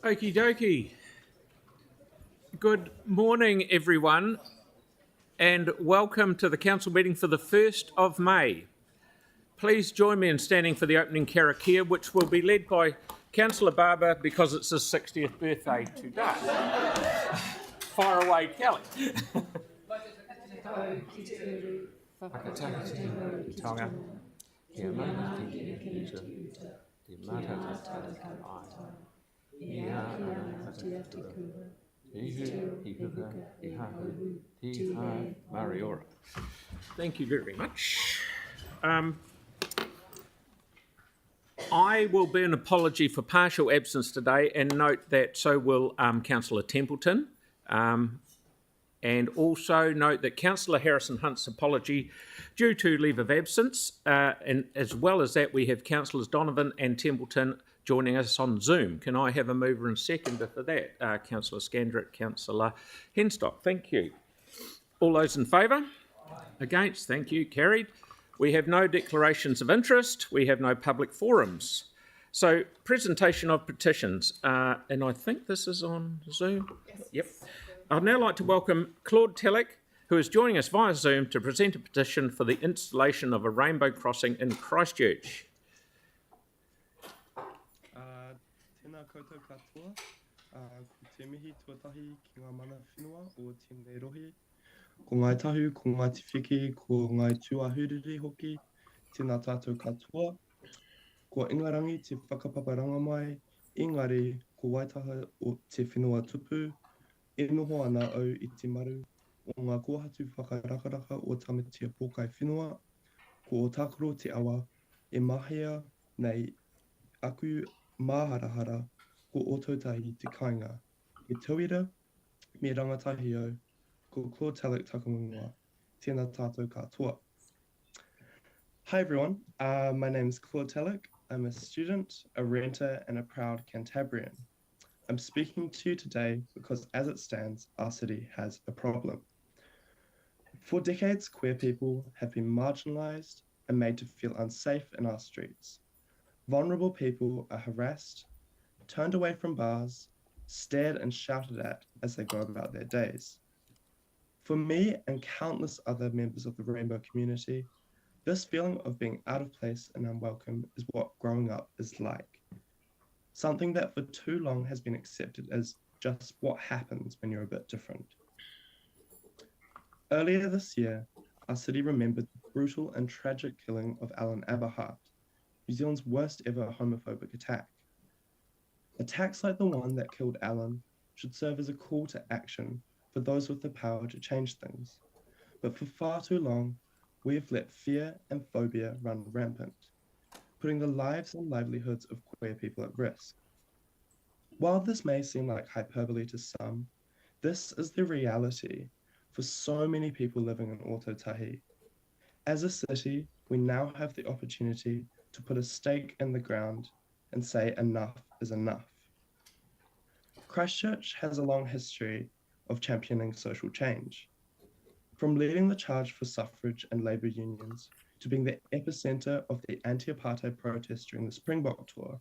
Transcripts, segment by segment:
Okie dokie. Good morning, everyone, and welcome to the council meeting for the 1st of May. Please join me in standing for the opening karakia, which will be led by Councillor Barber because it's his 60th birthday today. Fire away, Kelly. Thank you very much. I will be an apology for partial absence today, and note that so will Councillor Templeton. And also note that Councillor Harrison Hunt's apology due to leave of absence, and as well as that we have Councillors Donovan and Templeton joining us on Zoom. Can I have a mover and seconder for that? Councillor Scandrick, Councillor Henstock, thank you. All those in favour? Against? Thank you. Carried. We have no declarations of interest. We have no public forums. So, presentation of petitions. And I think this is on Zoom. Yes. Yep. I'd now like to welcome Claude Tellick, who is joining us via Zoom to present a petition for the installation of a rainbow crossing in Christchurch. Tēnā koutou katoa, ko te mihi tuatahi ki ngā mana whenua o tēnei rohi. Ko ngai tahu, ko ngai tiwhiki, ko ngai tuahuriri hoki, tēnā tātou katoa. Ko ingarangi te whakapaparanga mai, engari ko waitaha o te whenua tupu, e noho ana au i te maru o ngā kōhatu whakarakaraka o tamatia pōkai whenua, ko o tākaro te awa e mahia nei aku māharahara ko o tautahi te kāinga. E tauira, me rangatahi au, ko Claude Tellick takungunga, tēnā tātou katoa. Hi everyone, my name is Claude Tellick. I'm a student, a renter and a proud Cantabrian. I'm speaking to you today because as it stands, our city has a problem. For decades, queer people have been marginalised and made to feel unsafe in our streets. Vulnerable people are harassed, turned away from bars, stared and shouted at as they go about their days. For me and countless other members of the rainbow community, this feeling of being out of place and unwelcome is what growing up is like. Something that for too long has been accepted as just what happens when you're a bit different. Earlier this year, our city remembered the brutal and tragic killing of Alan Aberhart, New Zealand's worst ever homophobic attack. Attacks like the one that killed Alan should serve as a call to action for those with the power to change things. But for far too long, we have let fear and phobia run rampant, putting the lives and livelihoods of queer people at risk. While this may seem like hyperbole to some, this is the reality for so many people living in Ōtautahi. As a city, we now have the opportunity to put a stake in the ground and say enough is enough. Christchurch has a long history of championing social change. From leading the charge for suffrage and labour unions to being the epicentre of the anti-apartheid protests during the Springbok tour,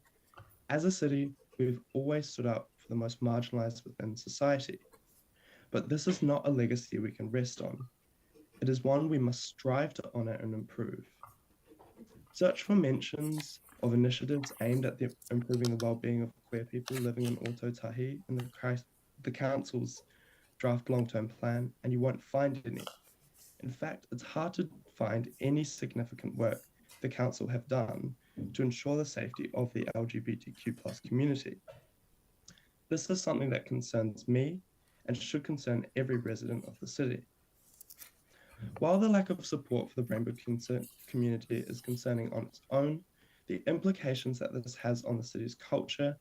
as a city, we've always stood up for the most marginalised within society. But this is not a legacy we can rest on. It is one we must strive to honour and improve. Search for mentions of initiatives aimed at improving the well-being of queer people living in Ōtautahi in the council's draft long-term plan, and you won't find any. In fact, it's hard to find any significant work the council have done to ensure the safety of the LGBTQ+ community. This is something that concerns me and should concern every resident of the city. While the lack of support for the rainbow community is concerning on its own, the implications that this has on the city's culture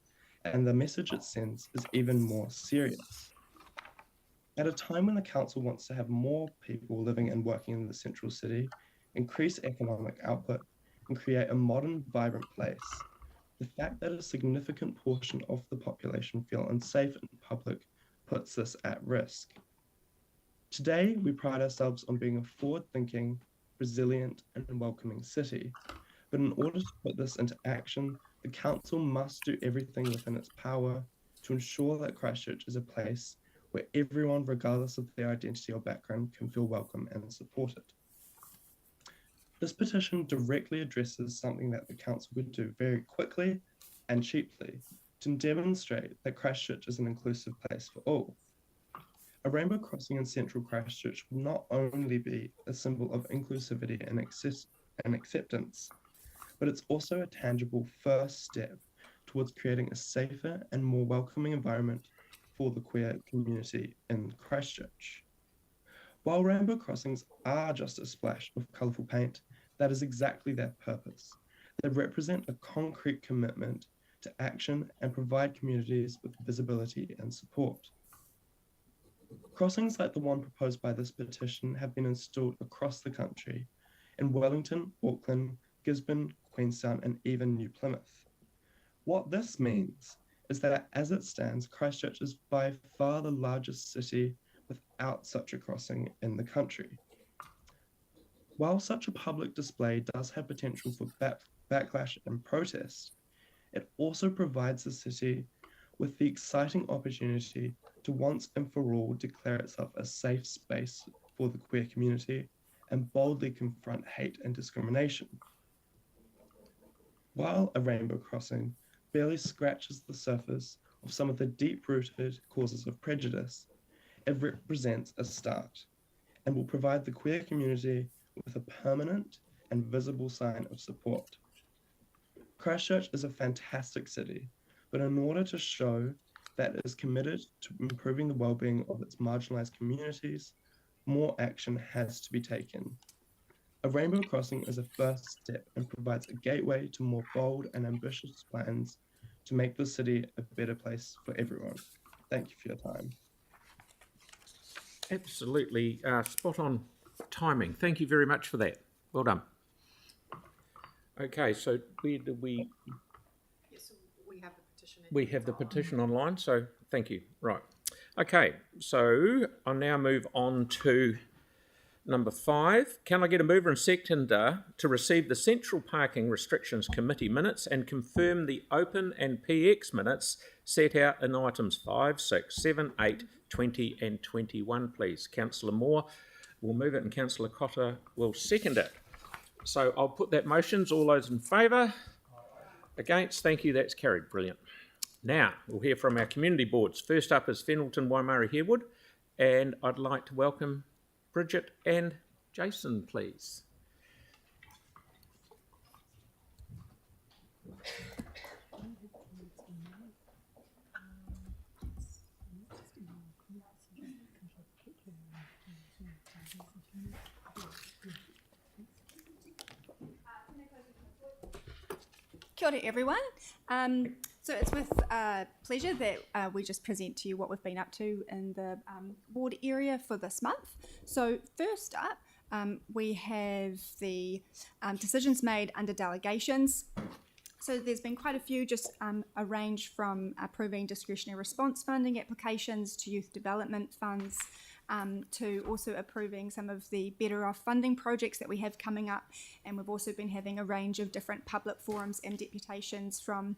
and the message it sends is even more serious. At a time when the council wants to have more people living and working in the central city, increase economic output, and create a modern, vibrant place, the fact that a significant portion of the population feel unsafe in public puts this at risk. Today, we pride ourselves on being a forward-thinking, resilient, and welcoming city. But in order to put this into action, the council must do everything within its power to ensure that Christchurch is a place where everyone, regardless of their identity or background, can feel welcome and supported. This petition directly addresses something that the council could do very quickly and cheaply to demonstrate that Christchurch is an inclusive place for all. A rainbow crossing in central Christchurch will not only be a symbol of inclusivity and acceptance, but it's also a tangible first step towards creating a safer and more welcoming environment for the queer community in Christchurch. While rainbow crossings are just a splash of colourful paint, that is exactly their purpose. They represent a concrete commitment to action and provide communities with visibility and support. Crossings like the one proposed by this petition have been installed across the country in Wellington, Auckland, Gisborne, Queenstown, and even New Plymouth. What this means is that as it stands, Christchurch is by far the largest city without such a crossing in the country. While such a public display does have potential for backlash and protest, it also provides the city with the exciting opportunity to once and for all declare itself a safe space for the queer community and boldly confront hate and discrimination. While a rainbow crossing barely scratches the surface of some of the deep-rooted causes of prejudice, it represents a start and will provide the queer community with a permanent and visible sign of support. Christchurch is a fantastic city, but in order to show that it is committed to improving the well-being of its marginalised communities, more action has to be taken. A rainbow crossing is a first step and provides a gateway to more bold and ambitious plans to make the city a better place for everyone. Thank you for your time. Absolutely spot on timing. Thank you very much for that. Well done. Okay, so where do we... Yes, we have the petition. We have the petition online, so thank you. Right. Okay, so I'll now move on to number 5. Can I get a mover and seconder to receive the Central Parking Restrictions Committee minutes and confirm the open and PX minutes set out in items 5, 6, 7, 8, 20 and 21, please? Councillor Moore will move it and Councillor Cotter will second it. So I'll put that motions. All those in favour? Against? Thank you. That's carried. Brilliant. Now, we'll hear from our community boards. First up is Fenelton, Waimari, Harewood, and I'd like to welcome Bridget and Jason, please. Kia ora everyone. So it's with pleasure that we just present to you what we've been up to in the ward area for this month. So first up, we have the decisions made under delegations. So there's been quite a few, just a range from approving discretionary response funding applications to youth development funds, to also approving some of the Better Off funding projects that we have coming up. And we've also been having a range of different public forums and deputations from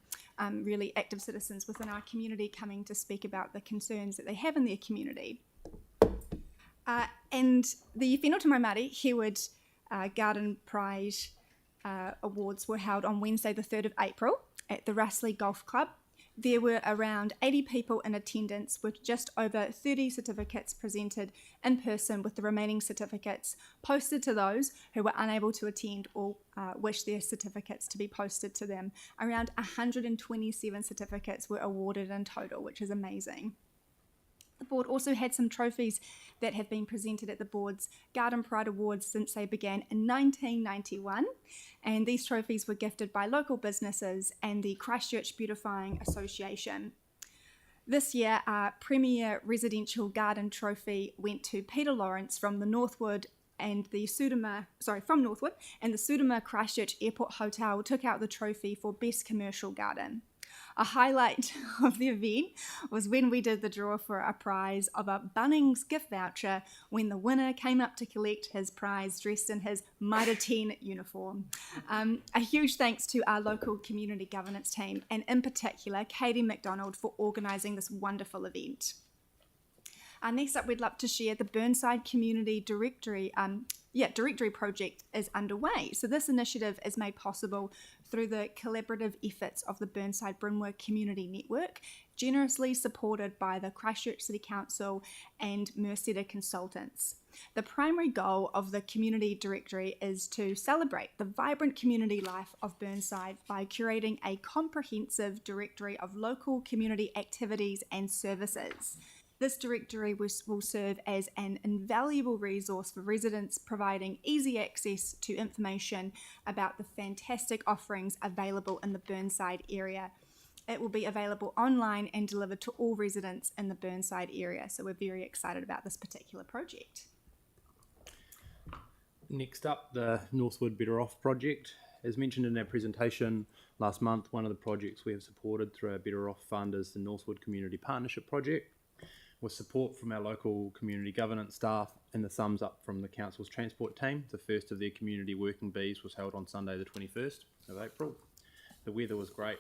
really active citizens within our community coming to speak about the concerns that they have in their community. And the Whenua Maumari Harewood Garden Pride Awards were held on Wednesday the 3rd of April at the Russley Golf Club. There were around 80 people in attendance with just over 30 certificates presented in person, with the remaining certificates posted to those who were unable to attend or wish their certificates to be posted to them. Around 127 certificates were awarded in total, which is amazing. The board also had some trophies that have been presented at the board's Garden Pride Awards since they began in 1991, and these trophies were gifted by local businesses and the Christchurch Beautifying Association. This year, our Premier Residential Garden Trophy went to Peter Lawrence from the Northwood and the Sudama Christchurch Airport Hotel took out the trophy for Best Commercial Garden. A highlight of the event was when we did the draw for a prize of a Bunnings gift voucher when the winner came up to collect his prize dressed in his Mitre 10 uniform. A huge thanks to our local community governance team, and in particular Katie McDonald, for organising this wonderful event. Next up, we'd love to share the Burnside Community Directory project is underway. So this initiative is made possible through the collaborative efforts of the Burnside Brynwer Community Network, generously supported by the Christchurch City Council and Merceda Consultants. The primary goal of the Community Directory is to celebrate the vibrant community life of Burnside by curating a comprehensive directory of local community activities and services. This directory will serve as an invaluable resource for residents, providing easy access to information about the fantastic offerings available in the Burnside area. It will be available online and delivered to all residents in the Burnside area, so we're very excited about this particular project. Next up, the Northwood Better Off project. As mentioned in our presentation last month, one of the projects we have supported through our Better Off Fund is the Northwood Community Partnership Project, with support from our local community governance staff and the thumbs up from the council's transport team. The first of their community working bees was held on Sunday the 21st of April. The weather was great,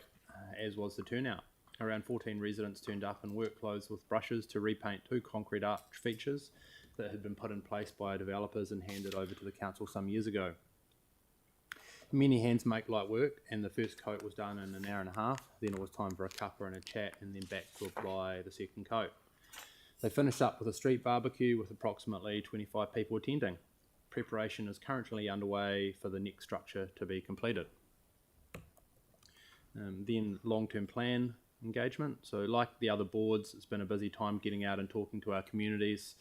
as was the turnout. Around 14 residents turned up in work clothes with brushes to repaint 2 concrete arch features that had been put in place by developers and handed over to the council some years ago. Many hands make light work, and the first coat was done in an hour and a half. Then it was time for a cuppa and a chat, and then back to apply the second coat. They finished up with a street barbecue with approximately 25 people attending. Preparation is currently underway for the next structure to be completed. Then long-term plan engagement. So like the other boards, it's been a busy time getting out and talking to our communities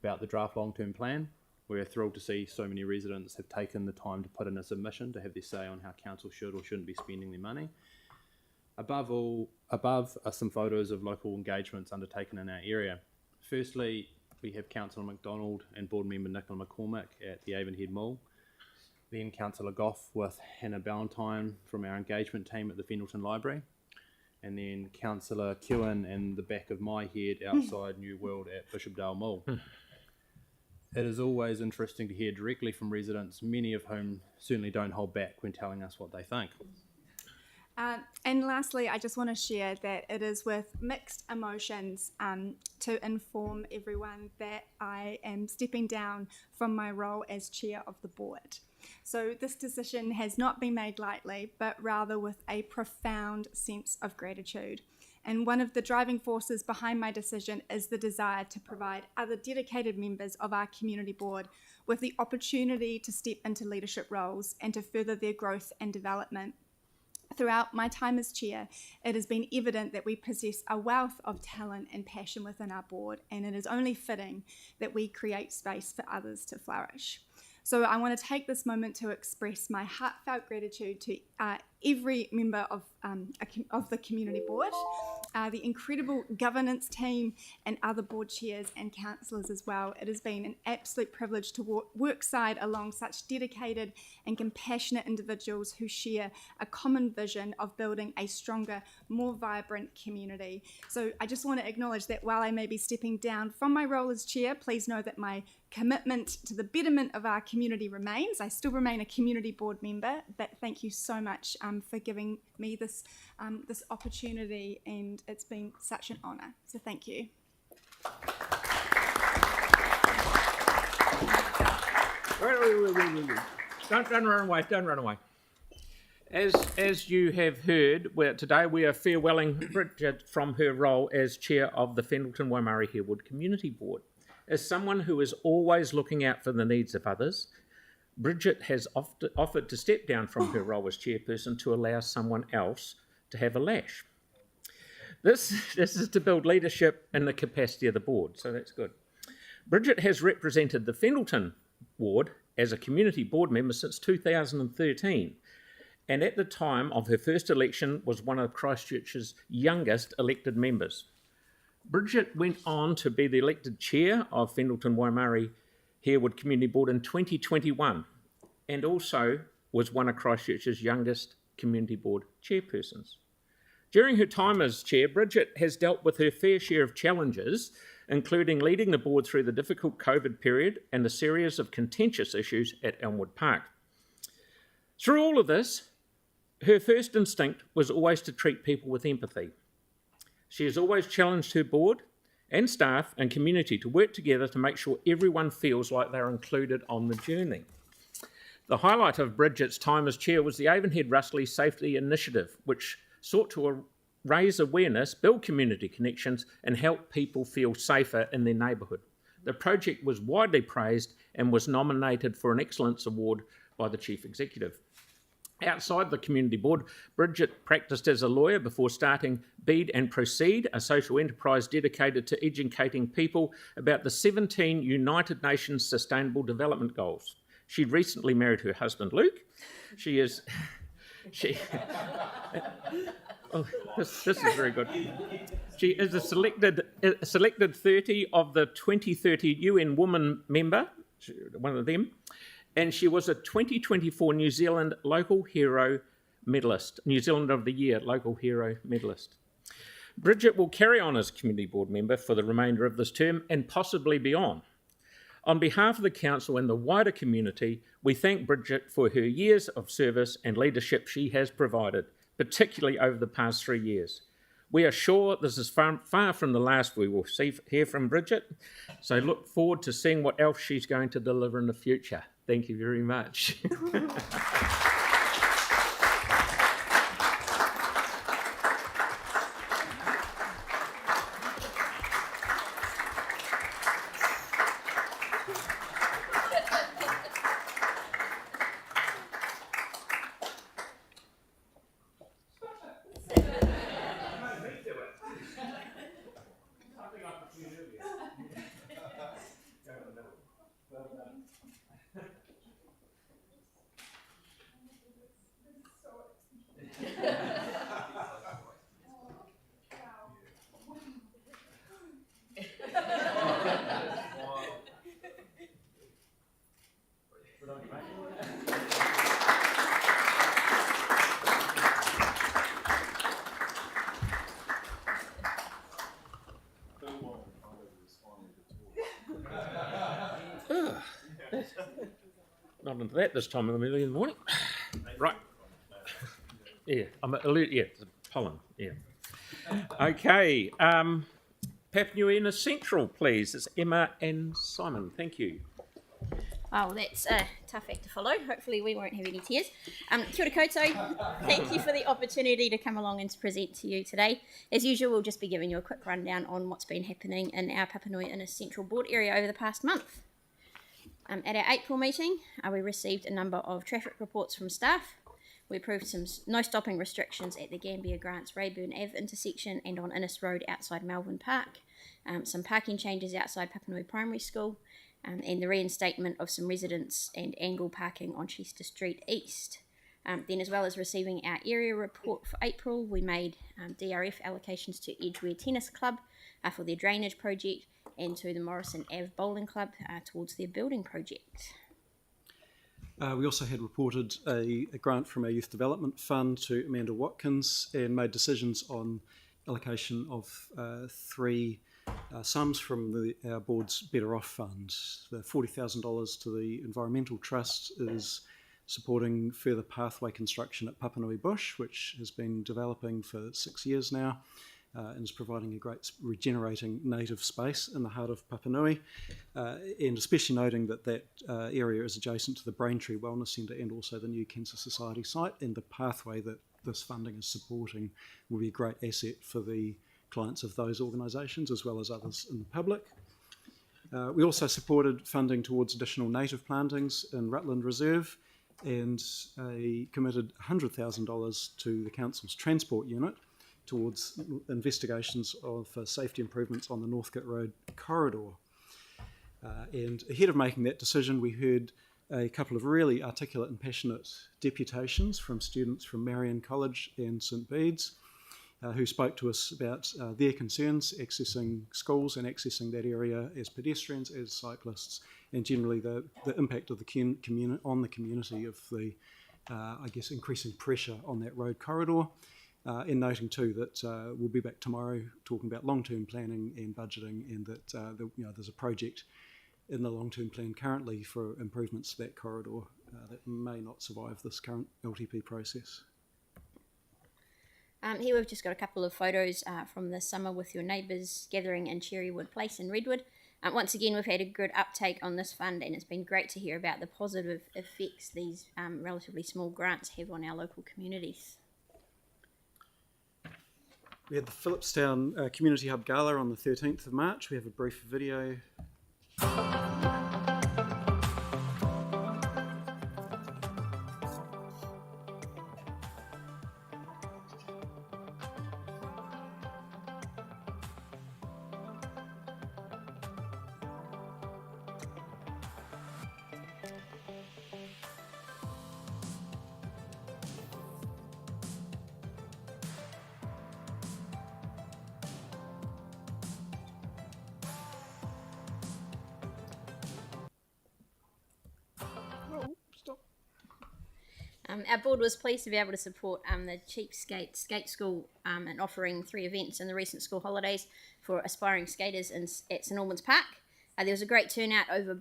about the draft long-term plan. We're thrilled to see so many residents have taken the time to put in a submission to have their say on how council should or shouldn't be spending their money. Above are some photos of local engagements undertaken in our area. Firstly, we have Councillor McDonald and Board Member Nicola McCormick at the Avonhead Mall. Then Councillor Goff with Hannah Ballantyne from our engagement team at the Fendleton Library. And then Councillor Kewen and the back of my head outside New World at Bishopdale Mall. It is always interesting to hear directly from residents, many of whom certainly don't hold back when telling us what they think. And lastly, I just want to share that it is with mixed emotions to inform everyone that I am stepping down from my role as chair of the board. So this decision has not been made lightly, but rather with a profound sense of gratitude. And one of the driving forces behind my decision is the desire to provide other dedicated members of our community board with the opportunity to step into leadership roles and to further their growth and development. Throughout my time as chair, it has been evident that we possess a wealth of talent and passion within our board, and it is only fitting that we create space for others to flourish. So I want to take this moment to express my heartfelt gratitude to every member of the community board, the incredible governance team and other board chairs and councillors as well. It has been an absolute privilege to work side along such dedicated and compassionate individuals who share a common vision of building a stronger, more vibrant community. So I just want to acknowledge that while I may be stepping down from my role as chair, please know that my commitment to the betterment of our community remains. I still remain a community board member, but thank you so much for giving me this opportunity, and it's been such an honour. So thank you. Wait. Don't run away. As you have heard, today we are farewelling Bridget from her role as chair of the Fendleton Waimarie Harewood Community Board. As someone who is always looking out for the needs of others, Bridget has offered to step down from her role as chairperson to allow someone else to have a lash. This is to build leadership in the capacity of the board, so that's good. Bridget has represented the Fendleton ward as a community board member since 2013, and at the time of her first election was one of Christchurch's youngest elected members. Bridget went on to be the elected chair of Fendleton Waimarie Harewood Community Board in 2021, and also was one of Christchurch's youngest community board chairpersons. During her time as chair, Bridget has dealt with her fair share of challenges, including leading the board through the difficult COVID period and the series of contentious issues at Elmwood Park. Through all of this, her first instinct was always to treat people with empathy. She has always challenged her board and staff and community to work together to make sure everyone feels like they're included on the journey. The highlight of Bridget's time as chair was the Avonhead Russley Safety Initiative, which sought to raise awareness, build community connections, and help people feel safer in their neighbourhood. The project was widely praised and was nominated for an Excellence Award by the Chief Executive. Outside the community board, Bridget practiced as a lawyer before starting Bede and Proceed, a social enterprise dedicated to educating people about the 17 United Nations Sustainable Development Goals. She recently married her husband, Luke. Oh, this is very good. She is a selected 30 of the 2030 UN Woman member, one of them, and she was a 2024 New Zealand Local Hero Medalist, New Zealand of the Year Local Hero Medalist. Bridget will carry on as community board member for the remainder of this term and possibly beyond. On behalf of the council and the wider community, we thank Bridget for her years of service and leadership she has provided, particularly over the past 3 years. We are sure this is far from the last we will hear from Bridget, so look forward to seeing what else she's going to deliver in the future. Thank you very much. Not into that this time of the middle of the morning. Right. Yeah, I'm alert. Yeah, the pollen. Yeah. Okay. Papua New Guinea Central, please. It's Emma and Simon. Thank you. Oh, that's a tough act to follow. Hopefully we won't have any tears. Kia ora koutou. Thank you for the opportunity to come along and to present to you today. As usual, we'll just be giving you a quick rundown on what's been happening in our Papua New Guinea Central Board area over the past month. At our April meeting, we received a number of traffic reports from staff. We approved some no stopping restrictions at the Gambia Grants Rayburn Ave intersection and on Innes Road outside Melbourne Park, some parking changes outside Papanui Primary School, and the reinstatement of some residence and angle parking on Chester Street East. Then, as well as receiving our area report for April, we made DRF allocations to Edgware Tennis Club for their drainage project and to the Morrison Ave Bowling Club towards their building project. We also had reported a grant from our Youth Development Fund to Amanda Watkins and made decisions on allocation of three sums from our board's Better Off Fund. The $40,000 to the Environmental Trust is supporting further pathway construction at Papanui Bush, which has been developing for 6 years now. And is providing a great regenerating native space in the heart of Papanui, and especially noting that area is adjacent to the Braintree Wellness Centre and also the new Cancer Society site, and the pathway that this funding is supporting will be a great asset for the clients of those organisations as well as others in the public. We also supported funding towards additional native plantings in Rutland Reserve and committed $100,000 to the Council's Transport Unit towards investigations of safety improvements on the Northcote Road corridor. And ahead of making that decision, we heard a couple of really articulate and passionate deputations from students from Marion College and St Bede's, who spoke to us about their concerns accessing schools and accessing that area as pedestrians, as cyclists, and generally the impact of the on the community of the, increasing pressure on that road corridor. And noting too that we'll be back tomorrow talking about long-term planning and budgeting, and that there's a project in the long-term plan currently for improvements to that corridor that may not survive this current LTP process. Here we've just got a couple of photos from the summer with your neighbours gathering in Cherrywood Place in Redwood. Once again, we've had a good uptake on this fund, and it's been great to hear about the positive effects these relatively small grants have on our local communities. We had the Phillipstown Community Hub Gala on the 13th of March. We have a brief video. Our board was pleased to be able to support the Cheapskate Skate School and offering 3 events in the recent school holidays for aspiring skaters at St Albans Park. There was a great turnout over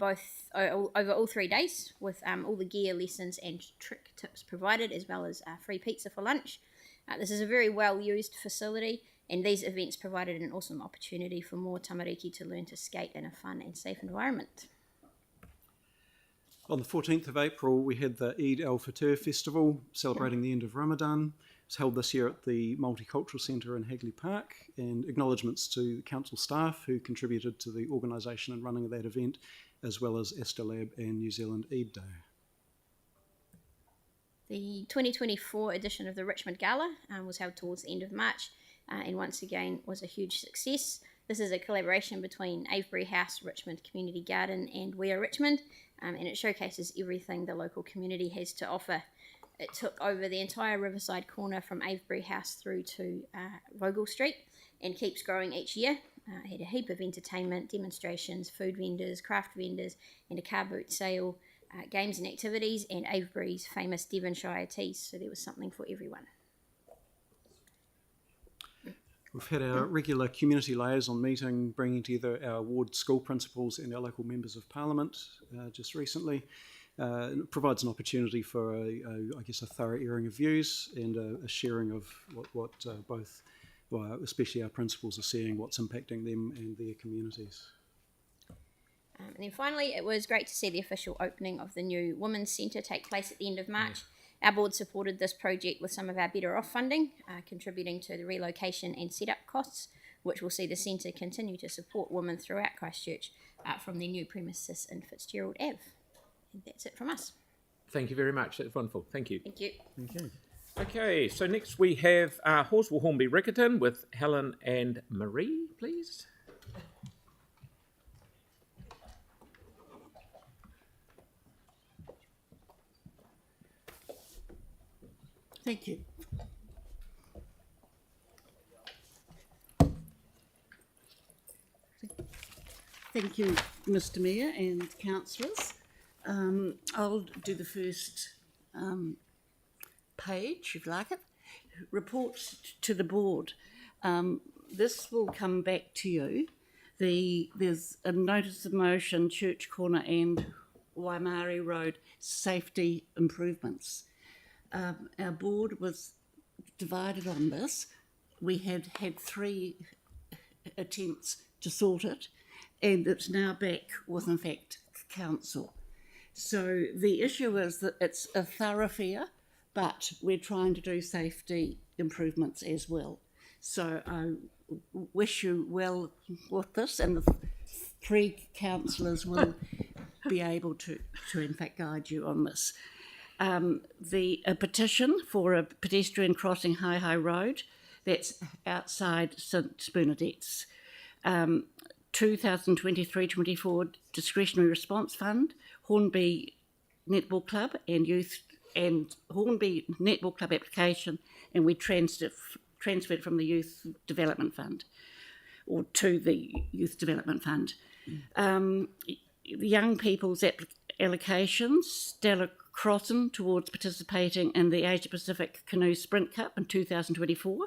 all 3 days, with all the gear, lessons and trick tips provided, as well as free pizza for lunch. This is a very well used facility, and these events provided an awesome opportunity for more tamariki to learn to skate in a fun and safe environment. On the 14th of April, we had the Eid al-Fitr Festival, celebrating the end of Ramadan. It was held this year at the Multicultural Centre in Hagley Park, and acknowledgements to the council staff who contributed to the organisation and running of that event, as well as Astrolab and New Zealand Eid Day. The 2024 edition of the Richmond Gala was held towards the end of March, and once again was a huge success. This is a collaboration between Avebury House, Richmond Community Garden and We Are Richmond, and it showcases everything the local community has to offer. It took over the entire Riverside corner from Avebury House through to Vogel Street and keeps growing each year. It had a heap of entertainment, demonstrations, food vendors, craft vendors and a car boot sale, games and activities, and Avebury's famous Devonshire teas, so there was something for everyone. We've had our regular community liaison meeting, bringing together our ward school principals and our local members of parliament just recently. It provides an opportunity for a thorough airing of views and a sharing of what both, especially our principals, are seeing, what's impacting them and their communities. And then finally, it was great to see the official opening of the new Women's Centre take place at the end of March. Our board supported this project with some of our Better Off funding, contributing to the relocation and set-up costs, which will see the centre continue to support women throughout Christchurch from their new premises in Fitzgerald Ave. And that's it from us. Thank you very much. That's wonderful. Thank you. Thank you. Okay. Okay, so next we have Horswell Hornby Rickerton with Helen and Marie, please. Thank you. Thank you, Mr. Mayor and councillors. I'll do the first page, if you like it. Report to the board. This will come back to you. There's a notice of motion, Church Corner and Waimari Road safety improvements. Our board was divided on this. We had 3 attempts to sort it, and it's now back with, in fact, council. So the issue is that it's a thoroughfare, but we're trying to do safety improvements as well. So I wish you well with this, and the 3 councillors will be able to in fact guide you on this. A petition for a pedestrian crossing High Road, that's outside St Bernadette's. 2023-24 discretionary response fund, Hornby Netball Club and Hornby Netball Club application, and we transferred from the Youth Development Fund, or to the Youth Development Fund. Young people's allocations, Stella Crossan towards participating in the Asia Pacific Canoe Sprint Cup in 2024,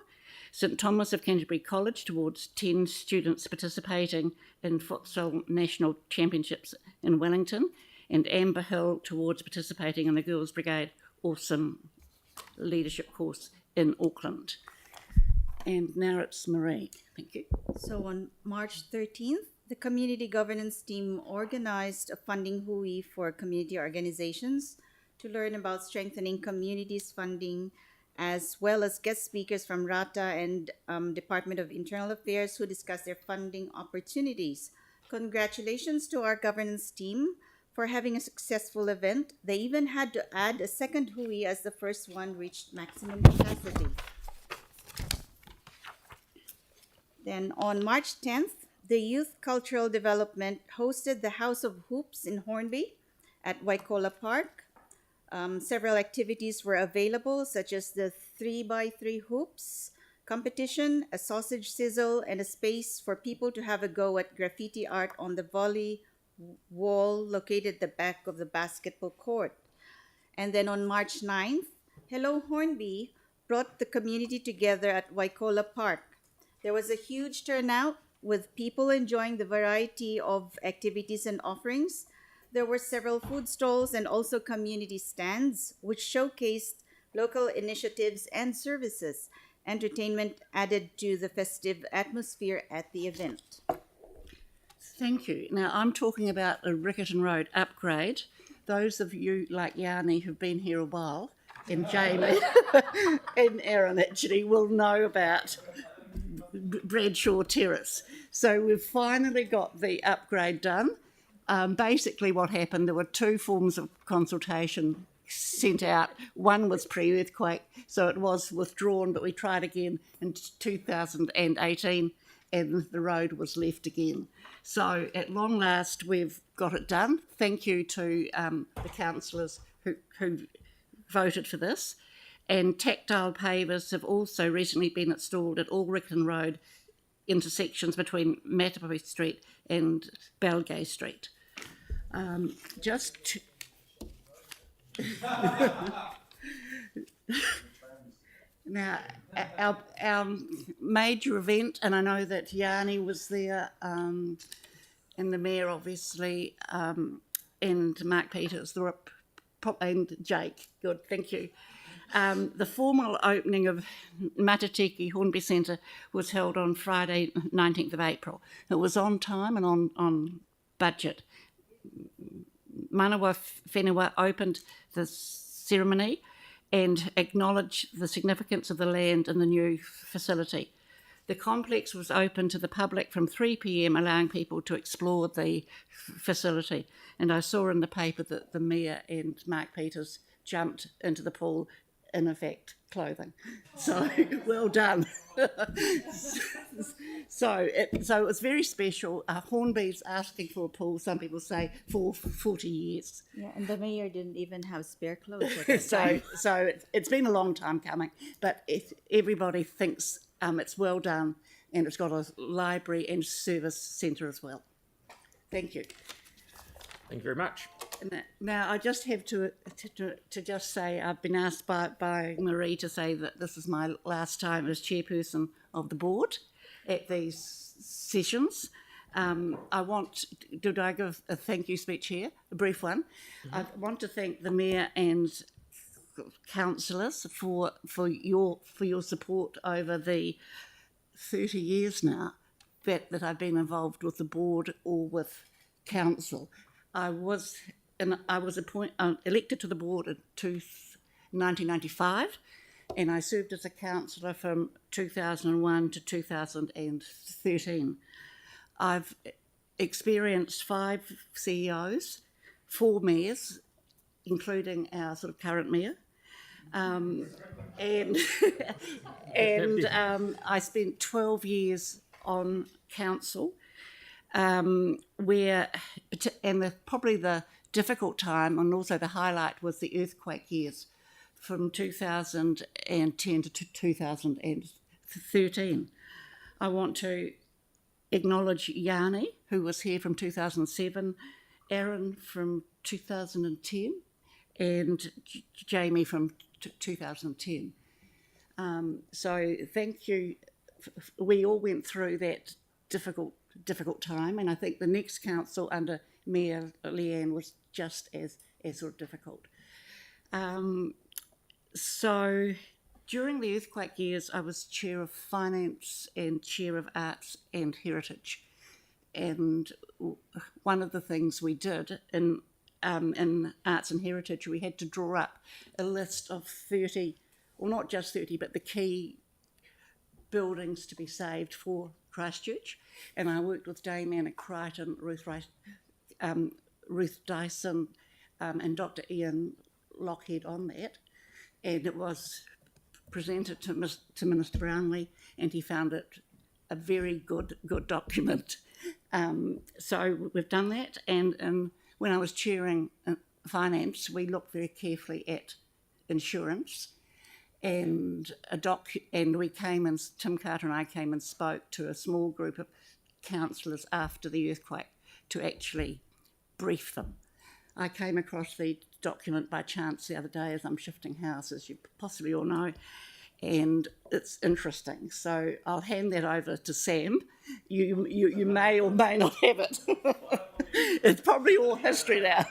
St Thomas of Canterbury College towards 10 students participating in Futsal National Championships in Wellington, and Amber Hill towards participating in the Girls Brigade Awesome Leadership course in Auckland. And now it's Marie. Thank you. So on March 13th, the community governance team organized a funding hui for community organizations to learn about strengthening communities funding, as well as guest speakers from RATA and Department of Internal Affairs who discussed their funding opportunities. Congratulations to our governance team for having a successful event. They even had to add a second hui as the first one reached maximum capacity. Then on March 10th, the Youth Cultural Development hosted the House of Hoops in Hornby at Waikola Park. Several activities were available, such as the 3x3 hoops competition, a sausage sizzle, and a space for people to have a go at graffiti art on the volley wall located at the back of the basketball court. And then on March 9th, Hello Hornby brought the community together at Waikola Park. There was a huge turnout with people enjoying the variety of activities and offerings. There were several food stalls and also community stands, which showcased local initiatives and services. Entertainment added to the festive atmosphere at the event. Thank you. Now, I'm talking about a Riccarton Road upgrade. Those of you like Yanni who've been here a while, and Jamie and Aaron actually will know about Bradshaw Terrace. So we've finally got the upgrade done. Basically what happened, there were two forms of consultation sent out. One was pre-earthquake, so it was withdrawn, but we tried again in 2018 and the road was left again. So at long last, we've got it done. Thank you to the councillors who voted for this. And tactile pavers have also recently been installed at all Riccarton Road intersections between Matapahi Street and Balgay Street. Now, our major event, and I know that Yanni was there, and the Mayor obviously, and Mark Peters, and Jake, good, thank you. The formal opening of Matatiki Hornby Centre was held on Friday, 19th of April. It was on time and on budget. Manawa Whenua opened the ceremony and acknowledged the significance of the land and the new facility. The complex was open to the public from 3 p.m, allowing people to explore the facility. And I saw in the paper that the Mayor and Mark Peters jumped into the pool in effect clothing. So well done. So it was very special. Hornby's asking for a pool, some people say, for 40 years. Yeah, and the Mayor didn't even have spare clothes at that time. So it's been a long time coming, but everybody thinks it's well done, and it's got a library and service centre as well. Thank you. Thank you very much. Now, I just have to just say I've been asked by Marie to say that this is my last time as chairperson of the board at these sessions. Did I give a thank you speech here? A brief one. Mm-hmm. I want to thank the Mayor and councillors for your support over the 30 years now that I've been involved with the board or with council. I was elected to the board in 1995, and I served as a councillor from 2001 to 2013. I've experienced 5 CEOs, 4 mayors, including our sort of current mayor, and I spent 12 years on council, probably the difficult time and also the highlight was the earthquake years from 2010 to 2013. I want to acknowledge Yanni, who was here from 2007, Aaron from 2010, and Jamie from 2010. So thank you. We all went through that difficult time, and I think the next council under Mayor Leanne was just as sort of difficult. So during the earthquake years, I was chair of finance and chair of arts and heritage. And one of the things we did in arts and heritage, we had to draw up a list of 30, well, not just 30, but the key buildings to be saved for Christchurch. And I worked with Dame Anna Crichton, Ruth Dyson, and Dr. Ian Lockhead on that. And it was presented to Minister Brownlee, and he found it a very good document. So we've done that, and when I was chairing finance, we looked very carefully at insurance, and we came and Tim Carter and I came and spoke to a small group of councillors after the earthquake to actually brief them. I came across the document by chance the other day as I'm shifting house, as you possibly all know, and it's interesting. So I'll hand that over to Sam. You may or may not have it. It's probably all history now.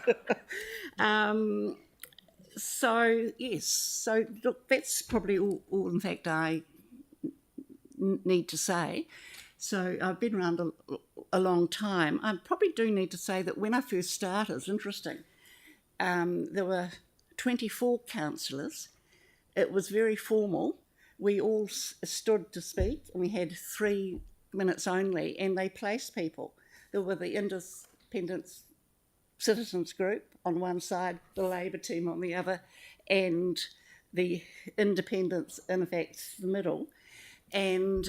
So yes, so look, that's probably all in fact I need to say. So I've been around a long time. I probably do need to say that when I first started, it's interesting, there were 24 councillors. It was very formal. We all stood to speak, and we had 3 minutes only, and they placed people. There were the Independent Citizens Group on one side, the Labour team on the other, and the Independents, in fact, the middle. And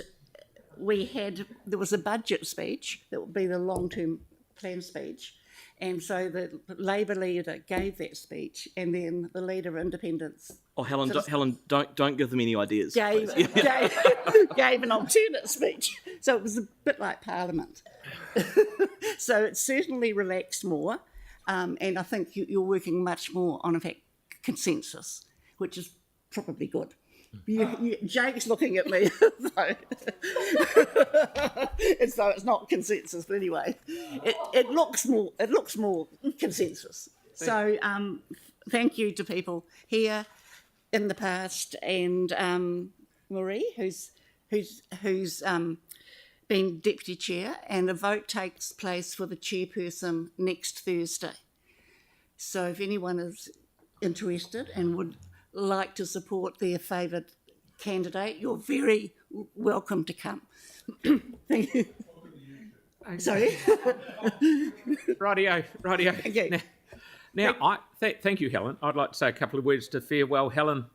there was a budget speech that would be the long-term plan speech. And so the Labour leader gave that speech, and then the leader of Independents... Oh, Helen, don't give them any ideas. Gave an alternate speech. So it was a bit like Parliament. So it certainly relaxed more, and I think you're working much more on, in fact, consensus, which is probably good. Jake's looking at me, and so it's not consensus. But anyway, it looks more consensus. So thank you to people here in the past, and Marie, who's been deputy chair, and a vote takes place for the chairperson next Thursday. So if anyone is interested and would like to support their favoured candidate, you're very welcome to come. Thank you. Sorry. Rightio. Okay. Now, thank you, Helen. I'd like to say a couple of words to farewell Helen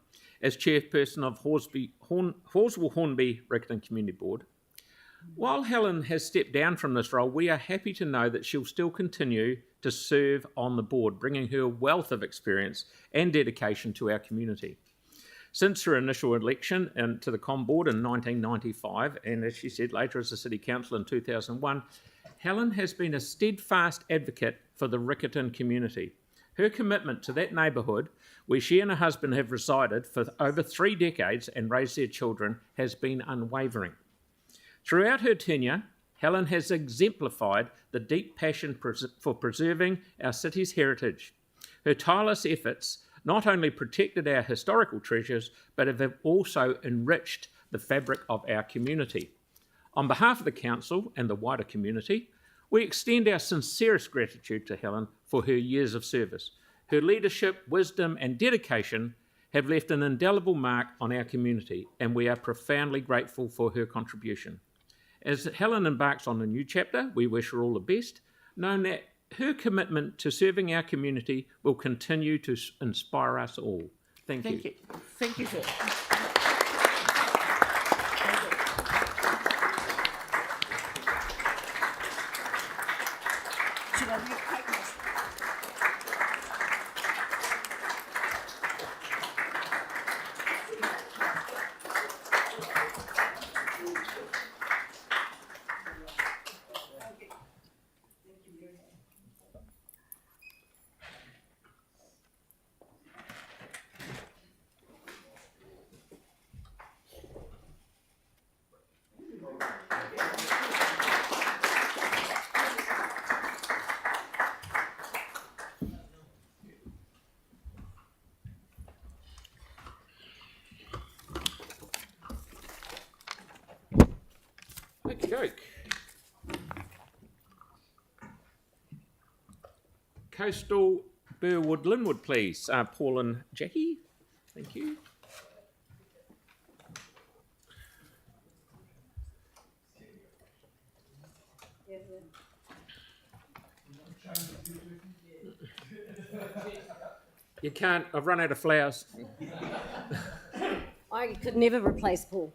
as chairperson of Horswell Hornby Riccarton Community Board. While Helen has stepped down from this role, we are happy to know that she'll still continue to serve on the board, bringing her wealth of experience and dedication to our community. Since her initial election to the Com Board in 1995, and as she said later as a City Councillor in 2001, Helen has been a steadfast advocate for the Riccarton community. Her commitment to that neighbourhood, where she and her husband have resided for over 3 decades and raised their children, has been unwavering. Throughout her tenure, Helen has exemplified the deep passion for preserving our city's heritage. Her tireless efforts not only protected our historical treasures, but have also enriched the fabric of our community. On behalf of the Council and the wider community, we extend our sincerest gratitude to Helen for her years of service. Her leadership, wisdom and dedication have left an indelible mark on our community, and we are profoundly grateful for her contribution. As Helen embarks on a new chapter, we wish her all the best, knowing that her commitment to serving our community will continue to inspire us all. Thank you. Thank you, sir. Should I take this? Okey-doke. Coastal Burwood Linwood, please. Paul and Jackie. Thank you. You can't. I've run out of flowers. I could never replace Paul.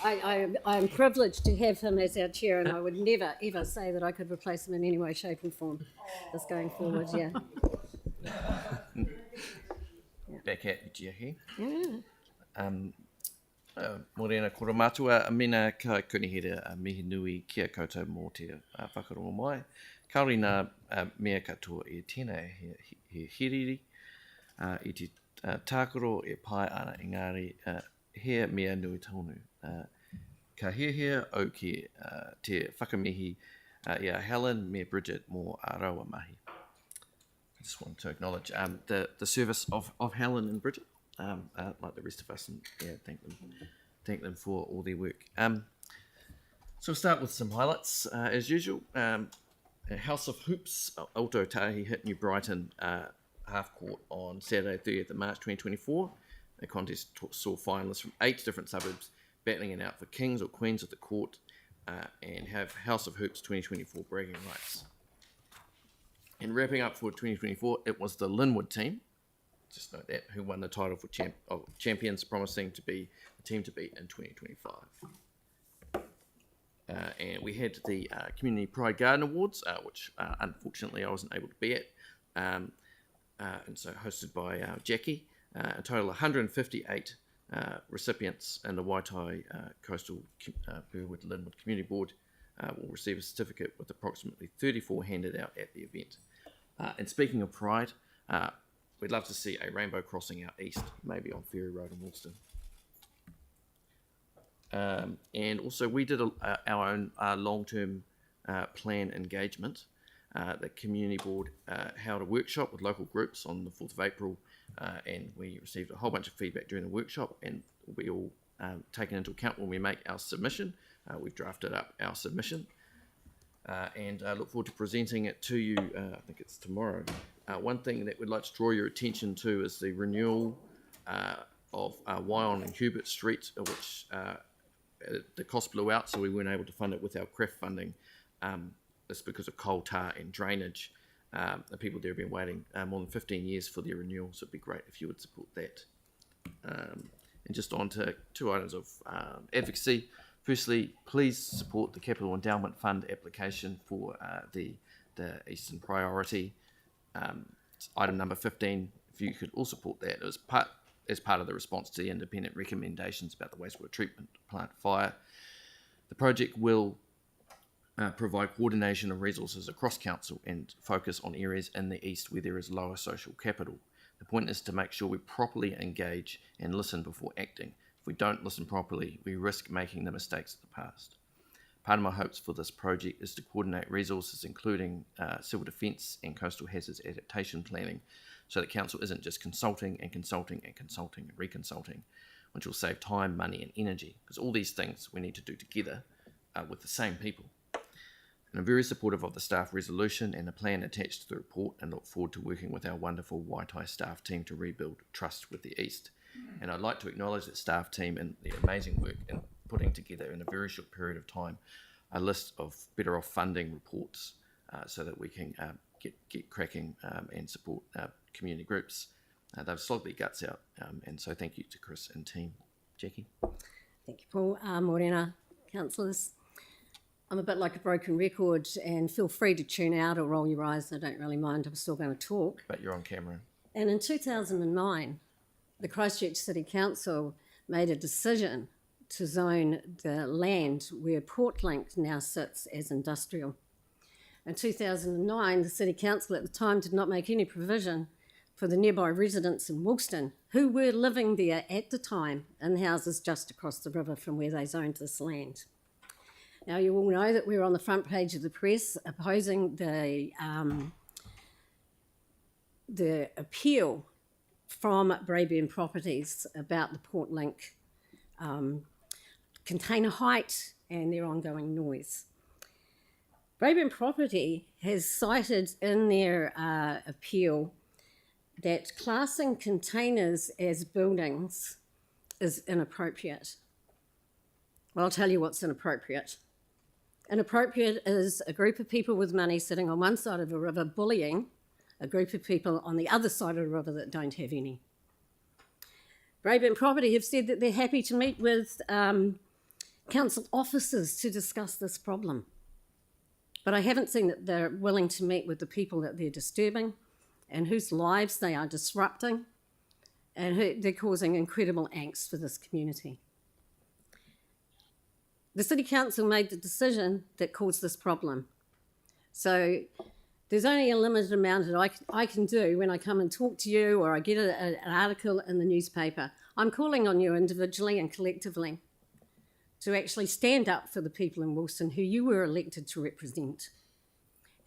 I am privileged to have him as our chair, and I would never ever say that I could replace him in any way, shape, and form. Just going forward, yeah. Back at you, Jackie. Yeah. Morena kora mātua, a mena ka kunihere a mihi nui kia koutou mō te whakarongo mai. Kaori nā mea katoa e tēnā he hiriri, i te tākaro e pai ana engari he mea nui tonu. Ka hea au ki te whakamihi ia Helen me Bridget mō Arawa mahi. I just want to acknowledge the service of Helen and Bridget, like the rest of us, and thank them for all their work. So we'll start with some highlights as usual. House of Hoops, Alto Tahi hit New Brighton half court on Saturday 30th of March 2024. The contest saw finalists from 8 different suburbs battling it out for kings or queens of the court and have House of Hoops 2024 bragging rights. And wrapping up for 2024, it was the Linwood team, just note that, who won the title for champions, promising to be the team to beat in 2025. And we had the Community Pride Garden Awards, which unfortunately I wasn't able to be at, and so hosted by Jackie. A total of 158 recipients in the Waitai Coastal Burwood Linwood Community Board will receive a certificate with approximately 34 handed out at the event. And speaking of Pride, we'd love to see a rainbow crossing out east, maybe on Ferry Road in Woolston. And also we did our own long-term plan engagement. The community board held a workshop with local groups on the 4th of April, and we received a whole bunch of feedback during the workshop, and we all taken into account when we make our submission. We've drafted up our submission, and I look forward to presenting it to you. I think it's tomorrow. One thing that we'd like to draw your attention to is the renewal of Wyon and Hubert Street, which the cost blew out, so we weren't able to fund it with our CREF funding. It's because of coal tar and drainage. The people there have been waiting more than 15 years for their renewal, so it'd be great if you would support that. And just on to 2 items of advocacy. Firstly, please support the Capital Endowment Fund application for the Eastern Priority. Item number 15, if you could all support that, it was as part of the response to the independent recommendations about the wastewater treatment plant fire. The project will provide coordination of resources across council and focus on areas in the east where there is lower social capital. The point is to make sure we properly engage and listen before acting. If we don't listen properly, we risk making the mistakes of the past. Part of my hopes for this project is to coordinate resources, including civil defence and coastal hazards adaptation planning, so that council isn't just consulting and reconsulting, which will save time, money and energy, because all these things we need to do together with the same people. And I'm very supportive of the staff resolution and the plan attached to the report, and look forward to working with our wonderful Waitai staff team to rebuild trust with the East. And I'd like to acknowledge the staff team and their amazing work in putting together in a very short period of time a list of better off funding reports so that we can get cracking and support community groups. They've slogged their guts out, and so thank you to Chris and team. Jackie? Thank you, Paul. Morena, councillors. I'm a bit like a broken record, and feel free to tune out or roll your eyes. I don't really mind. I'm still going to talk. But you're on camera. And in 2009, the Christchurch City Council made a decision to zone the land where Portlink now sits as industrial. In 2009, the City Council at the time did not make any provision for the nearby residents in Woolston who were living there at the time in houses just across the river from where they zoned this land. Now, you all know that we're on the front page of the press opposing the appeal from Braeburn Properties about the Portlink container height and their ongoing noise. Braeburn Property has cited in their appeal that classing containers as buildings is inappropriate. Well, I'll tell you what's inappropriate. Inappropriate is a group of people with money sitting on one side of a river bullying a group of people on the other side of the river that don't have any. Braeburn Property have said that they're happy to meet with council officers to discuss this problem. But I haven't seen that they're willing to meet with the people that they're disturbing and whose lives they are disrupting and who they're causing incredible angst for this community. The City Council made the decision that caused this problem. So there's only a limited amount that I can do when I come and talk to you or I get an article in the newspaper. I'm calling on you individually and collectively to actually stand up for the people in Wilson who you were elected to represent.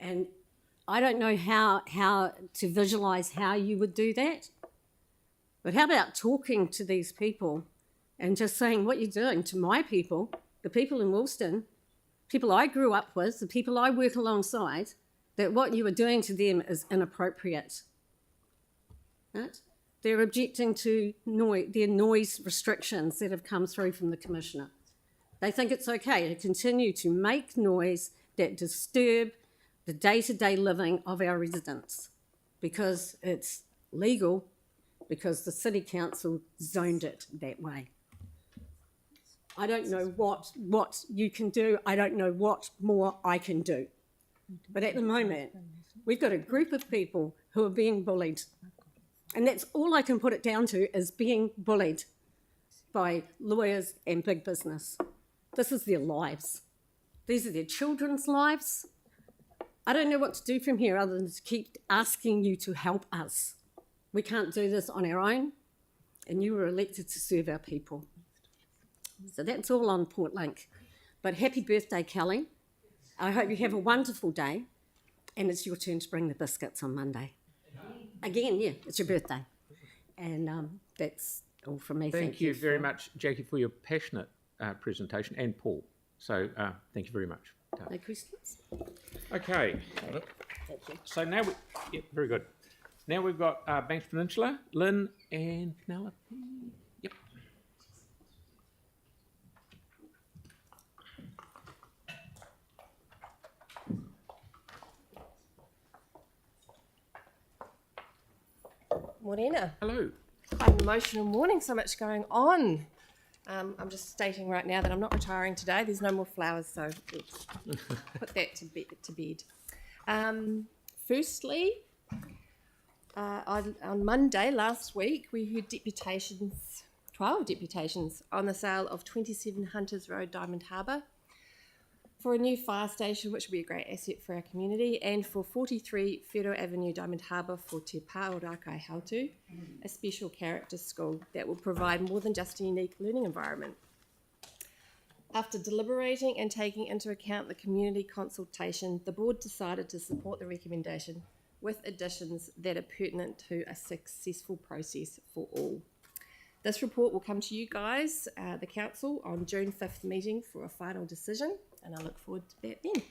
And I don't know how to visualise how you would do that, but how about talking to these people and just saying what you're doing to my people, the people in Woolston, people I grew up with, the people I work alongside, that what you are doing to them is inappropriate. Right? They're objecting to their noise restrictions that have come through from the Commissioner. They think it's okay to continue to make noise that disturb the day-to-day living of our residents because it's legal, because the City Council zoned it that way. I don't know what you can do. I don't know what more I can do. But at the moment, we've got a group of people who are being bullied. And that's all I can put it down to is being bullied by lawyers and big business. This is their lives. These are their children's lives. I don't know what to do from here other than to keep asking you to help us. We can't do this on our own, and you were elected to serve our people. So that's all on Portlink. But happy birthday, Kelly. I hope you have a wonderful day, and it's your turn to bring the biscuits on Monday. Again, yeah, it's your birthday. And that's all from me. Thank you very much, Jackie, for your passionate presentation, and Paul. So thank you very much. No questions? Okay. Thank you. So now very good. Now we've got Banks Peninsula, Lynn and Penelope. Yep. Morena. Hello. Quite an emotional morning, so much going on. I'm just stating right now that I'm not retiring today. There's no more flowers, so we'll put that to bed. Firstly, on Monday last week, we heard 12 deputations on the sale of 27 Hunters Road, Diamond Harbour, for a new fire station, which will be a great asset for our community, and for 43 Whero Avenue, Diamond Harbour, for Te Pāorakai Hautu, a special character school that will provide more than just a unique learning environment. After deliberating and taking into account the community consultation, the board decided to support the recommendation with additions that are pertinent to a successful process for all. This report will come to you guys, the council, on June 5th meeting for a final decision, and I look forward to that then.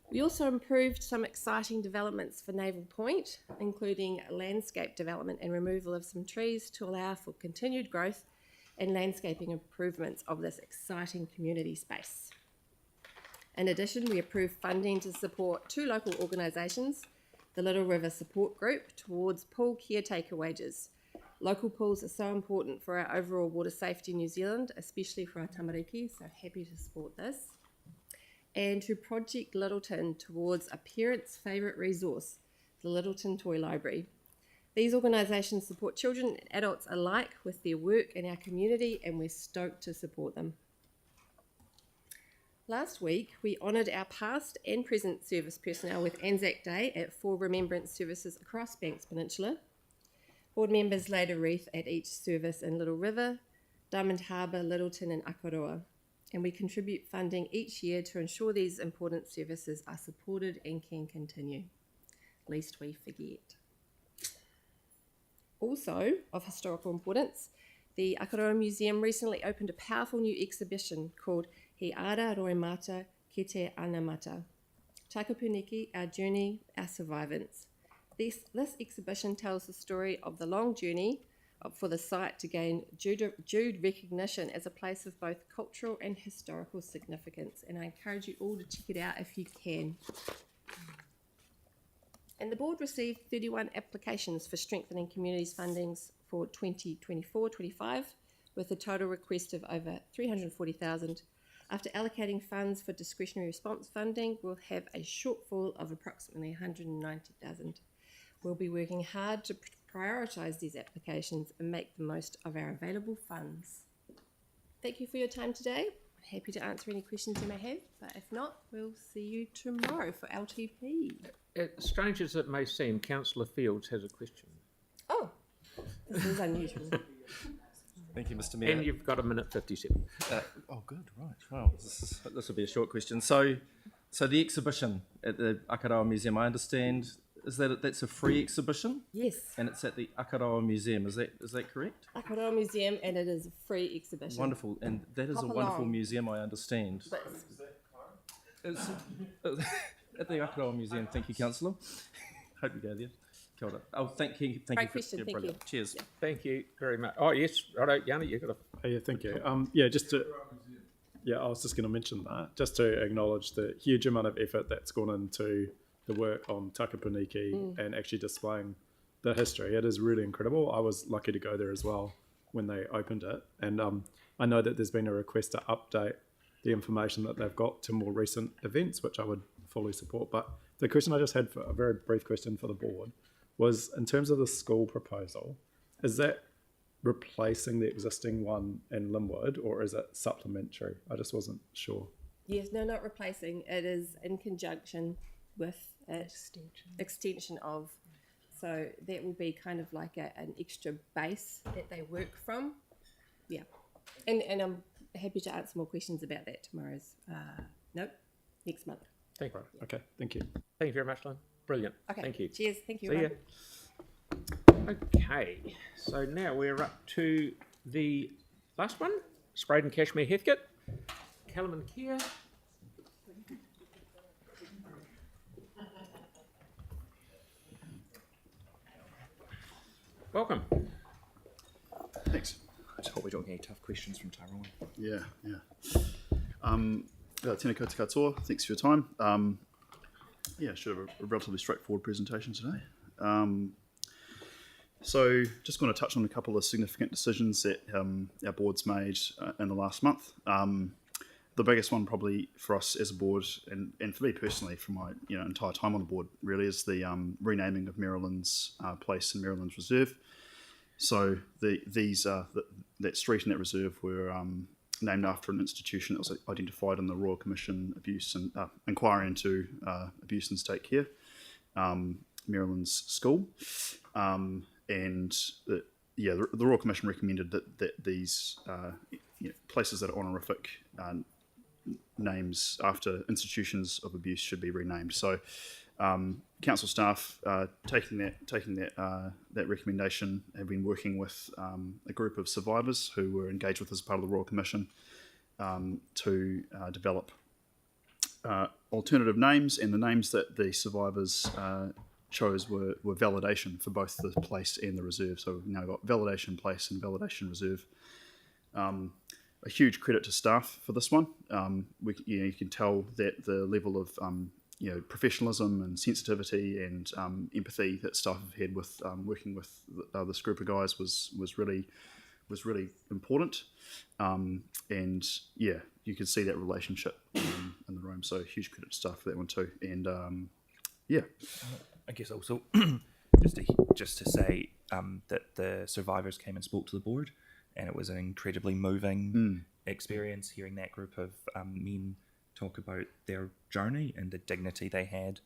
We also improved some exciting developments for Naval Point, including landscape development and removal of some trees to allow for continued growth and landscaping improvements of this exciting community space. In addition, we approved funding to support 2 local organisations, the Little River Support Group, towards pool caretaker wages. Local pools are so important for our overall water safety in New Zealand, especially for our tamariki, so happy to support this. And to Project Littleton towards a parent's favourite resource, the Littleton Toy Library. These organisations support children and adults alike with their work in our community, and we're stoked to support them. Last week, we honoured our past and present service personnel with Anzac Day at 4 remembrance services across Banks Peninsula. Board members laid a wreath at each service in Little River, Diamond Harbour, Littleton and Akaroa, and we contribute funding each year to ensure these important services are supported and can continue, lest we forget. Also, of historical importance, The Akaroa Museum recently opened a powerful new exhibition called He Ara Roemata Ki Te Anamata. Takapuniki, Our Journey, Our Survivance. This exhibition tells the story of the long journey for the site to gain due recognition as a place of both cultural and historical significance, and I encourage you all to check it out if you can. And the board received 31 applications for strengthening communities fundings for 2024-25, with a total request of over $340,000. After allocating funds for discretionary response funding, we'll have a shortfall of approximately $190,000. We'll be working hard to prioritise these applications and make the most of our available funds. Thank you for your time today. I'm happy to answer any questions you may have, but if not, we'll see you tomorrow for LTP. Strange as it may seem, Councillor Fields has a question. Oh, this is unusual. Thank you, Mr. Mayor. And you've got 1:57. Oh, good, right. Well, this will be a short question. So the exhibition at the Akaroa Museum, I understand, is that's a free exhibition? Yes. And it's at the Akaroa Museum, is that correct? Akaroa Museum, and it is a free exhibition. Wonderful, and that is Hop a wonderful along. museum, I understand. But It's at the Akaroa Museum. Thank you, Councillor. Hope you go there. Kia ora. Oh, thank you. Great question, yeah, thank brilliant. you. Cheers. Yeah. Thank you very much. Oh, yes. Righto, Yanni, you've got a... Oh, yeah, thank you. I was just going to mention that, just to acknowledge the huge amount of effort that's gone into the work on Takapuniki and actually displaying the history. It is really incredible. I was lucky to go there as well when they opened it. And I know that there's been a request to update the information that they've got to more recent events, which I would fully support. But the question I just had, for a very brief question for the board, was in terms of the school proposal, is that replacing the existing one in Linwood, or is it supplementary? I just wasn't sure. Yes, no, not replacing. It is in conjunction with extension of. So that will be kind of like an extra base that they work from. Yeah. And I'm happy to answer more questions about that tomorrow's, next month. Thank you. Okay, thank you. Thank you very much, Lynn. Brilliant. Okay. Thank you. Cheers. Thank you. See ya. everyone. Okay, so now we're up to the last one, Sprayed and Cashmere Heathcote, Callum and Kia. Welcome. Thanks. I just hope we don't get any tough questions from Tyrone. Yeah. Tēnā koutou katoa. Thanks for your time. Should have a relatively straightforward presentation today. So just going to touch on a couple of significant decisions that our board's made in the last month. The biggest one probably for us as a board, and for me personally, for my entire time on the board, really is the renaming of Maryland's place in Maryland's Reserve. So that street and that reserve were named after an institution that was identified in the Royal Commission inquiry into abuse and state care, Maryland's school. And the Royal Commission recommended that these places that are honorific names after institutions of abuse should be renamed. So council staff taking that recommendation have been working with a group of survivors who were engaged with as part of the Royal Commission to develop alternative names, and the names that the survivors chose were validation for both the place and the reserve. So we've now got validation place and validation reserve. A huge credit to staff for this one. You can tell that the level of professionalism and sensitivity and empathy that staff have had with working with this group of guys was really important. And you can see that relationship in the room. So huge credit to staff for that one too. And I guess also just to say that the survivors came and spoke to the board, and it was an incredibly moving experience hearing that group of men talk about their journey and the dignity they had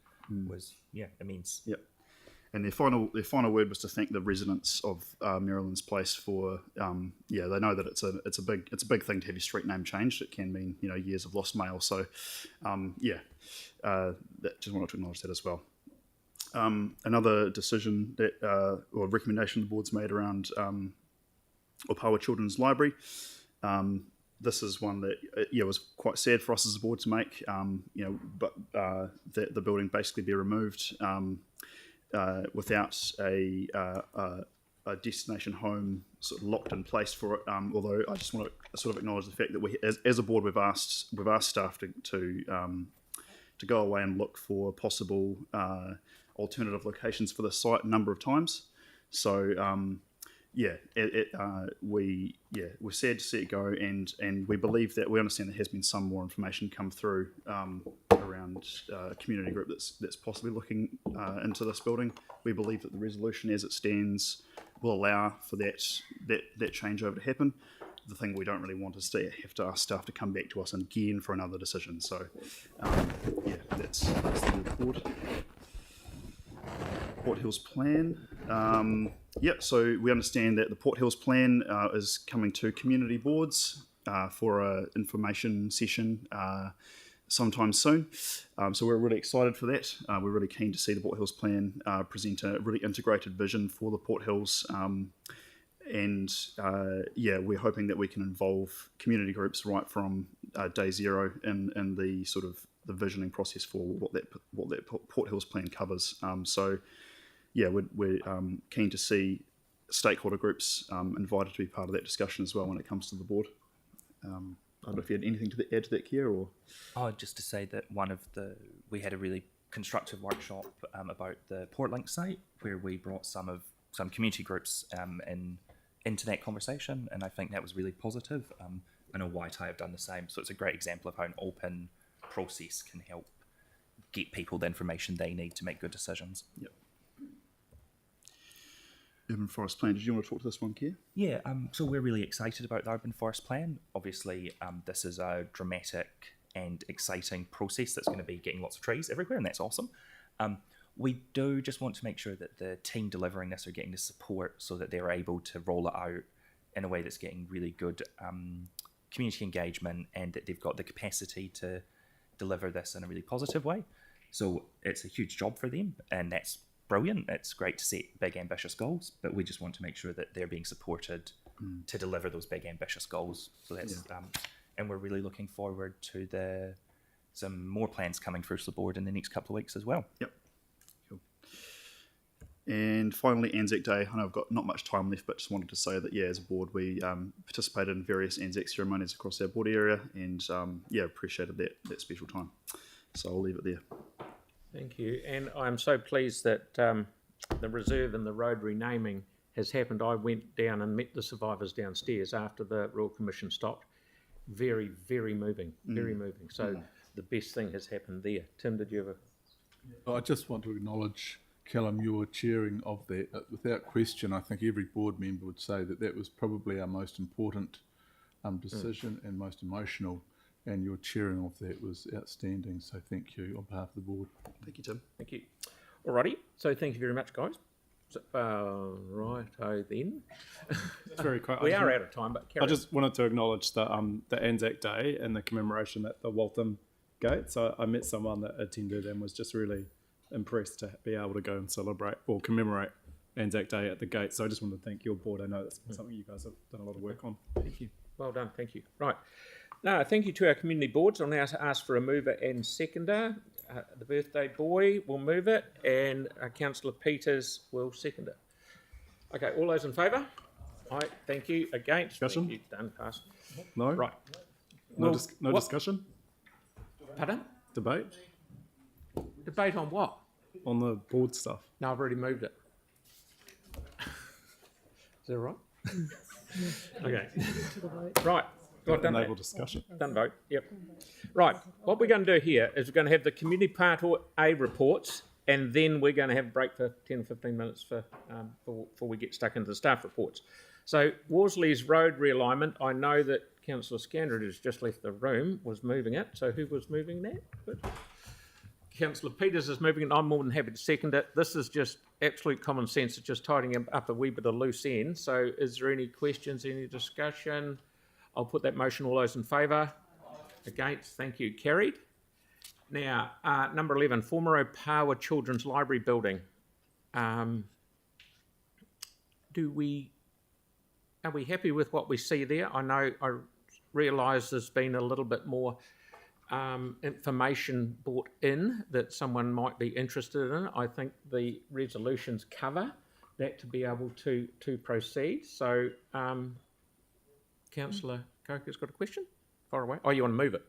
was immense. Yep. And their final word was to thank the residents of Maryland's Place for they know that it's a big thing to have your street name changed. It can mean years of lost mail. So just wanted to acknowledge that as well. Another decision that or recommendation the board's made around Opawa Children's Library. This is one that was quite sad for us as a board to make. But the building basically be removed without a destination home sort of locked in place for it. Although I just want to sort of acknowledge the fact that we, as a board, we've asked staff to go away and look for possible alternative locations for the site a number of times. So we're sad to see it go, and we believe that we understand there has been some more information come through around a community group that's possibly looking into this building. We believe that the resolution as it stands will allow for that changeover to happen. The thing we don't really want is to have to ask staff to come back to us again for another decision. So that's the report. Port Hills plan. So we understand that the Port Hills plan is coming to community boards for an information session sometime soon. So we're really excited for that. We're really keen to see the Port Hills plan present a really integrated vision for the Port Hills. We're hoping that we can involve community groups right from day zero in the sort of the visioning process for what that Port Hills plan covers. We're keen to see stakeholder groups invited to be part of that discussion as well when it comes to the board. I don't know if you had anything to add to that, Keir, or? Oh, just to say that we had a really constructive workshop about the Portlink site where we brought some community groups into that conversation, and I think that was really positive. I know Waitai have done the same, so it's a great example of how an open process can help get people the information they need to make good decisions. Yep. Urban Forest Plan. Did you want to talk to this one, Keir? Yeah, so we're really excited about the Urban Forest Plan. Obviously, this is a dramatic and exciting process that's going to be getting lots of trees everywhere, and that's awesome. We do just want to make sure that the team delivering this are getting the support so that they're able to roll it out in a way that's getting really good community engagement, and that they've got the capacity to deliver this in a really positive way. So it's a huge job for them, and that's brilliant. It's great to set big ambitious goals, but we just want to make sure that they're being supported to deliver those big ambitious goals. So that's and we're really looking forward to some more plans coming through to the board in the next couple of weeks as well. Yep. Cool. And finally, Anzac Day. I know I've got not much time left, but just wanted to say that as a board we participated in various Anzac ceremonies across our board area, and appreciated that special time. So I'll leave it there. Thank you, and I'm so pleased that the reserve and the road renaming has happened. I went down and met the survivors downstairs after the Royal Commission stopped. Very, very moving, very moving. So the best thing has happened there. Tim, did you ever? I just want to acknowledge, Callum, your chairing of that. Without question, I think every board member would say that was probably our most important decision and most emotional. And your chairing of that was outstanding. So thank you on behalf of the board. Thank you, Tim. Thank you. Alrighty. So thank you very much, guys. So, righto then. It's very quick. We are out of time, but I just wanted to acknowledge the Anzac Day and the commemoration at the Waltham Gate. So I met someone that attended and was just really impressed to be able to go and celebrate or commemorate Anzac Day at the gate. So I just wanted to thank your board. I know that's something you guys have done a lot of work on. Thank you. Well done. Thank you. Right. No, thank you to our community boards. I'll now ask for a mover and seconder. The birthday boy will move it, and Councillor Peters will second it. Okay, all those in favour? Aye, thank you. Against? Discussion? Thank you. Done, passed. No? Right. No, Well, no what- discussion? Pardon? Debate? Debate on what? On the board stuff. No, I've already moved it. Is that right? Okay. Right. Well, done Enable that. discussion. Done vote. Yep. Right. What we're going to do here is we're going to have the community part A reports, and then we're going to have a break for 10 or 15 minutes before we get stuck into the staff reports. So Worsley's road realignment, I know that Councillor Scandred has just left the room, was moving it. So who was moving that? Good. Councillor Peters is moving it. I'm more than happy to second it. This is just absolute common sense. It's just tidying up a wee bit of loose ends. So is there any questions, any discussion? I'll put that motion. All those in favour? Against? Thank you. Carried. Now, number 11, former Opawa Children's Library building. are we happy with what we see there? I realise there's been a little bit more information brought in that someone might be interested in. I think the resolutions cover that to be able to proceed. So, Councillor Coker's got a question? Far away. Oh, you want to move it?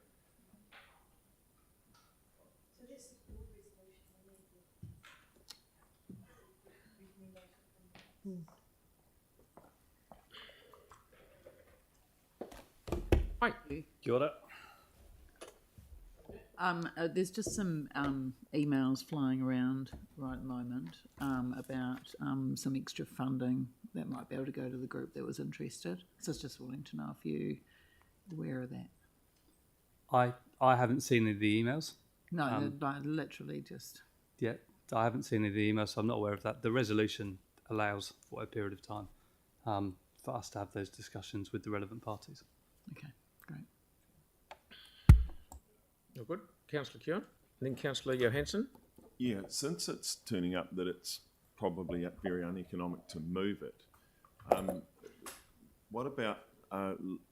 Hi. Kia ora. There's just some emails flying around right at the moment about some extra funding that might be able to go to the group that was interested. So I was just wanting to know if you're aware of that. I haven't seen any of the emails. No, like literally just. Yeah, I haven't seen any of the emails, so I'm not aware of that. The resolution allows for a period of time for us to have those discussions with the relevant parties. Okay, great. You're good. Councillor Keogh, and then Councillor Johansson. Yeah, since it's turning up that it's probably very uneconomic to move it, what about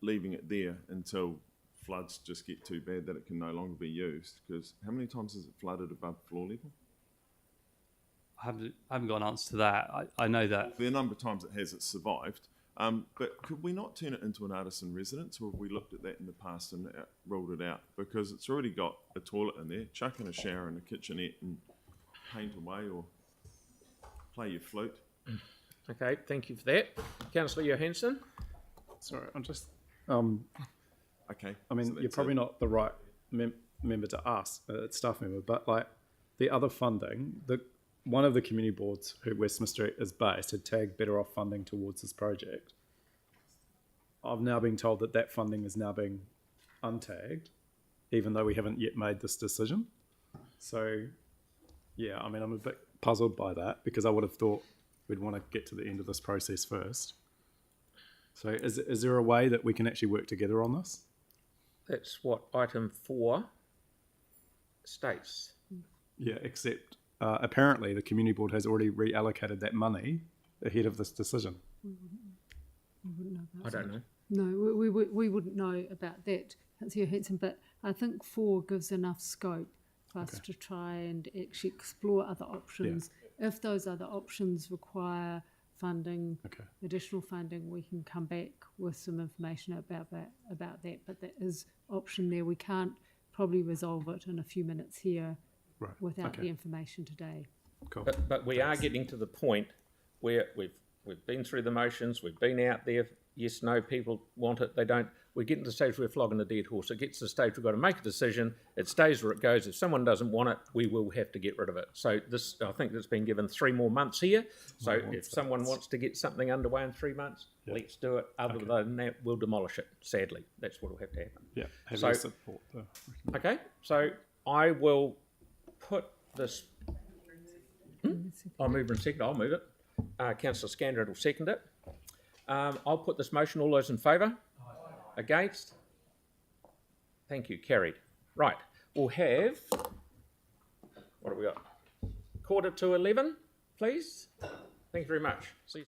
leaving it there until floods just get too bad that it can no longer be used? Because how many times has it flooded above floor level? I haven't got an answer to that. I know that. The number of times it has, it's survived. But could we not turn it into an artisan residence, or have we looked at that in the past and ruled it out? Because it's already got a toilet in there, chuck in a shower and a kitchenette and paint away or play your flute. Okay, thank you for that. Councillor Johansson. Sorry, I'm just... okay. I mean, So you're probably not the right member to ask, staff member, but like the other funding, one of the community boards who Westminster is based had tagged Better Off funding towards this project. I've now been told that that funding is now being untagged, even though we haven't yet made this decision. So, yeah, I mean, I'm a bit puzzled by that because I would have thought we'd want to get to the end of this process first. So is there a way that we can actually work together on this? That's what item 4 states. Yeah, except apparently the community board has already reallocated that money ahead of this decision. We wouldn't know about I don't know. No, we wouldn't know about that, Councillor Johansson, but I think 4 gives enough scope for us to try and actually explore other options. Yeah. If those other options require funding, additional funding, we can come back with some information about that. But that is option there. We can't probably resolve it in a few minutes here without the information today. Cool. But we are getting to the point where we've been through the motions, we've been out there, yes, no, people want it, they don't. We're getting to the stage where we're flogging a dead horse. It gets to the stage we've got to make a decision. It stays where it goes. If someone doesn't want it, we will have to get rid of it. So this, I think it's been given 3 more months here. So if someone wants to get something underway in 3 months, let's do it. Other than that, we'll demolish it, sadly. That's what will have to happen. Yeah, have so, your support. Okay, so I will put this... I'll move and second. I'll move it. Councillor Scandrett will second it. I'll put this motion. All those in favour? Against? Thank you. Carried. Right. We'll have... What have we got? 11:45, please. Thank you very much. See you.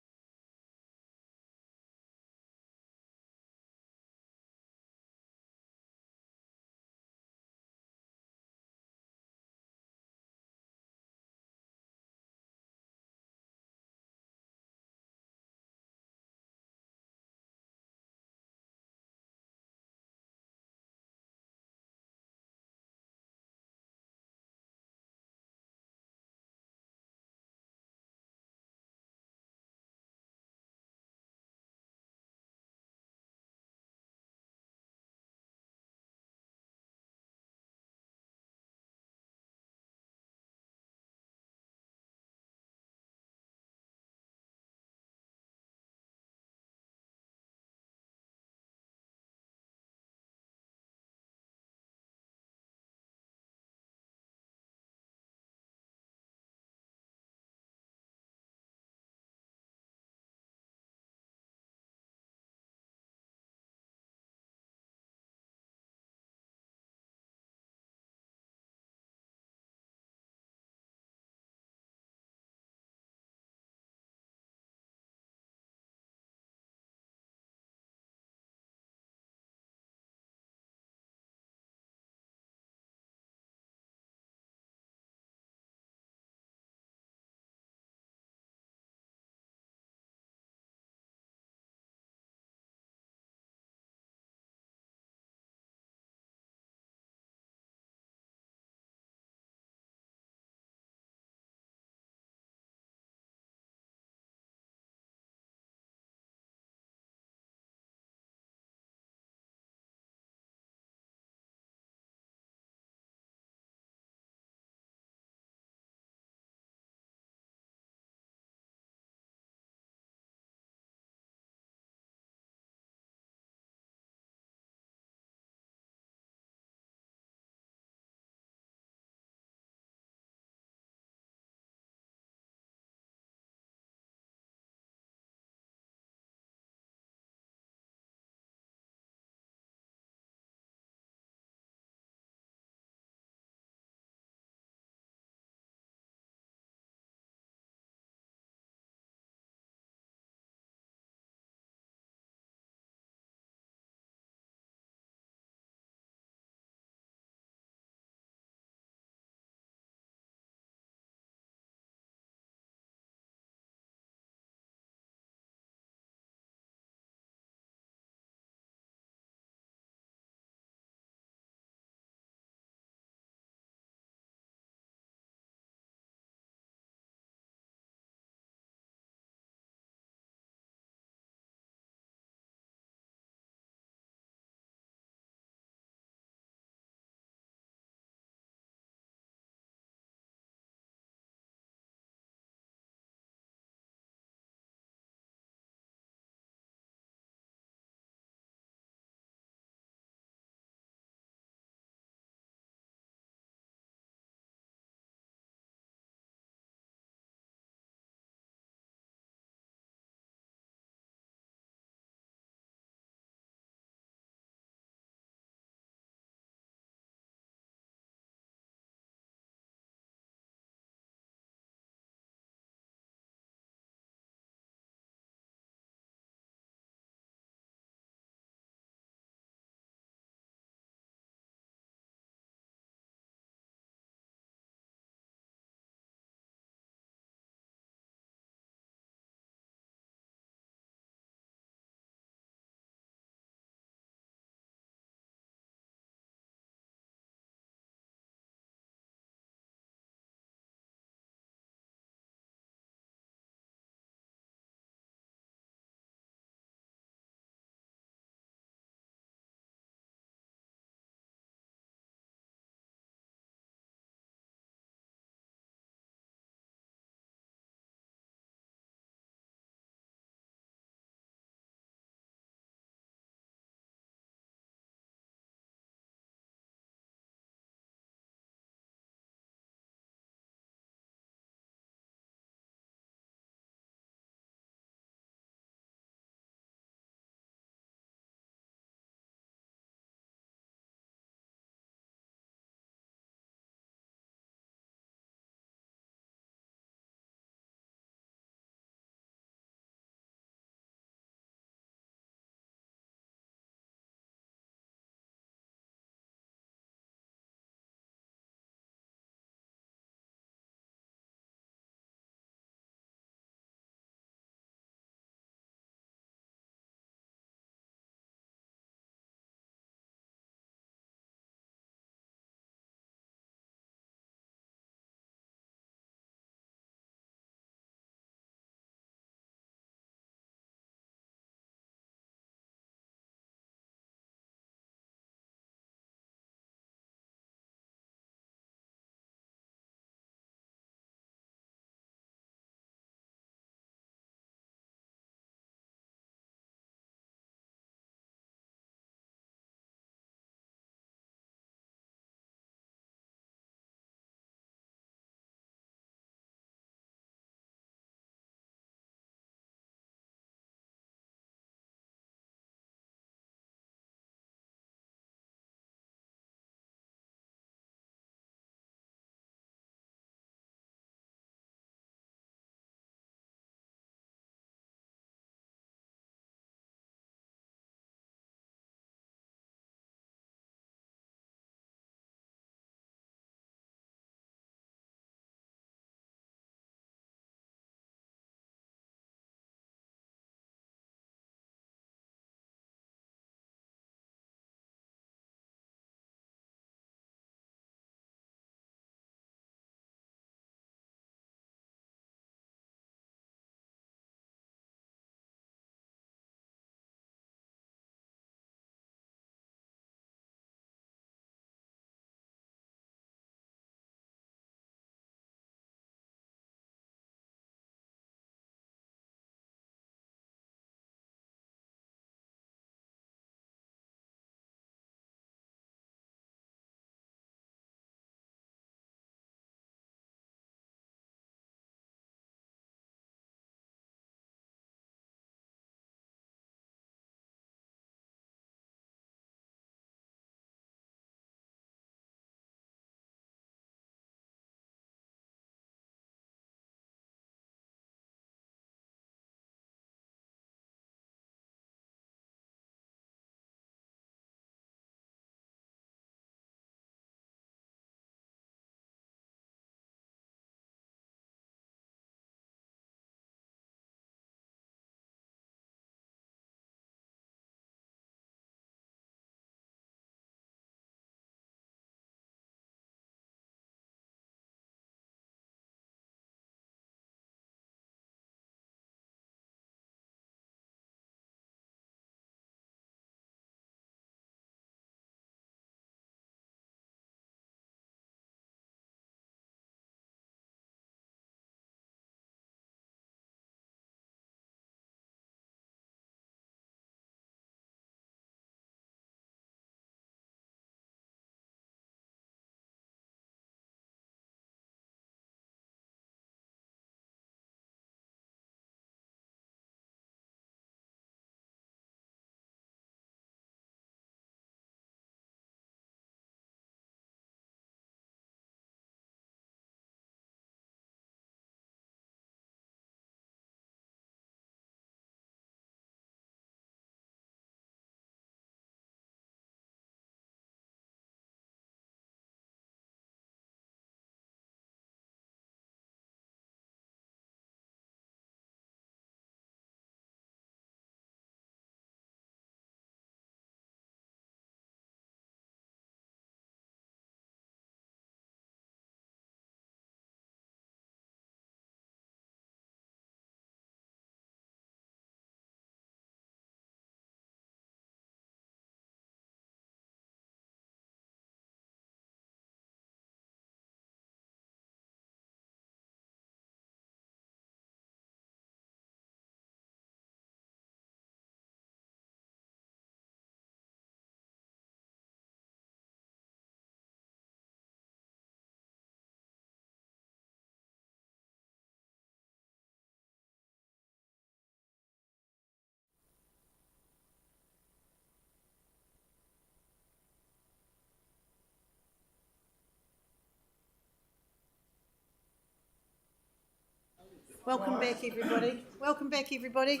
Welcome back, everybody. Welcome back, everybody.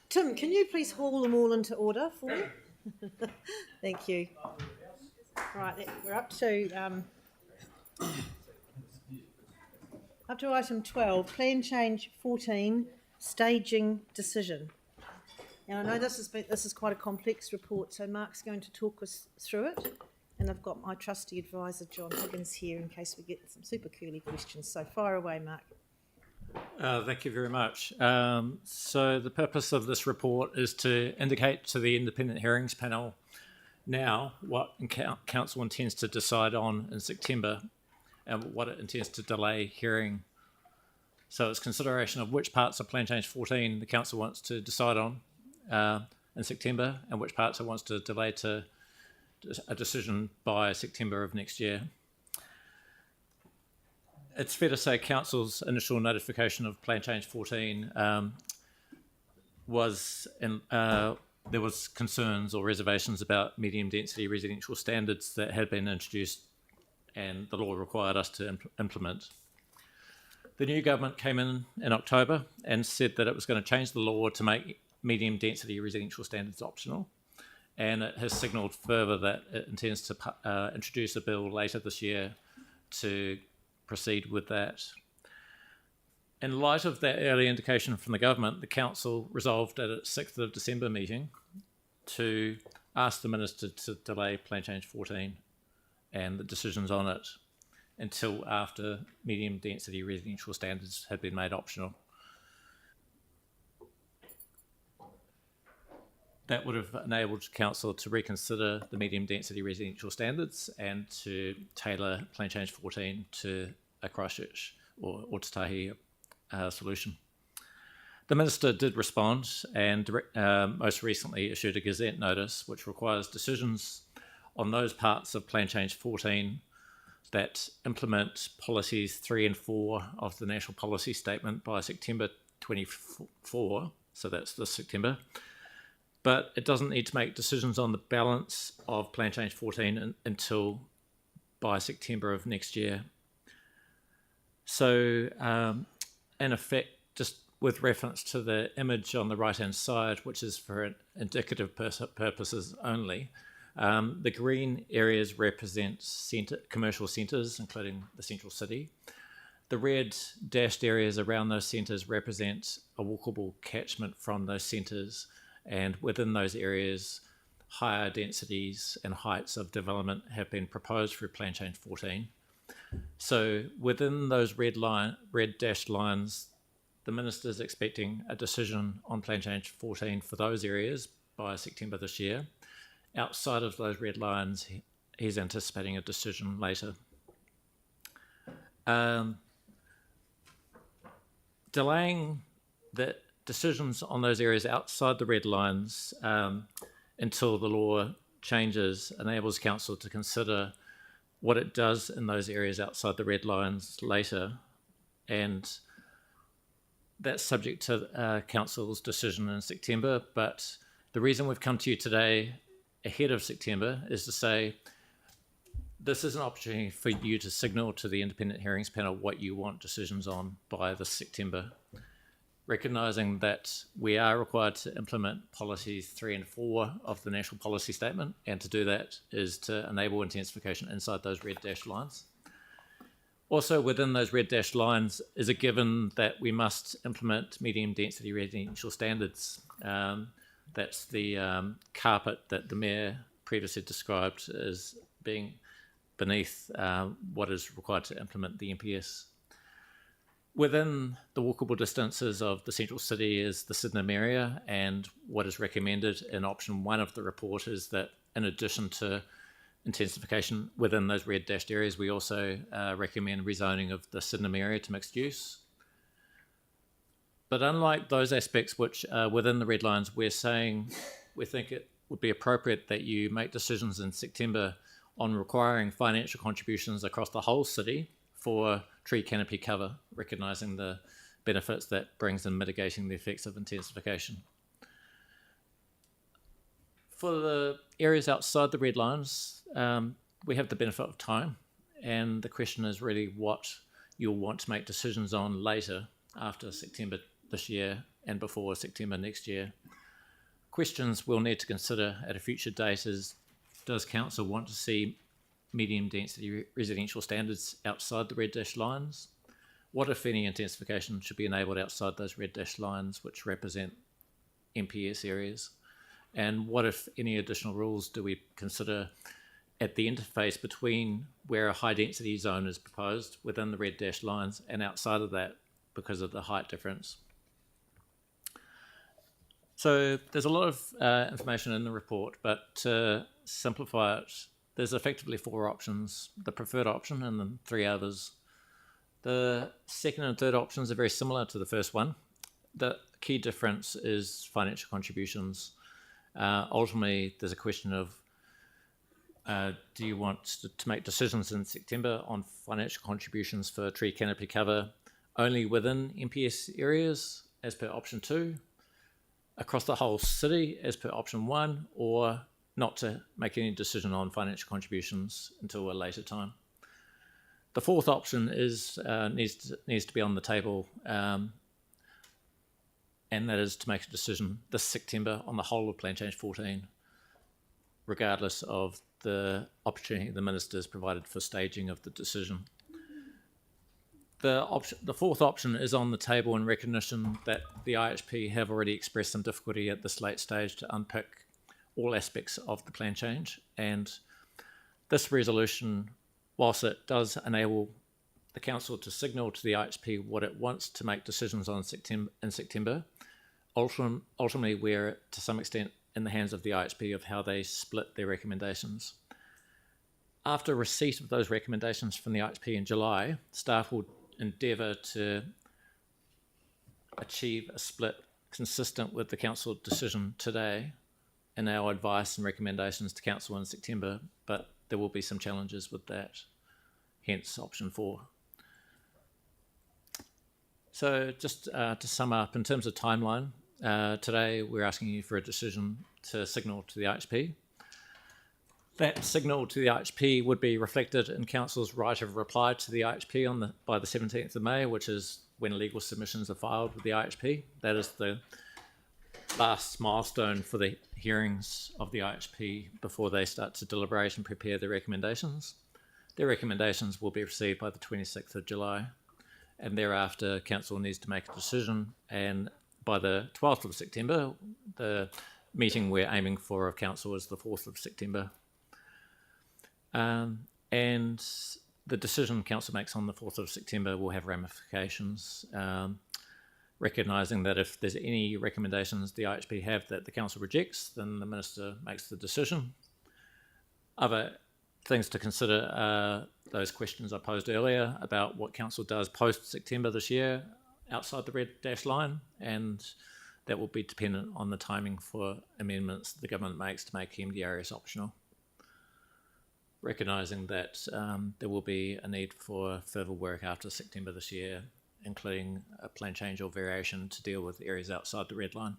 Tim, can you please haul them all into order for me? Thank you. Right, we're up to item 12, Plan Change 14, Staging Decision. Now, I know this is quite a complex report, so Mark's going to talk us through it, and I've got my trusty advisor, John Higgins, here in case we get some super curly questions. So fire away, Mark. Thank you very much. So the purpose of this report is to indicate to the Independent Hearings Panel now what Council intends to decide on in September and what it intends to delay hearing. So it's consideration of which parts of Plan Change 14 the Council wants to decide on in September and which parts it wants to delay to a decision by September of next year. It's fair to say Council's initial notification of Plan Change 14 there was concerns or reservations about medium density residential standards that had been introduced and the law required us to implement. The new government came in October and said that it was going to change the law to make medium density residential standards optional, and it has signalled further that it intends to introduce a bill later this year to proceed with that. In light of that early indication from the government, the Council resolved at its 6th of December meeting to ask the Minister to delay Plan Change 14 and the decisions on it until after medium density residential standards had been made optional. That would have enabled Council to reconsider the medium density residential standards and to tailor Plan Change 14 to a Christchurch or Ōtautahi solution. The Minister did respond and most recently issued a Gazette notice which requires decisions on those parts of Plan Change 14 that implement policies 3 and 4 of the National Policy Statement by September 24, so that's this September. But it doesn't need to make decisions on the balance of Plan Change 14 until by September of next year. So, in effect, just with reference to the image on the right-hand side, which is for indicative purposes only, the green areas represent commercial centres, including the central city. The red dashed areas around those centres represent a walkable catchment from those centres, and within those areas, higher densities and heights of development have been proposed through Plan Change 14. So within those red dashed lines, the Minister is expecting a decision on Plan Change 14 for those areas by September this year. Outside of those red lines, he's anticipating a decision later. Delaying the decisions on those areas outside the red lines until the law changes enables Council to consider what it does in those areas outside the red lines later, and that's subject to Council's decision in September. But the reason we've come to you today ahead of September is to say this is an opportunity for you to signal to the Independent Hearings Panel what you want decisions on by this September, recognising that we are required to implement policies 3 and 4 of the National Policy Statement, and to do that is to enable intensification inside those red dashed lines. Also within those red dashed lines is a given that we must implement medium density residential standards. That's the carpet that the Mayor previously described as being beneath what is required to implement the NPS. Within the walkable distances of the central city is the Sydenham area, and what is recommended in option 1 of the report is that in addition to intensification within those red dashed areas, we also recommend rezoning of the Sydenham area to mixed use. But unlike those aspects which are within the red lines, we're saying we think it would be appropriate that you make decisions in September on requiring financial contributions across the whole city for tree canopy cover, recognising the benefits that brings in mitigating the effects of intensification. For the areas outside the red lines, we have the benefit of time, and the question is really what you'll want to make decisions on later, after September this year and before September next year. Questions we'll need to consider at a future date is, does council want to see medium density residential standards outside the red dashed lines? What, if any, intensification should be enabled outside those red dashed lines which represent MPS areas? And what, if any, additional rules do we consider at the interface between where a high density zone is proposed within the red dashed lines and outside of that because of the height difference? So there's a lot of information in the report, but to simplify it, there's effectively 4 options: the preferred option and then 3 others. The second and third options are very similar to the first one. The key difference is financial contributions. Ultimately, there's a question of do you want to make decisions in September on financial contributions for tree canopy cover only within MPS areas as per option 2, across the whole city as per option 1, or not to make any decision on financial contributions until a later time? The fourth option is needs to be on the table, and that is to make a decision this September on the whole of Plan Change 14, regardless of the opportunity the ministers provided for staging of the decision. The fourth option is on the table in recognition that the IHP have already expressed some difficulty at this late stage to unpick all aspects of the plan change, and this resolution, whilst it does enable the council to signal to the IHP what it wants to make decisions on in September, ultimately we're to some extent in the hands of the IHP of how they split their recommendations. After receipt of those recommendations from the IHP in July, staff will endeavour to achieve a split consistent with the council decision today in our advice and recommendations to council in September, but there will be some challenges with that, hence option 4. So just to sum up, in terms of timeline, today we're asking you for a decision to signal to the IHP. That signal to the IHP would be reflected in council's right of reply to the IHP by the 17th of May, which is when legal submissions are filed with the IHP. That is the last milestone for the hearings of the IHP before they start to deliberate and prepare their recommendations. Their recommendations will be received by the 26th of July, and thereafter council needs to make a decision, and by the 12th of September, the meeting we're aiming for of council is the 4th of September. And the decision council makes on the 4th of September will have ramifications, recognising that if there's any recommendations the IHP have that the council rejects, then the minister makes the decision. Other things to consider are those questions I posed earlier about what council does post-September this year outside the red dash line, and that will be dependent on the timing for amendments the government makes to make MDRS optional. Recognising that there will be a need for further work after September this year, including a plan change or variation to deal with areas outside the red line.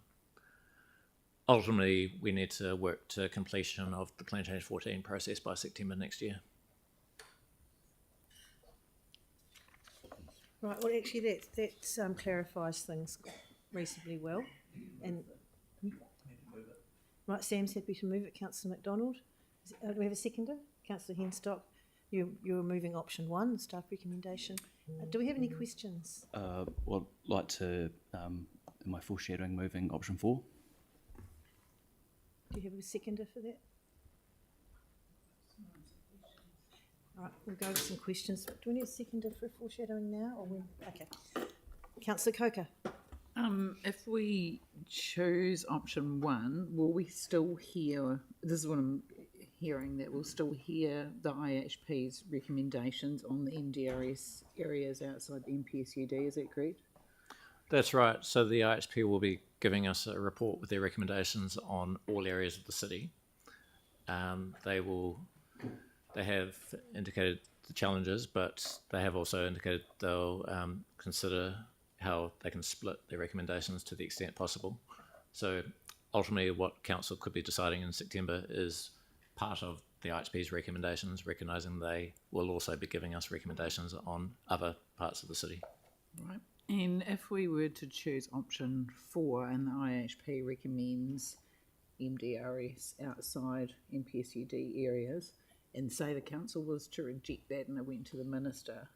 Ultimately, we need to work to completion of the Plan Change 14 process by September next year. Right, well actually that clarifies things reasonably well. And right, Sam's happy to move it. Councillor MacDonald, do we have a seconder? Councillor Henstock, you're moving option 1, the staff recommendation. Do we have any questions? Well, I'd like to, in my foreshadowing, moving option 4. Do you have a seconder for that? All right, we'll go with some questions. Do we need a seconder for foreshadowing now, or when? Okay. Councillor Coker. If we choose option 1, will we still hear, this is what I'm hearing, that we'll still hear the IHP's recommendations on the MDRS areas outside the MPSUD, is that correct? That's right. So the IHP will be giving us a report with their recommendations on all areas of the city. They have indicated the challenges, but they have also indicated they'll consider how they can split their recommendations to the extent possible. So ultimately what council could be deciding in September is part of the IHP's recommendations, recognising they will also be giving us recommendations on other parts of the city. Right. And if we were to choose option 4 and the IHP recommends MDRS outside MPSUD areas, and say the council was to reject that and it went to the minister,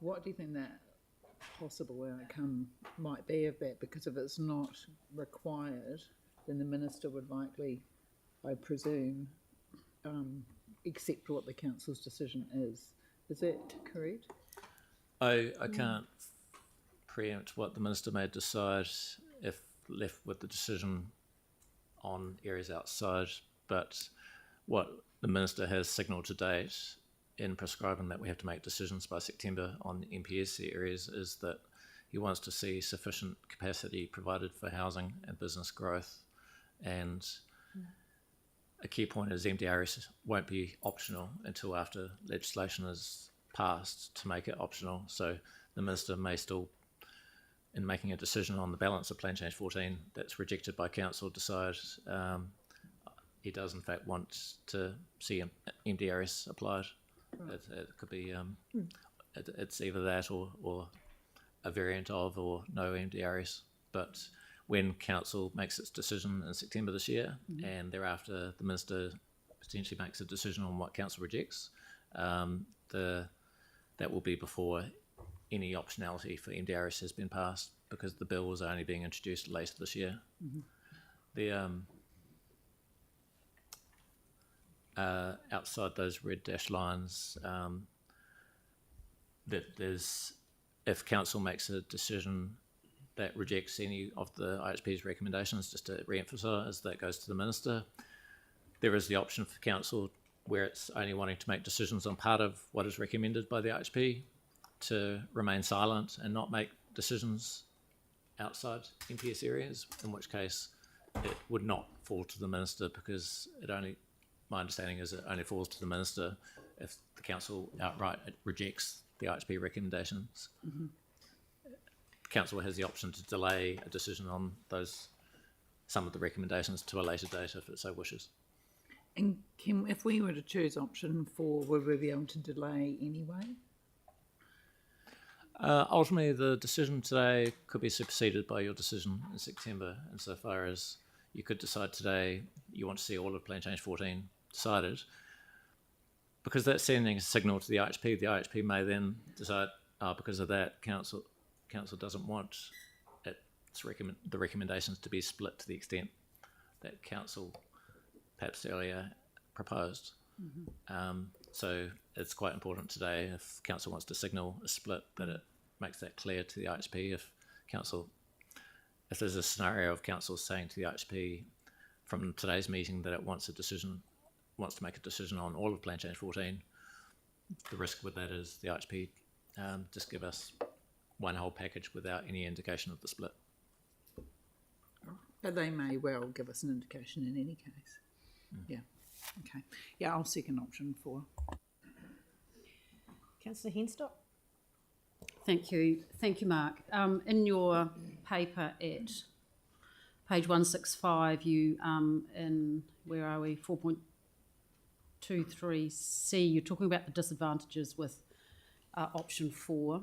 what do you think that possible outcome might be of that? Because if it's not required, then the minister would likely, I presume, accept what the council's decision is. Is that correct? I can't preempt what the minister may decide if left with the decision on areas outside, but what the minister has signalled to date in prescribing that we have to make decisions by September on MPS areas is that he wants to see sufficient capacity provided for housing and business growth. And a key point is MDRS won't be optional until after legislation is passed to make it optional. So the minister may still, in making a decision on the balance of Plan Change 14 that's rejected by council, decide he does in fact want to see MDRS applied. Right. It could be, it's either that or a variant of or no MDRS. But when council makes its decision in September this year, and thereafter the minister potentially makes a decision on what council rejects, that will be before any optionality for MDRS has been passed, because the bill was only being introduced later this year. The outside those red dash lines, that there's, if council makes a decision that rejects any of the IHP's recommendations, just to re-emphasise, that goes to the minister. There is the option for council where it's only wanting to make decisions on part of what is recommended by the IHP to remain silent and not make decisions outside MPS areas, in which case it would not fall to the minister, because it only, my understanding is it only falls to the minister if the council outright rejects the IHP recommendations. Council has the option to delay a decision on some of the recommendations to a later date if it so wishes. And if we were to choose option 4, would we be able to delay anyway? Ultimately, the decision today could be superseded by your decision in September, insofar as you could decide today you want to see all of Plan Change 14 decided. Because that's sending a signal to the IHP may then decide, because of that, council doesn't want the recommendations to be split to the extent that council perhaps earlier proposed. So it's quite important today, if council wants to signal a split, that it makes that clear to the IHP. If there's a scenario of council saying to the IHP from today's meeting that it wants to make a decision on all of Plan Change 14, the risk with that is the IHP just give us one whole package without any indication of the split. But they may well give us an indication in any case. Yeah. Okay. Yeah, I'll second option 4. Councillor Henstock. Thank you, Mark. In your paper at page 165, you in, where are we, 4.23C, you're talking about the disadvantages with option 4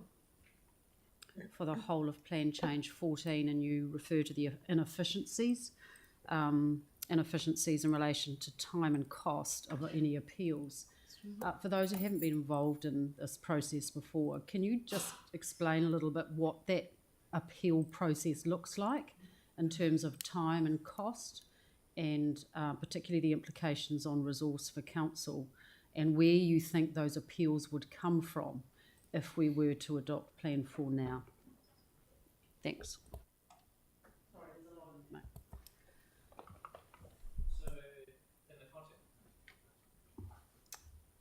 for the whole of Plan Change 14, and you refer to the inefficiencies in relation to time and cost of any appeals. For those who haven't been involved in this process before, can you just explain a little bit what that appeal process looks like in terms of time and cost, and particularly the implications on resource for council, and where you think those appeals would come from if we were to adopt Plan 4 now? Thanks.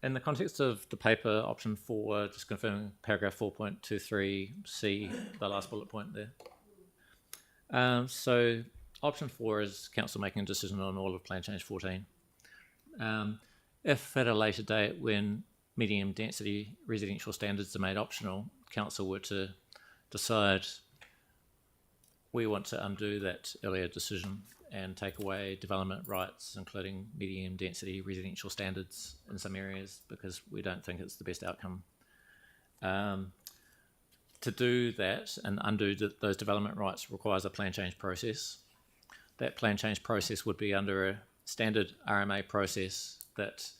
In the context of the paper, option 4, just confirming paragraph 4.23C, the last bullet point there. So option 4 is council making a decision on all of Plan Change 14. If at a later date, when medium density residential standards are made optional, council were to decide we want to undo that earlier decision and take away development rights, including medium density residential standards in some areas, because we don't think it's the best outcome. To do that and undo those development rights requires a plan change process. That plan change process would be under a standard RMA process that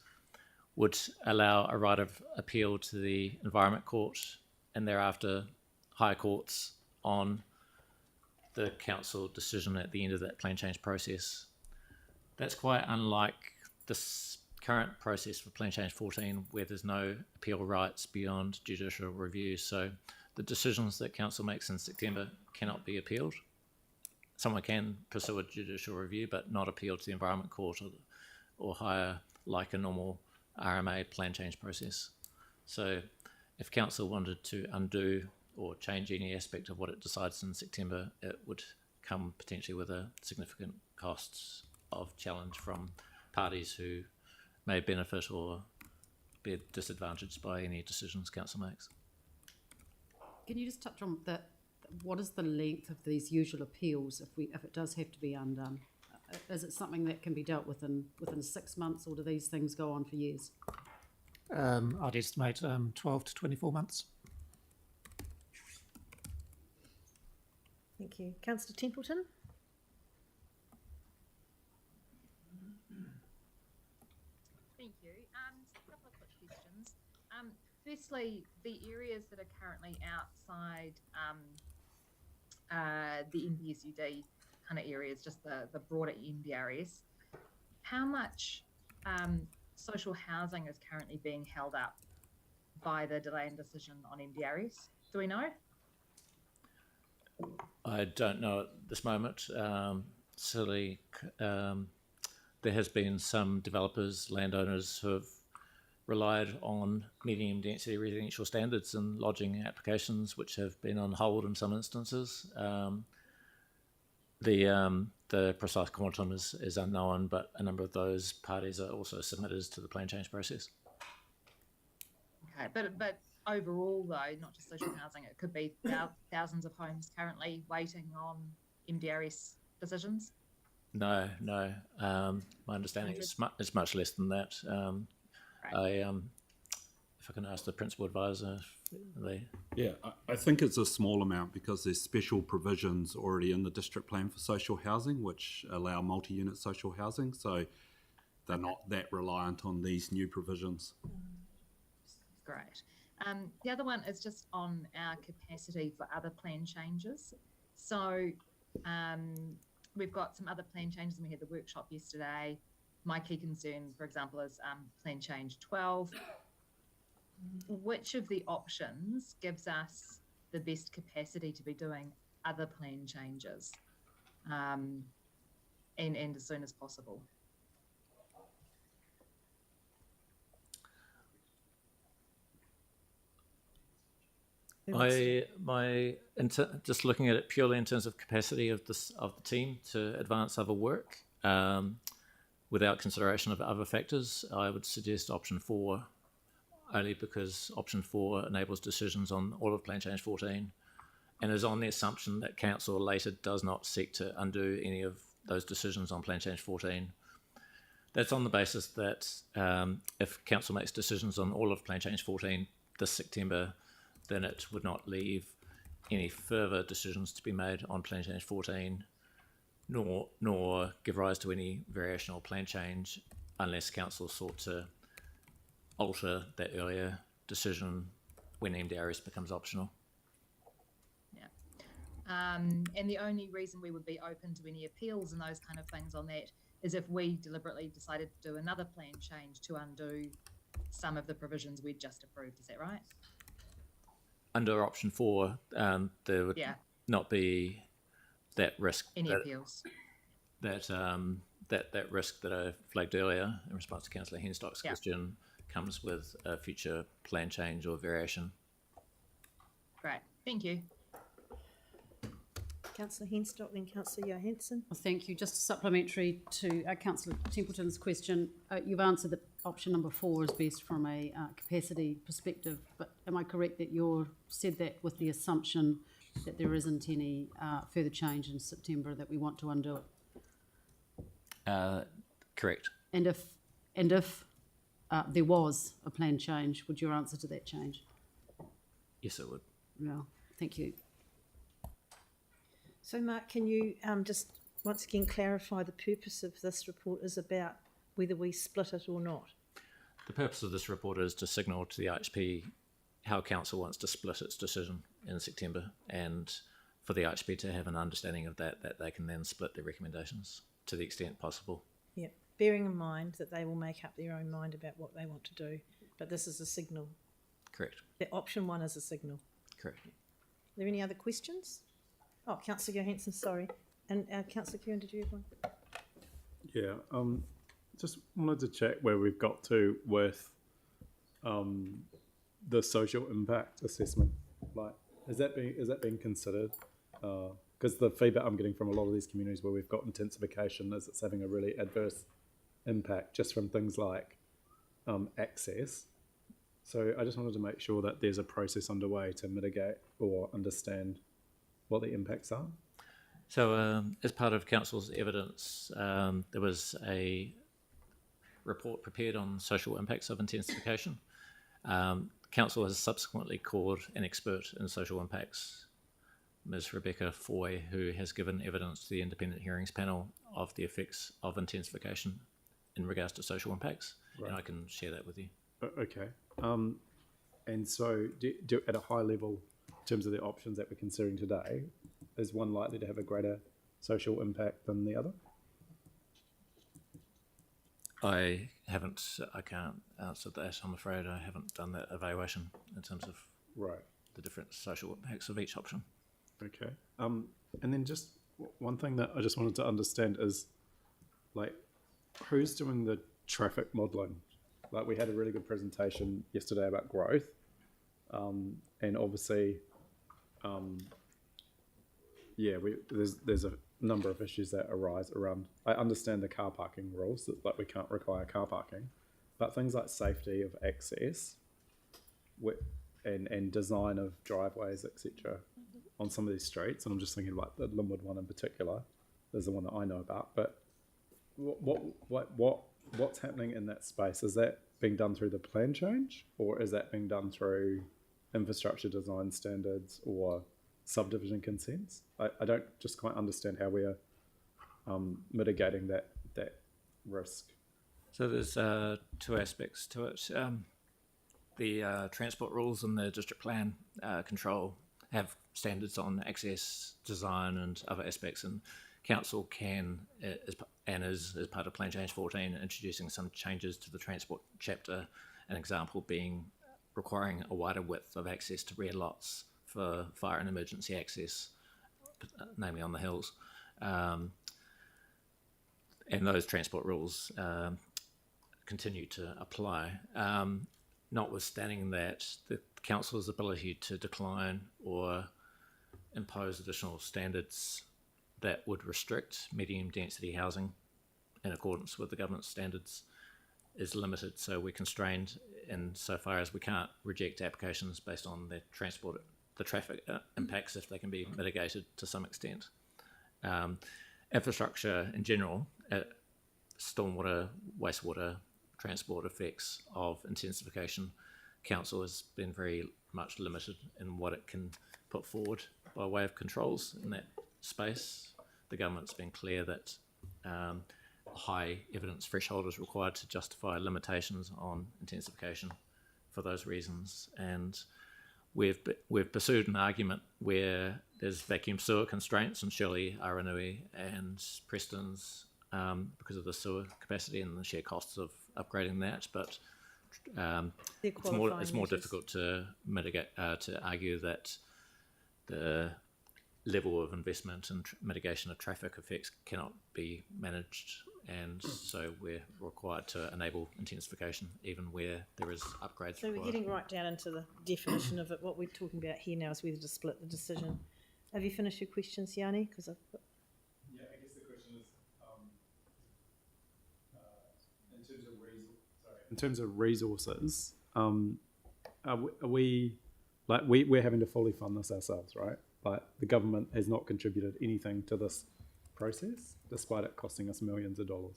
would allow a right of appeal to the Environment Court and thereafter higher courts on the council decision at the end of that plan change process. That's quite unlike this current process for Plan Change 14, where there's no appeal rights beyond judicial review. So the decisions that council makes in September cannot be appealed. Someone can pursue a judicial review, but not appeal to the Environment Court or higher, like a normal RMA plan change process. So if council wanted to undo or change any aspect of what it decides in September, it would come potentially with a significant costs of challenge from parties who may benefit or be disadvantaged by any decisions council makes. Can you just touch on that? What is the length of these usual appeals if it does have to be undone? Is it something that can be dealt with within 6 months, or do these things go on for years? I'd estimate 12 to 24 months. Thank you. Councillor Templeton? Thank you. Just a couple of quick questions. Firstly, the areas that are currently outside the NBSUD kind of areas, just the broader NDRS, how much social housing is currently being held up by the delay in decision on NDRS? Do we know? I don't know at this moment. Certainly, there has been some developers, landowners who have relied on medium density residential standards and lodging applications, which have been on hold in some instances. The precise quantum is unknown, but a number of those parties are also submitters to the plan change process. Okay, but overall though, not just social housing, it could be thousands of homes currently waiting on MDRS decisions? No. My understanding is it's much less than that. If I can ask the principal advisor, Yeah, I think it's a small amount because there's special provisions already in the district plan for social housing, which allow multi-unit social housing. So they're not that reliant on these new provisions. Great. The other one is just on our capacity for other plan changes. So we've got some other plan changes, and we had the workshop yesterday. My key concern, for example, is plan change 12. Which of the options gives us the best capacity to be doing other plan changes and as soon as possible? Just looking at it purely in terms of capacity of the team to advance other work, without consideration of other factors, I would suggest option 4, only because option 4 enables decisions on all of Plan Change 14 and is on the assumption that council later does not seek to undo any of those decisions on Plan Change 14. That's on the basis that if council makes decisions on all of Plan Change 14 this September, then it would not leave any further decisions to be made on Plan Change 14, nor give rise to any variation or plan change unless council sought to alter that earlier decision when MDRS becomes optional. Yeah. And the only reason we would be open to any appeals and those kind of things on that is if we deliberately decided to do another plan change to undo some of the provisions we'd just approved. Is that right? Under option 4, there would not be that risk. Any appeals? That risk that I flagged earlier in response to Councillor Henstock's question comes with a future plan change or variation. Great, thank you. Councillor Henstock, then Councillor Johansson. Well, thank you. Just supplementary to Councillor Templeton's question, you've answered that option number 4 is best from a capacity perspective, but am I correct that you said that with the assumption that there isn't any further change in September that we want to undo it? Correct. And if there was a planned change, would your answer to that change? Yes, it would. Well, thank you. So Mark, can you just once again clarify the purpose of this report is about whether we split it or not? The purpose of this report is to signal to the IHP how Council wants to split its decision in September, and for the IHP to have an understanding of that they can then split their recommendations to the extent possible. Yeah, bearing in mind that they will make up their own mind about what they want to do, but this is a signal. Correct. The option one is a signal. Correct. Are there any other questions? Oh, Councillor Johansson, sorry. And Councillor Kieran, did you have one? Yeah, just wanted to check where we've got to with the social impact assessment. Like, is that being considered? Because the feedback I'm getting from a lot of these communities where we've got intensification is it's having a really adverse impact just from things like access. So I just wanted to make sure that there's a process underway to mitigate or understand what the impacts are. So as part of Council's evidence, there was a report prepared on social impacts of intensification. Council has subsequently called an expert in social impacts, Ms. Rebecca Foy, who has given evidence to the independent hearings panel of the effects of intensification in regards to social impacts, Right. and I can share that with you. Okay. And so at a high level, in terms of the options that we're considering today, is one likely to have a greater social impact than the other? I can't answer that, I'm afraid. I haven't done that evaluation in terms of the different social impacts of each option. Okay. And then just one thing that I just wanted to understand is, like, who's doing the traffic modelling? Like, we had a really good presentation yesterday about growth, and obviously, there's a number of issues that arise around. I understand the car parking rules, that like we can't require car parking, but things like safety of access, and design of driveways, etc., on some of these streets. And I'm just thinking like the Linwood one in particular is the one that I know about. But what's happening in that space? Is that being done through the plan change, or is that being done through infrastructure design standards or subdivision consents? I don't just quite understand how we are mitigating that risk. So there's two aspects to it. The transport rules and the district plan control have standards on access, design and other aspects, and Council can, is as part of Plan Change 14, introducing some changes to the transport chapter, an example being requiring a wider width of access to rear lots for fire and emergency access, namely on the hills. And those transport rules continue to apply. Notwithstanding that, the Council's ability to decline or impose additional standards that would restrict medium density housing in accordance with the government standards is limited. So we're constrained insofar as we can't reject applications based on the traffic impacts if they can be mitigated to some extent. Infrastructure in general, stormwater, wastewater, transport effects of intensification, Council has been very much limited in what it can put forward by way of controls in that space. The government's been clear that high evidence threshold is required to justify limitations on intensification for those reasons, and we've pursued an argument where there's vacuum sewer constraints in Shirley, Aranui and Preston's because of the sewer capacity and the sheer costs of upgrading that, but it's more difficult to mitigate, to argue that the level of investment and mitigation of traffic effects cannot be managed, and so we're required to enable intensification even where there is upgrades So required. we're getting right down into the definition of it. What we're talking about here now is whether to split the decision. Have you finished your questions, Yanni? Because I've got... Yeah, I guess the question is, in terms of resources, are we like we're having to fully fund this ourselves, right? Like the government has not contributed anything to this process, despite it costing us millions of dollars?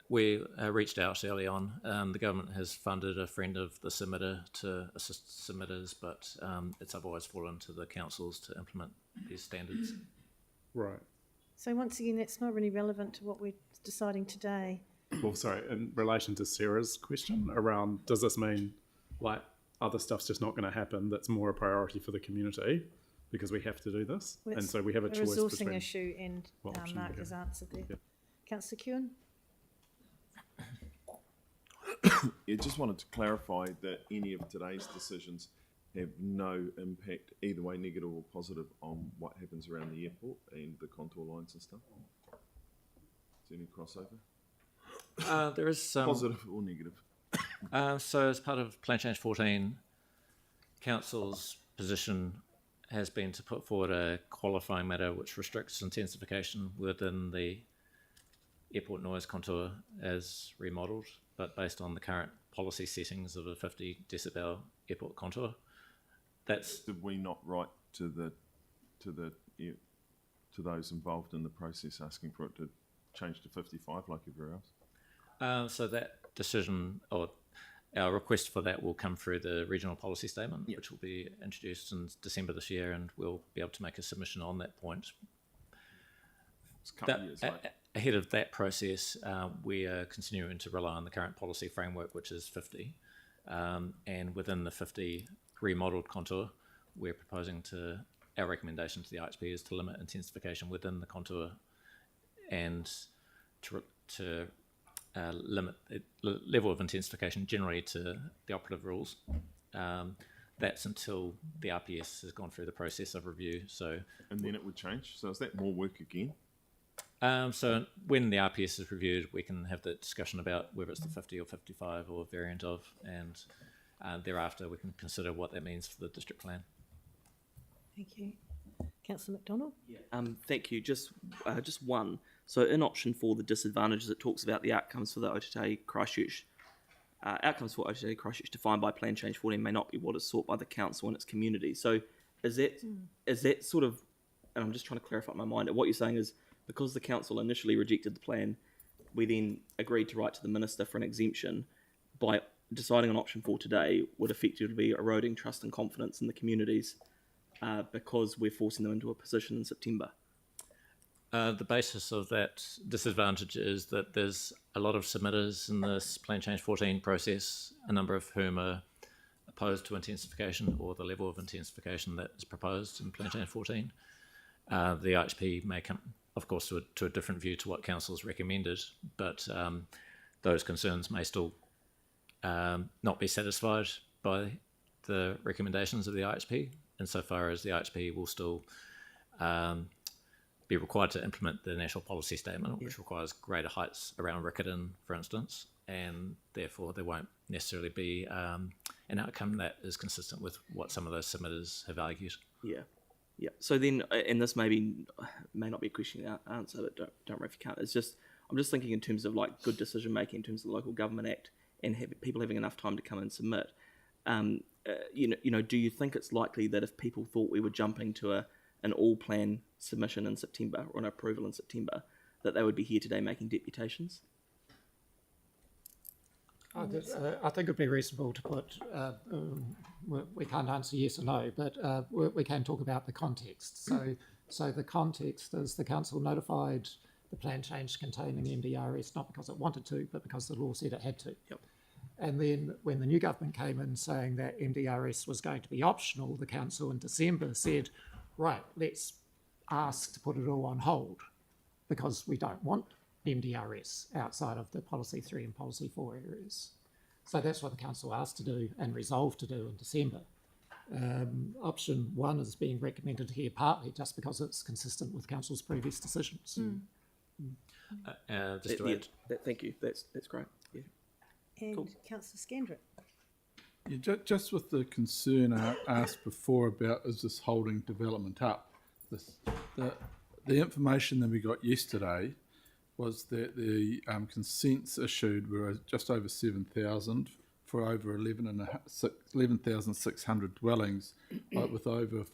We reached out early on. The government has funded a friend of the submitter to assist submitters, but it's otherwise fallen to the councils to implement these standards. Right. So once again, that's not really relevant to what we're deciding today. Well, sorry, in relation to Sarah's question around, does this mean like other stuff's just not going to happen that's more a priority for the community because we have to do this? Well, and so we have a choice resourcing between issue, and what option Mark we has have. answered there. Yeah. Councillor Kewen? Yeah, just wanted to clarify that any of today's decisions have no impact either way, negative or positive, on what happens around the airport and the contour lines and stuff. Is there any crossover? There is some positive or negative. So as part of Plan Change 14, Council's position has been to put forward a qualifying matter which restricts intensification within the airport noise contour as remodelled, but based on the current policy settings of a 50 decibel airport contour. Did we not write to those involved in the process asking for it to change to 55 like everywhere else? So that decision, or our request for that, will come through the regional policy statement, which will be introduced in December this year, and we'll be able to make a submission on that point. It's a couple of years late. Ahead of that process, we are continuing to rely on the current policy framework, which is 50. And within the 50 remodelled contour, we're proposing our recommendation to the IHP is to limit intensification within the contour and to limit the level of intensification generally to the operative rules. That's until the RPS has gone through the process of review. And then it would change? So is that more work again? So when the RPS is reviewed, we can have the discussion about whether it's the 50 or 55 or variant of, and thereafter we can consider what that means for the district plan. Thank you. Councillor McDonald? Thank you. Just one. So in option 4, the disadvantages, it talks about the outcomes for the OTT Christchurch. Outcomes for OTT Christchurch defined by Plan Change 14 may not be what is sought by the council and its community. So is that sort of, and I'm just trying to clarify in my mind, what you're saying is because the council initially rejected the plan, we then agreed to write to the minister for an exemption. By deciding on option 4 today would effectively be eroding trust and confidence in the communities because we're forcing them into a position in September. The basis of that disadvantage is that there's a lot of submitters in this Plan Change 14 process, a number of whom are opposed to intensification or the level of intensification that is proposed in Plan Change 14. The IHP may come, of course, to a different view to what Council's recommended, but those concerns may still not be satisfied by the recommendations of the IHP, insofar as the IHP will still be required to implement the national policy statement, which requires greater heights around Riccarton, for instance, and therefore there won't necessarily be an outcome that is consistent with what some of those submitters have argued. Yeah. So then, and this may not be a question to answer, but don't worry if you can't. I'm just thinking in terms of like good decision making in terms of the Local Government Act and people having enough time to come and submit. Do you think it's likely that if people thought we were jumping to an all-plan submission in September or an approval in September, that they would be here today making deputations? I think it'd be reasonable to put, we can't answer yes or no, but we can talk about the context. So the context is the council notified the plan change containing MDRS, not because it wanted to, but because the law said it had to. Yep. And then when the new government came in saying that MDRS was going to be optional, the council in December said, right, let's ask to put it all on hold because we don't want MDRS outside of the Policy 3 and Policy 4 areas. So that's what the council asked to do and resolved to do in December. Option 1 is being recommended here partly just because it's consistent with council's previous decisions. Just to add, thank you. That's great. Yeah. And Cool. Councillor Scandrick? Yeah, just with the concern I asked before about is this holding development up. The information that we got yesterday was that the consents issued were just over 7,000 for over 11,600 dwellings, but with over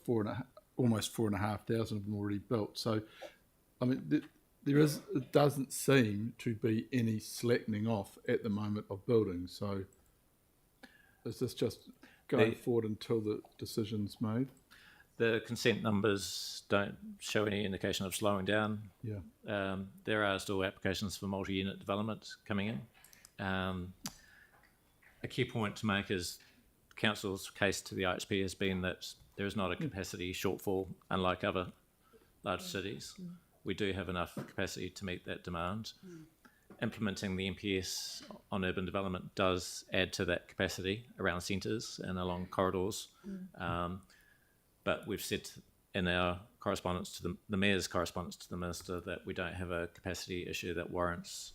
almost 4,500 of them already built. So I mean, it doesn't seem to be any slackening off at the moment of building. So is this just going forward until the decision's made? The consent numbers don't show any indication of slowing down. Yeah. There are still applications for multi-unit development coming in. A key point to make is Council's case to the IHP has been that there is not a capacity shortfall, unlike other large cities. We do have enough capacity to meet that demand. Implementing the MPS on urban development does add to that capacity around centres and along corridors. But we've said in our correspondence to the Mayor's correspondence to the Minister that we don't have a capacity issue that warrants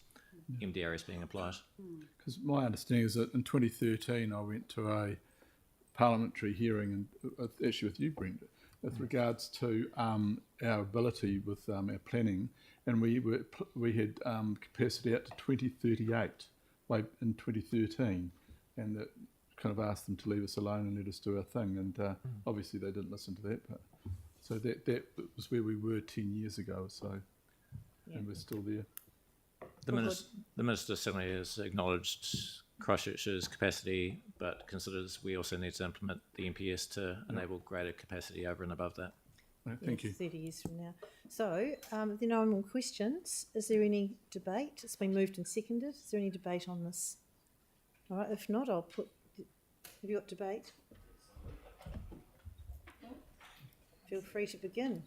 MDRs being applied. Because my understanding is that in 2013 I went to a parliamentary hearing, and actually with you, Brenda, with regards to our ability with our planning, and we had capacity out to 2038 in 2013, and that kind of asked them to leave us alone and let us do our thing, and obviously they didn't listen to that. But so that was where we were 10 years ago. So, and we're still there. The Minister certainly has acknowledged Christchurch's capacity, but considers we also need to implement the MPS to enable greater capacity over and above that. Thank you. 30 years from now. So, if there are no more questions, is there any debate? It's been moved and seconded. Is there any debate on this? All right, if not, I'll put... Have you got debate? Feel free to begin.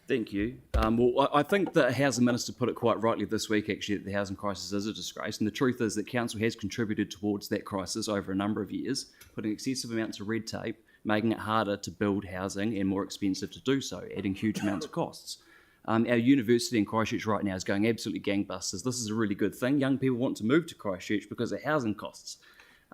Thank you. Well, I think the Housing Minister put it quite rightly this week, actually, that the housing crisis is a disgrace. And the truth is that Council has contributed towards that crisis over a number of years, putting excessive amounts of red tape, making it harder to build housing and more expensive to do so, adding huge amounts of costs. Our university in Christchurch right now is going absolutely gangbusters. This is a really good thing. Young people want to move to Christchurch because of housing costs.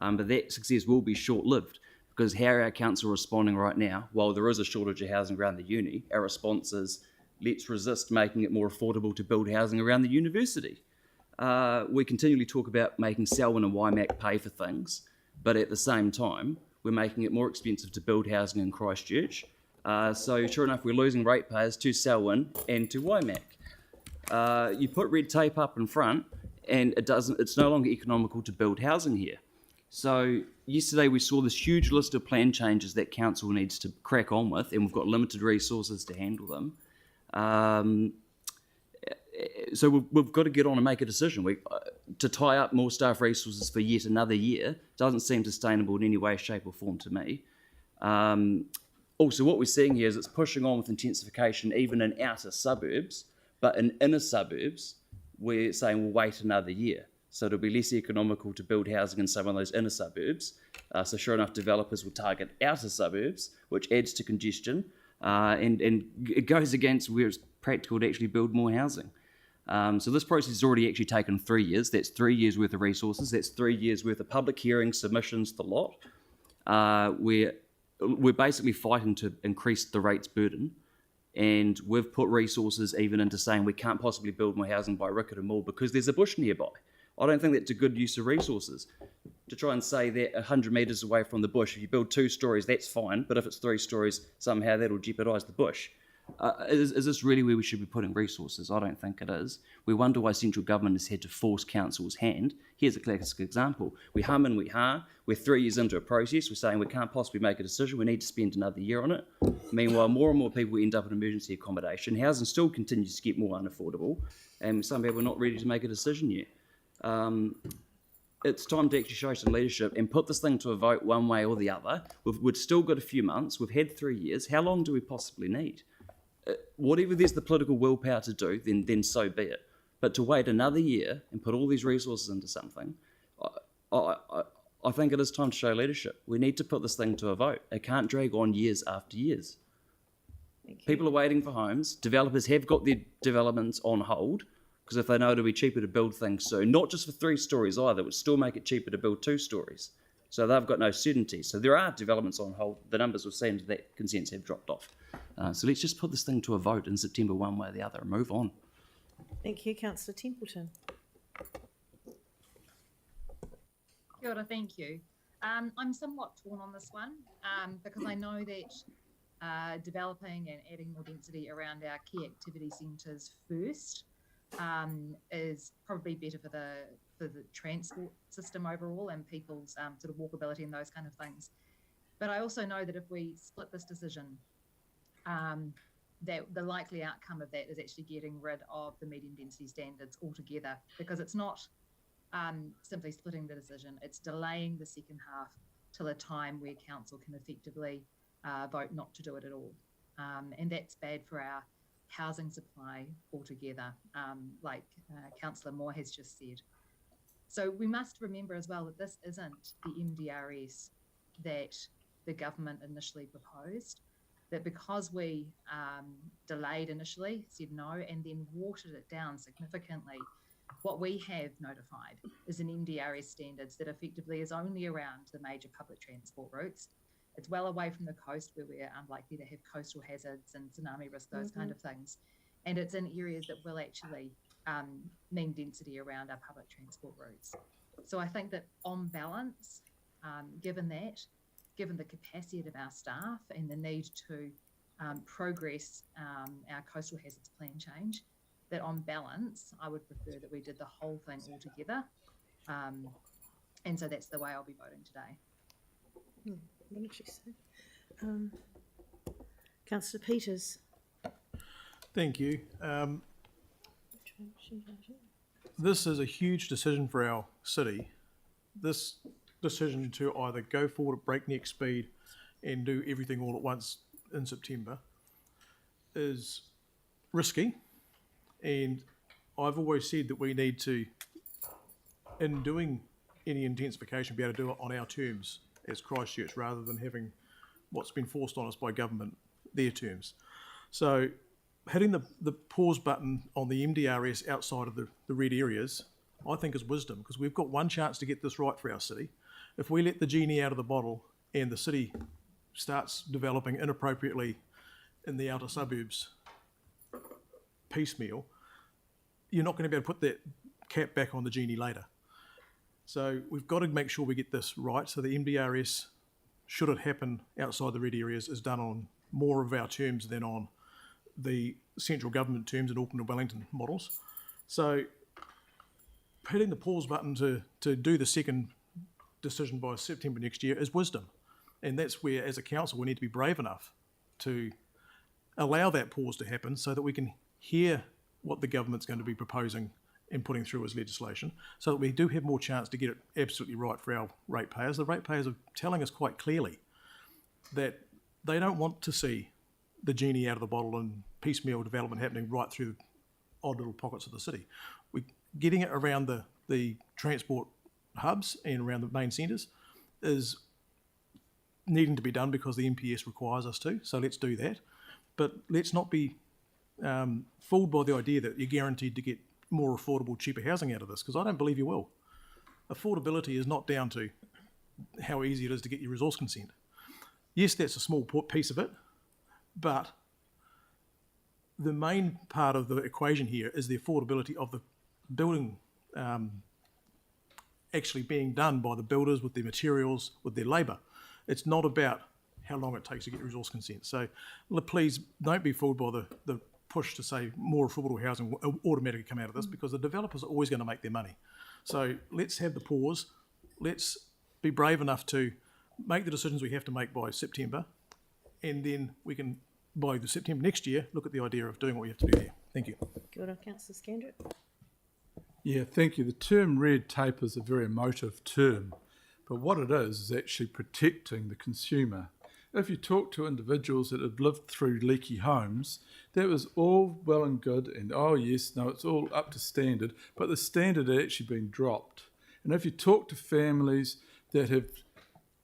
But that success will be short-lived, because how our council are responding right now, while there is a shortage of housing around the uni, our response is, let's resist making it more affordable to build housing around the university. We continually talk about making Selwyn and Waimak pay for things, but at the same time, we're making it more expensive to build housing in Christchurch. So sure enough, we're losing ratepayers to Selwyn and to Waimak. You put red tape up in front, and it's no longer economical to build housing here. So yesterday we saw this huge list of plan changes that council needs to crack on with, and we've got limited resources to handle them. So we've got to get on and make a decision. To tie up more staff resources for yet another year doesn't seem sustainable in any way, shape or form to me. Also, what we're seeing here is it's pushing on with intensification even in outer suburbs, but in inner suburbs, we're saying we'll wait another year. So it'll be less economical to build housing in some of those inner suburbs. So sure enough, developers will target outer suburbs, which adds to congestion, and it goes against where it's practical to actually build more housing. So this process has already actually taken 3 years. That's 3 years worth of resources. That's 3 years worth of public hearings, submissions, the lot. We're basically fighting to increase the rates burden, and we've put resources even into saying we can't possibly build more housing by Riccarton Mall because there's a bush nearby. I don't think that's a good use of resources. To try and say that 100 metres away from the bush, if you build 2 stories, that's fine, but if it's 3 stories, somehow that'll jeopardise the bush. Is this really where we should be putting resources? I don't think it is. We wonder why central government has had to force council's hand. Here's a classic example. We hum and we ha. We're 3 years into a process. We're saying we can't possibly make a decision. We need to spend another year on it. Meanwhile, more and more people end up in emergency accommodation. Housing still continues to get more unaffordable, and some people are not ready to make a decision yet. It's time to actually show some leadership and put this thing to a vote one way or the other. We've still got a few months. We've had 3 years. How long do we possibly need? Whatever there's the political willpower to do, then so be it. But to wait another year and put all these resources into something, I think it is time to show leadership. We need to put this thing to a vote. It can't drag on years after years. People are waiting for homes. Developers have got their developments on hold because if they know it'll be cheaper to build things soon, not just for 3 stories either, it would still make it cheaper to build 2 stories. So they've got no certainty. So there are developments on hold. The numbers we've seen that consents have dropped off. So let's just put this thing to a vote in September one way or the other and move on. Thank you, Councillor Templeton. Kia ora, thank you. I'm somewhat torn on this one because I know that developing and adding more density around our key activity centres first is probably better for the transport system overall and people's sort of walkability and those kind of things. But I also know that if we split this decision, that the likely outcome of that is actually getting rid of the medium density standards altogether, because it's not simply splitting the decision, it's delaying the second half till a time where council can effectively vote not to do it at all. And that's bad for our housing supply altogether, like Councillor Moore has just said. So we must remember as well that this isn't the MDRS that the government initially proposed, that because we delayed initially, said no, and then watered it down significantly, what we have notified is an MDRS standards that effectively is only around the major public transport routes. It's well away from the coast where we're unlikely to have coastal hazards and tsunami risk, those kind of things. And it's in areas that will actually mean density around our public transport routes. So I think that on balance, given the capacity of our staff and the need to progress our coastal hazards plan change, that on balance, I would prefer that we did the whole thing all together. And so that's the way I'll be voting today. What did she say? Councillor Peters. Thank you. This is a huge decision for our city. This decision to either go forward at breakneck speed and do everything all at once in September is risky. And I've always said that we need to, in doing any intensification, be able to do it on our terms as Christchurch, rather than having what's been forced on us by government, their terms. So hitting the pause button on the MDRS outside of the red areas, I think is wisdom, because we've got one chance to get this right for our city. If we let the genie out of the bottle and the city starts developing inappropriately in the outer suburbs piecemeal, you're not going to be able to put that cap back on the genie later. So we've got to make sure we get this right. So the MDRS, should it happen outside the red areas, is done on more of our terms than on the central government terms and Auckland and Wellington models. So hitting the pause button to do the second decision by September next year is wisdom. And that's where, as a council, we need to be brave enough to allow that pause to happen so that we can hear what the government's going to be proposing and putting through as legislation, so that we do have more chance to get it absolutely right for our ratepayers. The ratepayers are telling us quite clearly that they don't want to see the genie out of the bottle and piecemeal development happening right through odd little pockets of the city. We're getting it around the transport hubs and around the main centres is needing to be done because the MPS requires us to, so let's do that. But let's not be fooled by the idea that you're guaranteed to get more affordable, cheaper housing out of this, because I don't believe you will. Affordability is not down to how easy it is to get your resource consent. Yes, that's a small piece of it, but the main part of the equation here is the affordability of the building actually being done by the builders with their materials, with their labour. It's not about how long it takes to get resource consent. So please don't be fooled by the push to say more affordable housing will automatically come out of this, because the developers are always going to make their money. So let's have the pause. Let's be brave enough to make the decisions we have to make by September, and then we can, by the September next year, look at the idea of doing what we have to do there. Thank you. Good on Councillor Scandrett. Yeah, thank you. The term red tape is a very emotive term, but what it is actually protecting the consumer. If you talk to individuals that have lived through leaky homes, that was all well and good, and oh yes, no, it's all up to standard, but the standard had actually been dropped. And if you talk to families that have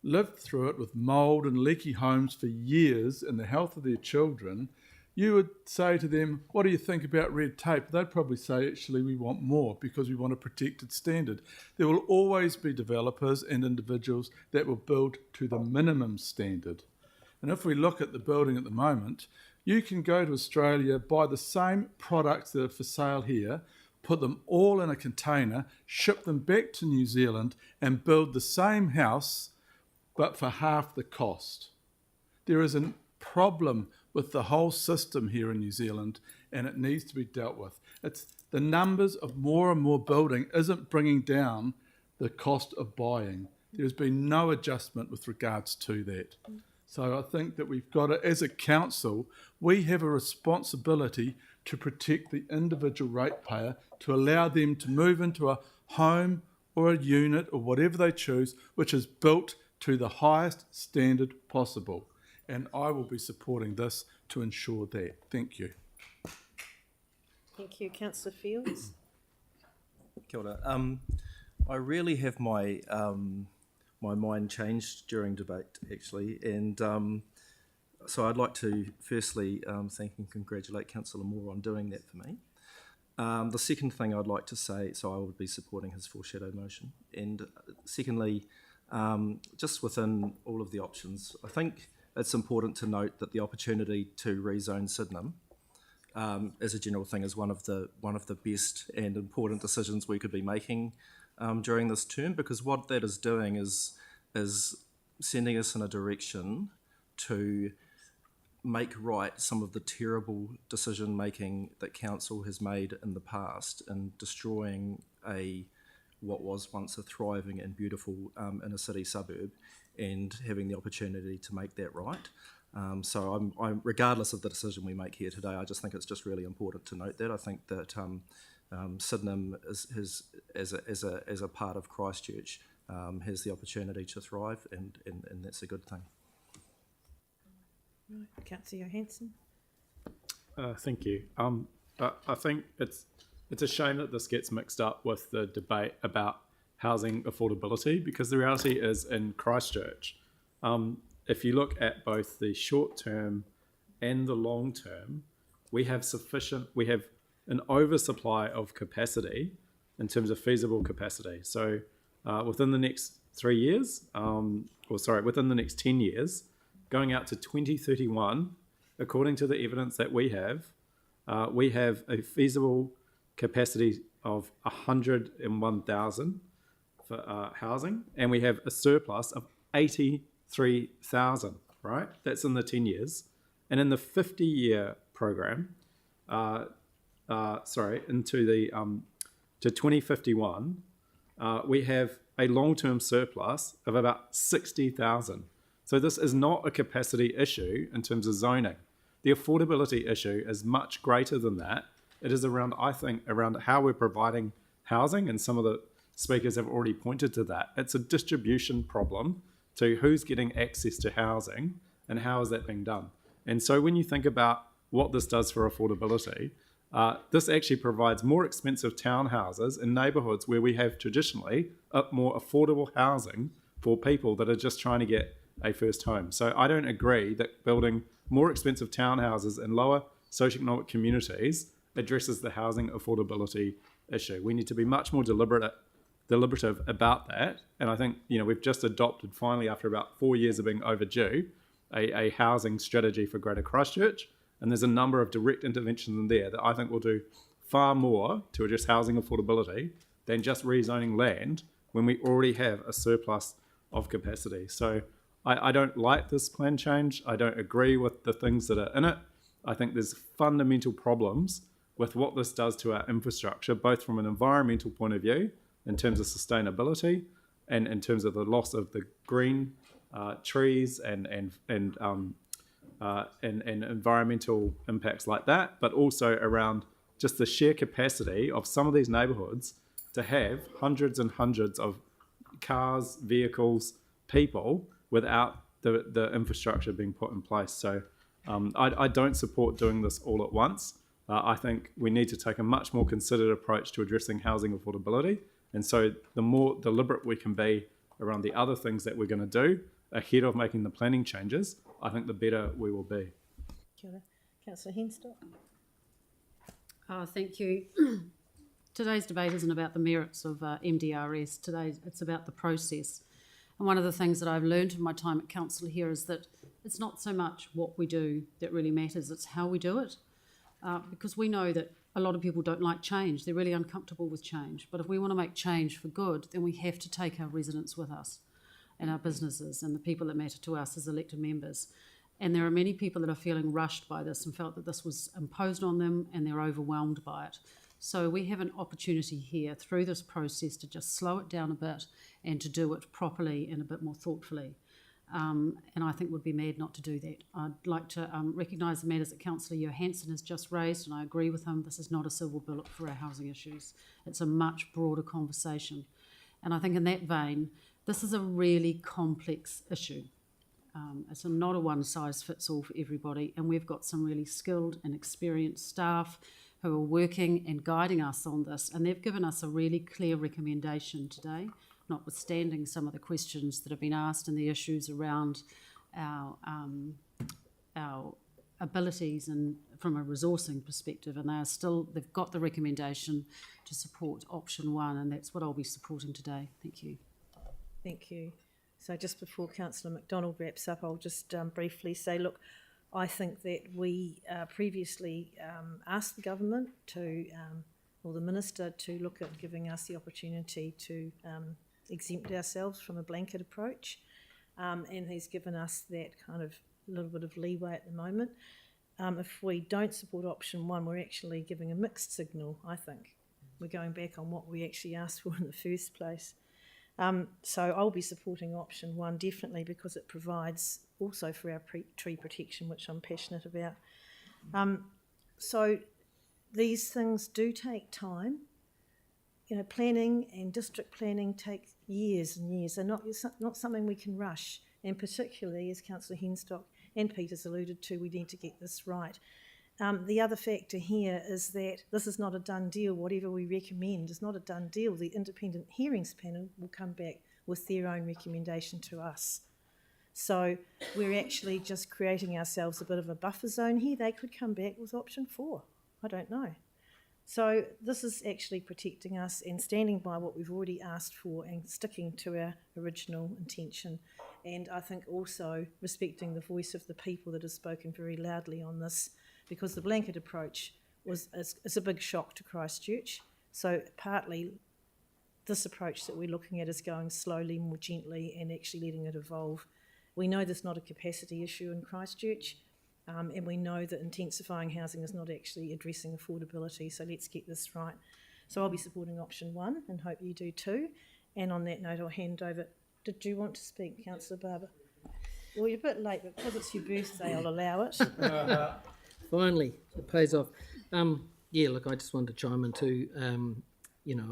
lived through it with mould and leaky homes for years and the health of their children, you would say to them, what do you think about red tape? They'd probably say, actually, we want more because we want a protected standard. There will always be developers and individuals that will build to the minimum standard. And if we look at the building at the moment, you can go to Australia, buy the same products that are for sale here, put them all in a container, ship them back to New Zealand and build the same house, but for half the cost. There is a problem with the whole system here in New Zealand, and it needs to be dealt with. It's the numbers of more and more building isn't bringing down the cost of buying. There's been no adjustment with regards to that. So I think that we've got to, as a council, we have a responsibility to protect the individual ratepayer, to allow them to move into a home or a unit or whatever they choose, which is built to the highest standard possible. And I will be supporting this to ensure that. Thank you. Thank you. Councillor Fields. Kia ora. I really have my my mind changed during debate, actually, and so I'd like to firstly thank and congratulate Councillor Moore on doing that for me. The second thing I'd like to say, so I would be supporting his foreshadow motion, and secondly, just within all of the options, I think it's important to note that the opportunity to rezone Sydenham, as a general thing, is one of the best and important decisions we could be making during this term, because what that is doing is sending us in a direction to make right some of the terrible decision making that council has made in the past in destroying what was once a thriving and beautiful inner city suburb, and having the opportunity to make that right. So I'm regardless of the decision we make here today, I just think it's just really important to note that. I think that Sydenham as a part of Christchurch has the opportunity to thrive, and that's a good thing. Right. Councillor Johansson. Thank you. I think it's a shame that this gets mixed up with the debate about housing affordability, because the reality is in Christchurch, if you look at both the short term and the long term, we have an oversupply of capacity in terms of feasible capacity. So within the next 3 years, within the next 10 years, going out to 2031, according to the evidence that we have a feasible capacity of 101,000 for housing, and we have a surplus of 83,000, right? That's in the 10 years. And in the 50-year program, to 2051, we have a long-term surplus of about 60,000. So this is not a capacity issue in terms of zoning. The affordability issue is much greater than that. It is around how we're providing housing, and some of the speakers have already pointed to that. It's a distribution problem to who's getting access to housing and how is that being done. And so when you think about what this does for affordability, this actually provides more expensive townhouses in neighbourhoods where we have traditionally more affordable housing for people that are just trying to get a first home. So I don't agree that building more expensive townhouses in lower socioeconomic communities addresses the housing affordability issue. We need to be much more deliberative about that. And I think, we've just adopted, finally, after about 4 years of being overdue, a housing strategy for Greater Christchurch. And there's a number of direct interventions in there that I think will do far more to address housing affordability than just rezoning land when we already have a surplus of capacity. So I don't like this plan change. I don't agree with the things that are in it. I think there's fundamental problems with what this does to our infrastructure, both from an environmental point of view, in terms of sustainability, and in terms of the loss of the green trees and environmental impacts like that, but also around just the sheer capacity of some of these neighbourhoods to have hundreds and hundreds of cars, vehicles, people without the infrastructure being put in place. So I don't support doing this all at once. I think we need to take a much more considered approach to addressing housing affordability. And so the more deliberate we can be around the other things that we're going to do ahead of making the planning changes, I think the better we will be. Kia ora. Councillor Henstock. Thank you. Today's debate isn't about the merits of MDRS. Today it's about the process. And one of the things that I've learned in my time at council here is that it's not so much what we do that really matters, it's how we do it. Because we know that a lot of people don't like change. They're really uncomfortable with change. But if we want to make change for good, then we have to take our residents with us, and our businesses and the people that matter to us as elected members. And there are many people that are feeling rushed by this and felt that this was imposed on them and they're overwhelmed by it. So we have an opportunity here through this process to just slow it down a bit and to do it properly and a bit more thoughtfully. And I think we'd be mad not to do that. I'd like to recognise the matters that Councillor Johansson has just raised, and I agree with him. This is not a silver bullet for our housing issues. It's a much broader conversation. And I think in that vein, this is a really complex issue. It's not a one-size-fits-all for everybody, and we've got some really skilled and experienced staff who are working and guiding us on this, and they've given us a really clear recommendation today, notwithstanding some of the questions that have been asked and the issues around our abilities and from a resourcing perspective, and they've got the recommendation to support option 1, and that's what I'll be supporting today. Thank you. Thank you. So just before Councillor McDonald wraps up, I'll just briefly say, look, I think that we previously asked the government to, or the minister, to look at giving us the opportunity to exempt ourselves from a blanket approach, and he's given us that kind of little bit of leeway at the moment. If we don't support option 1, we're actually giving a mixed signal, I think. We're going back on what we actually asked for in the first place. So I'll be supporting option 1 definitely, because it provides also for our tree protection, which I'm passionate about. So these things do take time. You know, planning and district planning take years and years. They're not something we can rush. And particularly, as Councillor Henstock and Peter's alluded to, we need to get this right. The other factor here is that this is not a done deal. Whatever we recommend is not a done deal. The independent hearings panel will come back with their own recommendation to us. So we're actually just creating ourselves a bit of a buffer zone here. They could come back with option 4. I don't know. So this is actually protecting us and standing by what we've already asked for and sticking to our original intention. And I think also respecting the voice of the people that have spoken very loudly on this, because the blanket approach is a big shock to Christchurch. So partly this approach that we're looking at is going slowly, more gently, and actually letting it evolve. We know there's not a capacity issue in Christchurch, and we know that intensifying housing is not actually addressing affordability, so let's get this right. So I'll be supporting option 1 and hope you do too. And on that note, I'll hand over. Did you want to speak, Councillor Barber? Well, you're a bit late, but because it's your birthday, I'll allow it. Finally, it pays off. Yeah, look, I just wanted to chime in too.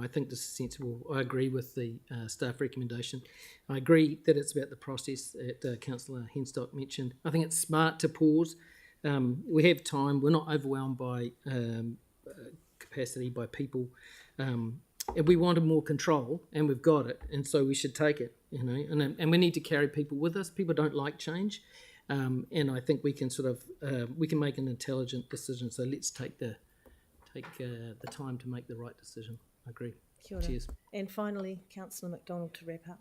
I think this is sensible. I agree with the staff recommendation. I agree that it's about the process that Councillor Henstock mentioned. I think it's smart to pause. We have time. We're not overwhelmed by capacity, by people. And we wanted more control, and we've got it, and so we should take it. And we need to carry people with us. People don't like change. And I think we can we can make an intelligent decision. So let's take the time to make the right decision. I agree. Kia ora. Cheers. And finally, Councillor McDonald to wrap up.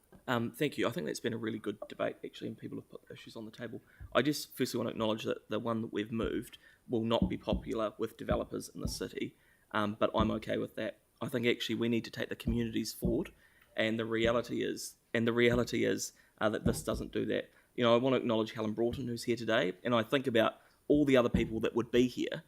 Thank you. I think that's been a really good debate, actually, and people have put issues on the table. I just firstly want to acknowledge that the one that we've moved will not be popular with developers in the city, but I'm okay with that. I think actually we need to take the communities forward, and the reality is that this doesn't do that. I want to acknowledge Helen Broughton, who's here today, and I think about all the other people that would be here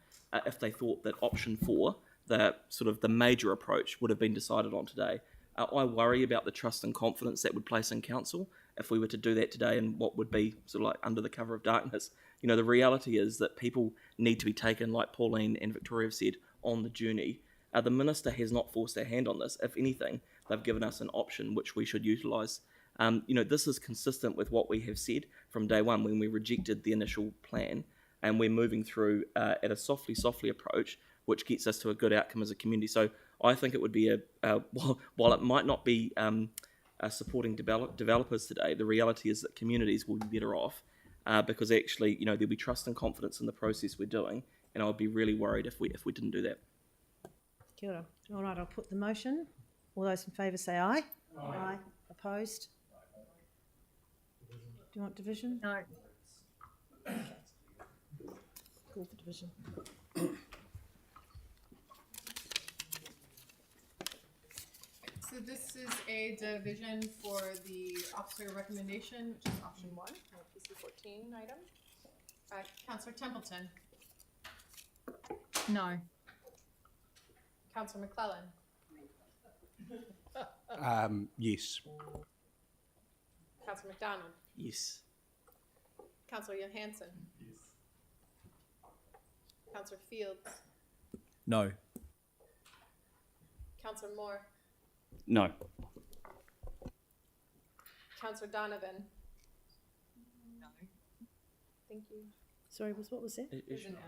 if they thought that option 4, the major approach, would have been decided on today. I worry about the trust and confidence that would place in council if we were to do that today in what would be under the cover of darkness. The reality is that people need to be taken, like Pauline and Victoria have said, on the journey. The minister has not forced their hand on this. If anything, they've given us an option which we should utilise. This is consistent with what we have said from day one when we rejected the initial plan, and we're moving through at a softly approach, which gets us to a good outcome as a community. So I think it would be while it might not be supporting developers today, the reality is that communities will be better off because actually, there'll be trust and confidence in the process we're doing, and I would be really worried if we didn't do that. Kia ora. All right, I'll put the motion. All those in favour say aye. Aye. Opposed? Do you want division? No. Okay. Call for division. So this is a division for the officer recommendation, which is option 1, PC 14 item. Councillor Templeton. No. Councillor McClellan. Yes. Councillor McDonald. Yes. Councillor Johansson. Yes. Councillor Fields. No. Councillor Moore. No. Councillor Donovan. No. Thank you. Sorry, what was that? There's a no.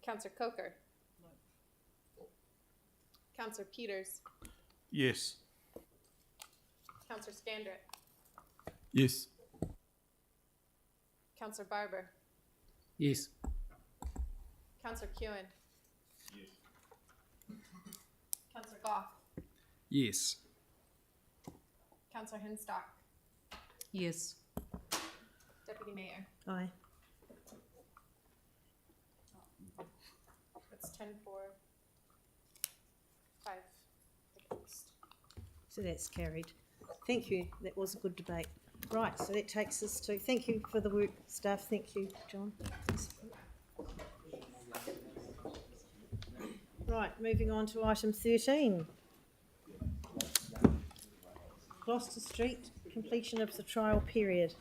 Councillor Coker. Councillor Peters. Yes. Councillor Scandrett. Yes. Councillor Barber. Yes. Councillor Kewen. Yes. Councillor Goff. Yes. Councillor Hinstock. Yes. Deputy Mayor. Aye. That's 10 for 5 against. So that's carried. Thank you. That was a good debate. Right, so that takes us to, thank you for the work, staff. Thank you, John. Right, moving on to item 13. Gloucester Street, completion of the trial period.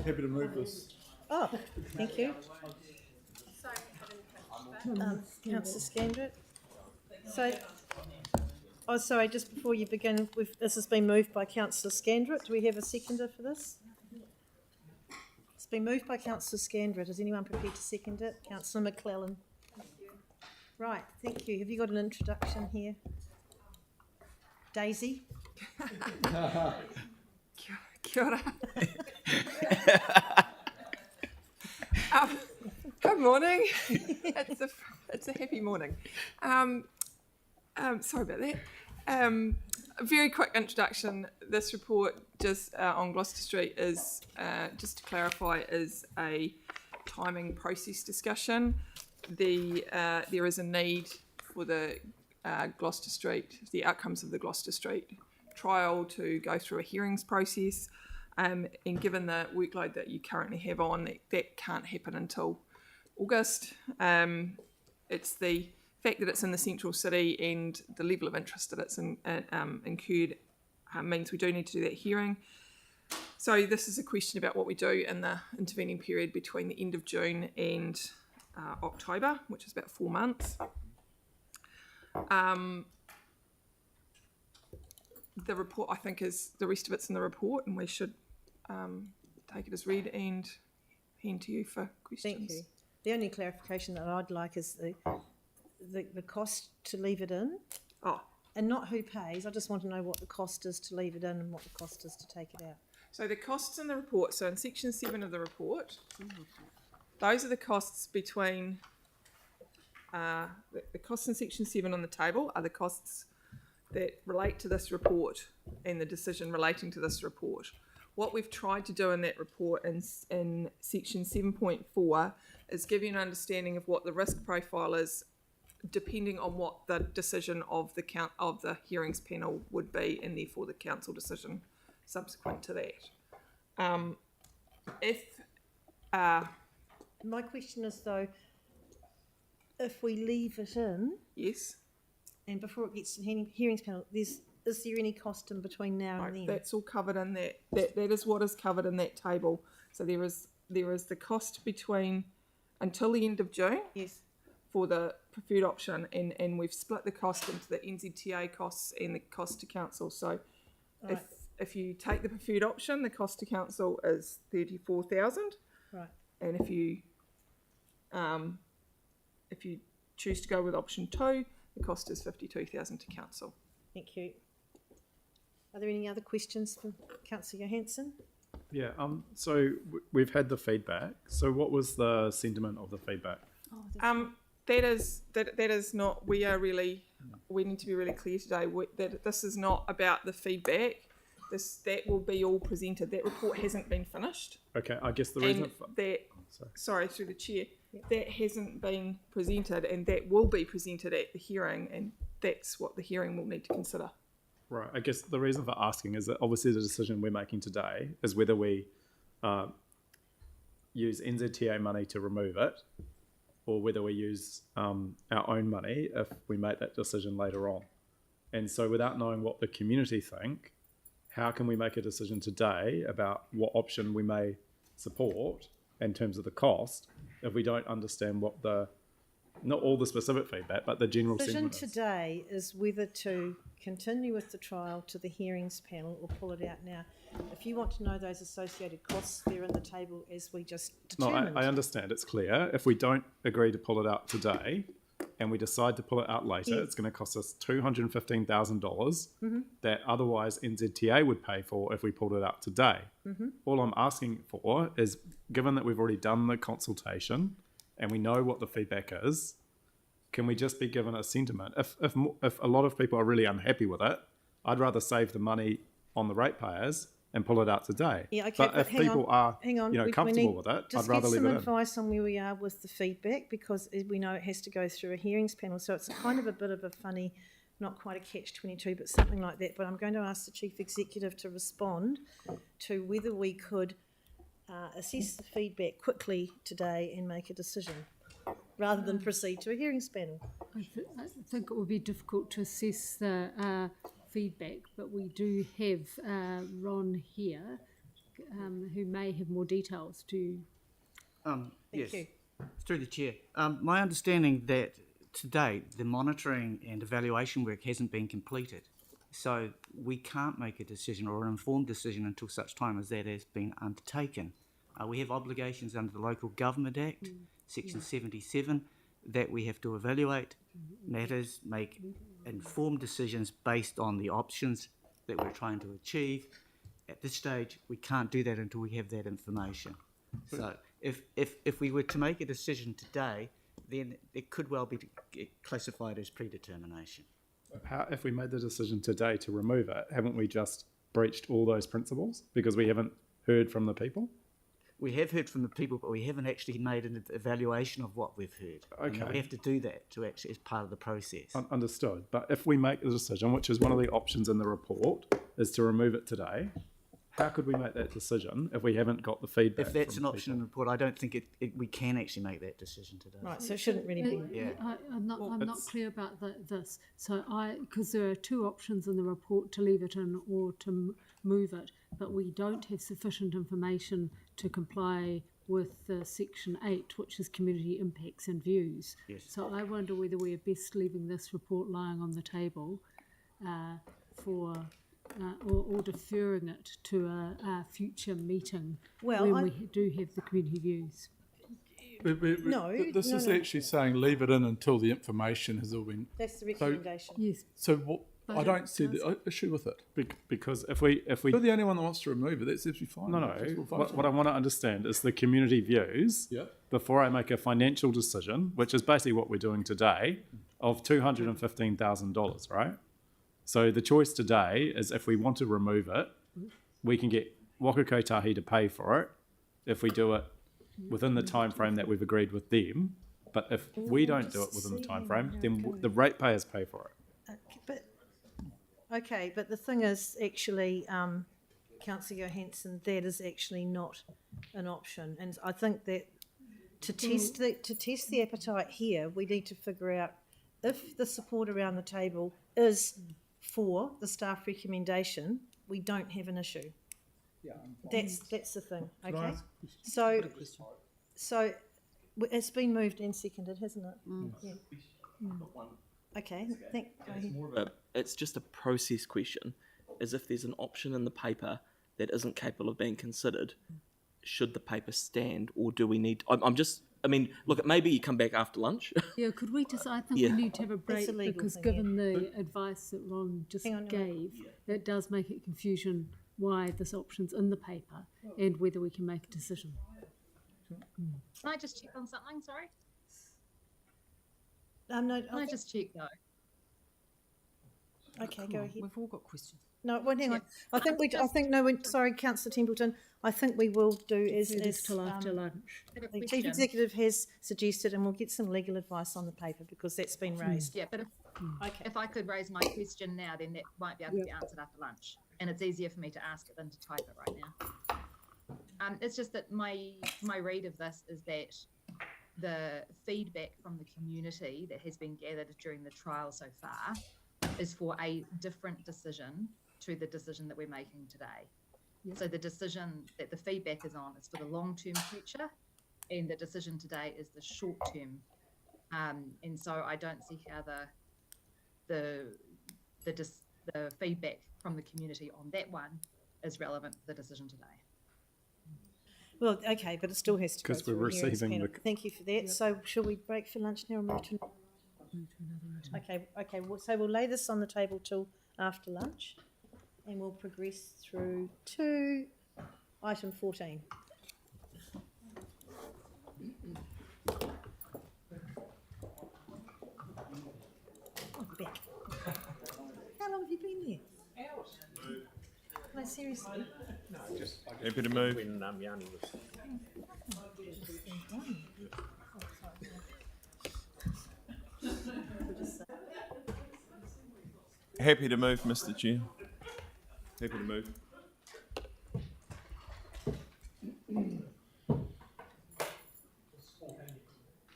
Happy to move this. Oh, thank you. Sorry, I didn't catch that. Councillor Scandrett. So, oh, sorry, just before you begin, this has been moved by Councillor Scandrett. Do we have a seconder for this? It's been moved by Councillor Scandrett. Is anyone prepared to second it? Councillor McClellan. Right, thank you. Have you got an introduction here? Daisy? Kia ora. Good morning. It's a happy morning. Sorry about that. A very quick introduction. This report just on Gloucester Street is, just to clarify, is a timing process discussion. There is a need for the Gloucester Street, the outcomes of the Gloucester Street trial to go through a hearings process. And given the workload that you currently have on, that can't happen until August. It's the fact that it's in the central city and the level of interest that it's incurred means we do need to do that hearing. So this is a question about what we do in the intervening period between the end of June and October, which is about 4 months. The report, I think, is the rest of it's in the report, and we should take it as read and hand to you for questions. Thank you. The only clarification that I'd like is the cost to leave it in. Oh. And not who pays. I just want to know what the cost is to leave it in and what the cost is to take it out. So the costs in the report, so in section 7 of the report, those are the costs between, the costs in section 7 on the table are the costs that relate to this report and the decision relating to this report. What we've tried to do in that report in section 7.4 is give you an understanding of what the risk profile is, depending on what the decision of the hearings panel would be, and therefore the council decision subsequent to that. My question is though, if we leave it in, yes, and before it gets to the hearings panel, is there any cost in between now and then? That's all covered in that. That is what is covered in that table. So there is the cost between until the end of June. Yes. For the preferred option, and we've split the cost into the NZTA costs and the cost to council. So, Right. if you take the preferred option, the cost to council is 34,000. Right. And if you choose to go with option 2, the cost is 52,000 to council. Thank you. Are there any other questions for Councillor Johansson? Yeah. So we've had the feedback. So what was the sentiment of the feedback? That is not. We need to be really clear today that this is not about the feedback. That will be all presented. That report hasn't been finished. Okay, I guess the reason sorry, through the chair, that hasn't been presented, and that will be presented at the hearing, and that's what the hearing will need to consider. Right. I guess the reason for asking is that obviously the decision we're making today is whether we use NZTA money to remove it, or whether we use our own money if we make that decision later on. And so without knowing what the community think, how can we make a decision today about what option we may support in terms of the cost if we don't understand what not all the specific feedback, but the general The decision sentiment is? today is whether to continue with the trial to the hearings panel or pull it out now. If you want to know those associated costs, they're in the table as we just No, determined. I understand, it's clear. If we don't agree to pull it out today and we decide to pull it out later, Yeah. it's going to cost us $215,000 Mhm. that otherwise NZTA would pay for if we pulled it out today. Mhm. All I'm asking for is, given that we've already done the consultation and we know what the feedback is, can we just be given a sentiment? If a lot of people are really unhappy with it, I'd rather save the money on the ratepayers and pull it out today. Yeah, okay, but but if hang people on, are hang on. We comfortable need with it, just I'd rather get leave some it in. advice on where we are with the feedback, because we know it has to go through a hearings panel, so it's kind of a bit of a funny, not quite a catch-22, but something like that. But I'm going to ask the Chief Executive to respond to whether we could assess the feedback quickly today and make a decision, rather than proceed to a hearings panel. I think it would be difficult to assess the feedback, but we do have Ron here, who may have more details to. Yes, you. through the chair. My understanding that to date the monitoring and evaluation work hasn't been completed, so we can't make a decision or an informed decision until such time as that has been undertaken. We have obligations under the Local Government Act, Section 77, that we have to evaluate matters, make informed decisions based on the options that we're trying to achieve. At this stage, we can't do that until we have that information. So if we were to make a decision today, then it could well be classified as predetermination. If we made the decision today to remove it, haven't we just breached all those principles because we haven't heard from the people? We have heard from the people, but we haven't actually made an evaluation of what we've heard. Okay. And we have to do that to actually as part of the process. Understood. But if we make the decision, which is one of the options in the report, is to remove it today, how could we make that decision if we haven't got the feedback? If that's from an option in the report, I don't think we can actually make that decision today. Right, so it shouldn't really be. Yeah. I'm not clear about this. So because there are two options in the report, to leave it in or to move it, but we don't have sufficient information to comply with Section 8, which is community impacts and views. Yes. So I wonder whether we are best leaving this report lying on the table or deferring it to a future meeting when we do have the community views. This is actually saying leave it in until the information has all been. That's the recommendation. Yes. So what? I don't see the issue with it. Because if we You're the only one that wants to remove it. That's absolutely fine. No. What I want to understand is the community views before I make a financial decision, which is basically what we're doing today, of $215,000, right? So the choice today is if we want to remove it, we can get Waka Kotahi to pay for it if we do it within the time frame that we've agreed with them. But if we don't do it within the time frame, then the ratepayers pay for it. But the thing is, actually, Councillor Johansson, that is actually not an option. And I think that to test the appetite here, we need to figure out if the support around the table is for the staff recommendation, we don't have an issue. Yeah, that's the thing. Can I Okay, ask so it's been moved and seconded, hasn't it? Yeah. Okay, go ahead. It's just a process question. As if there's an option in the paper that isn't capable of being considered, should the paper stand, or do we need? Look, maybe you come back after lunch. Yeah, could we just? I think Yeah. we need to have a break a legal because thing, given the advice that Ron just gave, that does make it confusion why this option's in the paper and whether we can make a decision. Can I just check on something? Sorry. No. Can I just check though? Okay, go ahead. We've all got questions. No, well, hang on. Sorry, Councillor Templeton. I think we will do as till after lunch. The Chief Executive has suggested, and we'll get some legal advice on the paper because that's been raised. Yeah, but if I could raise my question now, then that might be able to be answered after lunch, and it's easier for me to ask it than to type it right It's just that my read of this is that the feedback from the community that has been gathered during the trial so far is for a different decision to the decision that we're making today. Yep. So the decision that the feedback is on is for the long-term future, and the decision today is the short-term. And so I don't see how the feedback from the community on that one is relevant to the decision today. Well, okay, but it still has to go Because we're through a hearings receiving panel. the- Thank you for that. So shall we break for lunch now and move to? Okay. So we'll lay this on the table till after lunch, and we'll progress through to item 14. Oh, back. How long have you been there? Hours. No, seriously. No, just happy to move. When Yanni was. Happy to move, Mr. Chair. Happy to move.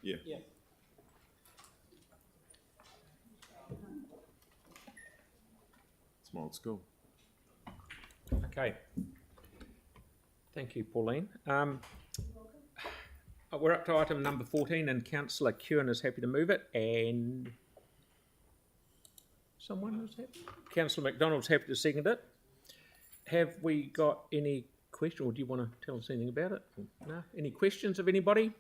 Yeah. It's my old school. Okay. Thank you, Pauline. We're up to item number 14, and Councillor Kewen is happy to move it, and someone is happy? Councillor McDonald's happy to second it. Have we got any question, or do you want to tell us anything about it? No? Any questions of anybody?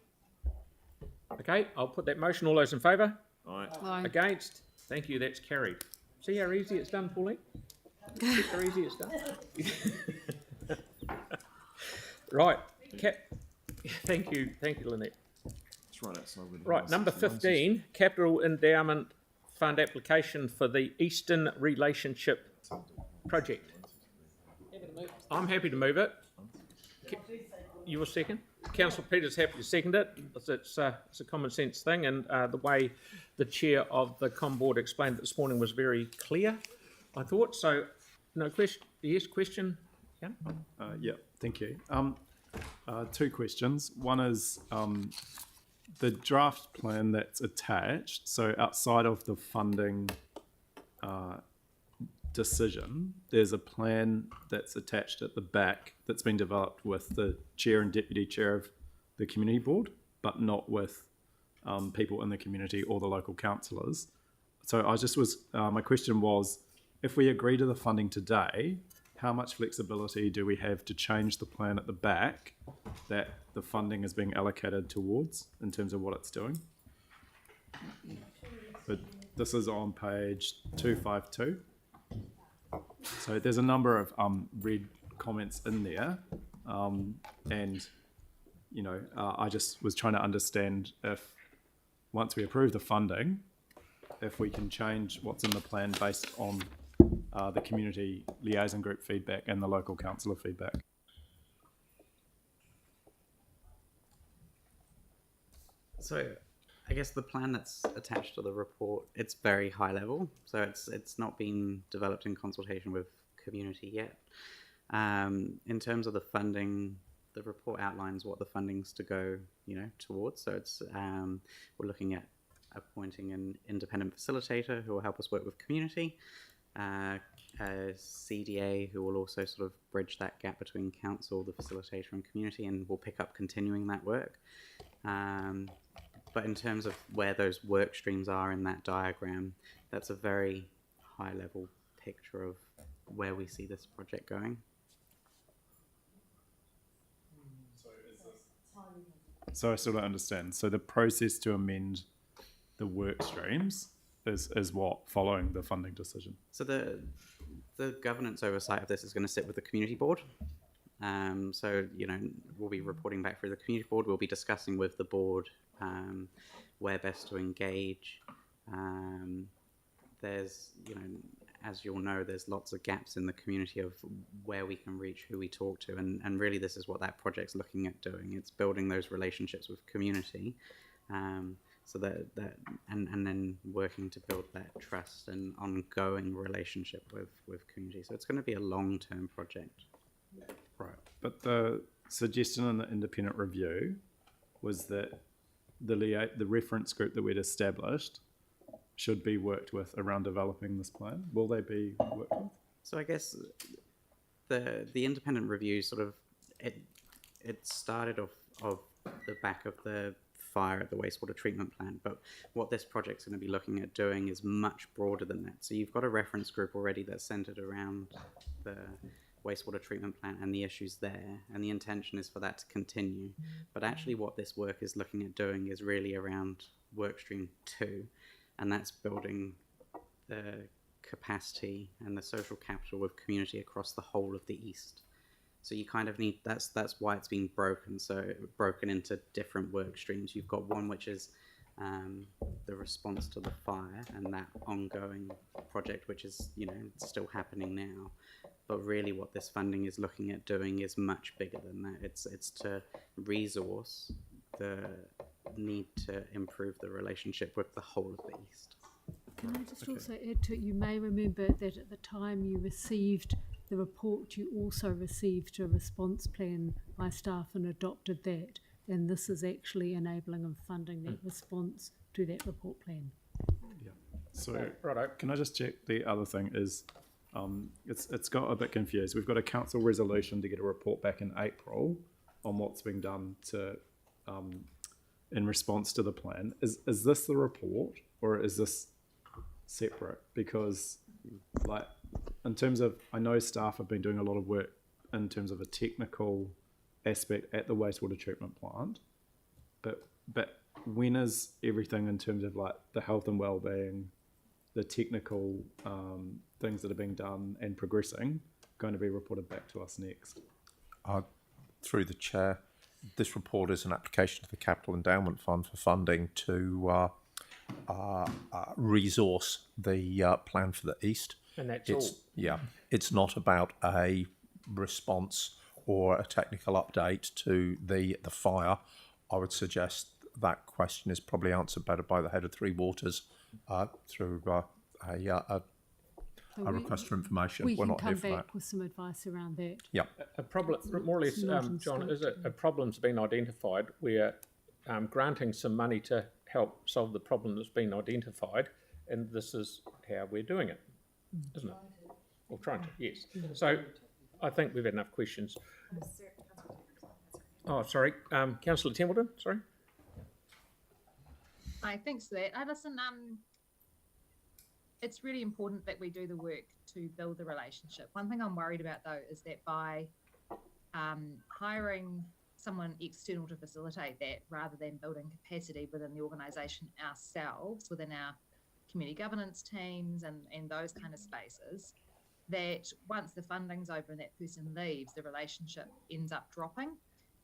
Okay, I'll put that motion. All those in favour? Aye. Aye. Against? Thank you, that's carried. See how easy it's done, Pauline? See how easy it's done? Right. Thank you, Lynette. It's right outside. Right, number 15, Capital Endowment Fund application for the Eastern Relationship Project. I'm happy to move it. You will second? Councillor Peters happy to second it. It's a common sense thing, and the way the chair of the Com Board explained it this morning was very clear, I thought. So, no question? Yes, question? Yeah. Yeah, thank you. Two questions. One is the draft plan that's attached. So outside of the funding decision, there's a plan that's attached at the back that's been developed with the chair and deputy chair of the community board, but not with people in the community or the local councillors. So my question was, if we agree to the funding today, how much flexibility do we have to change the plan at the back that the funding is being allocated towards in terms of what it's doing? But this is on page 252. So there's a number of red comments in there, and I just was trying to understand if once we approve the funding, if we can change what's in the plan based on the community liaison group feedback and the local councillor feedback. So I guess the plan that's attached to the report, it's very high level. So it's not been developed in consultation with community yet. In terms of the funding, the report outlines what the funding's to go, towards. So it's we're looking at appointing an independent facilitator who will help us work with community, a CDA who will also sort of bridge that gap between council, the facilitator, and community, and will pick up continuing that work. But in terms of where those work streams are in that diagram, that's a very high level picture of where we see this project going. So I still don't understand. So the process to amend the work streams is what following the funding decision? So the governance oversight of this is going to sit with the community board. So, we'll be reporting back through the community board. We'll be discussing with the board where best to engage. There's, as you'll know, there's lots of gaps in the community of where we can reach, who we talk to. And really this is what that project's looking at doing. It's building those relationships with community. So that and then working to build that trust and ongoing relationship with community. So it's going to be a long-term project. Right, but the suggestion in the independent review was that the reference group that we'd established should be worked with around developing this plan. Will they be worked with? So I guess the independent review sort of it started off of the back of the fire at the wastewater treatment plant, but what this project's going to be looking at doing is much broader than that. So you've got a reference group already that's centered around the wastewater treatment plant and the issues there, and the intention is for that to continue. But actually what this work is looking at doing is really around workstream 2, and that's building the capacity and the social capital of community across the whole of the East. So you kind of need, that's why it's been broken, so broken into different work streams. You've got one which is the response to the fire and that ongoing project, which is, still happening now. But really what this funding is looking at doing is much bigger than that. It's to resource the need to improve the relationship with the whole of the East. Can I just also add to it, you may remember that at the time you received the report, you also received a response plan by staff and adopted that, and this is actually enabling and funding that response to that report plan. Yeah. So, can I just check the other thing is, it's got a bit confused. We've got a council resolution to get a report back in April on what's being done to, in response to the plan. Is this the report or is this separate? Because, in terms of, I know staff have been doing a lot of work in terms of a technical aspect at the wastewater treatment plant, but when is everything in terms of the health and well-being, the technical things that are being done and progressing going to be reported back to us next? Through the chair, this report is an application to the Capital Endowment Fund for funding to resource the plan for the East. And that's all. Yeah, it's not about a response or a technical update to the fire. I would suggest that question is probably answered better by the head of Three Waters through a request for information. We We're can not come here for back that. with some advice around that. Yeah. A problem, more or less, John, is it a problem's been identified? We're granting some money to help solve the problem that's been identified, and this is how we're doing it, isn't it? Or trying to, yes. So I think we've had enough questions. Oh, sorry, Councillor Templeton, sorry. Hi, thanks for that. Listen, it's really important that we do the work to build the relationship. One thing I'm worried about though is that by hiring someone external to facilitate that rather than building capacity within the organisation ourselves, within our community governance teams and those kind of spaces, that once the funding's over and that person leaves, the relationship ends up dropping.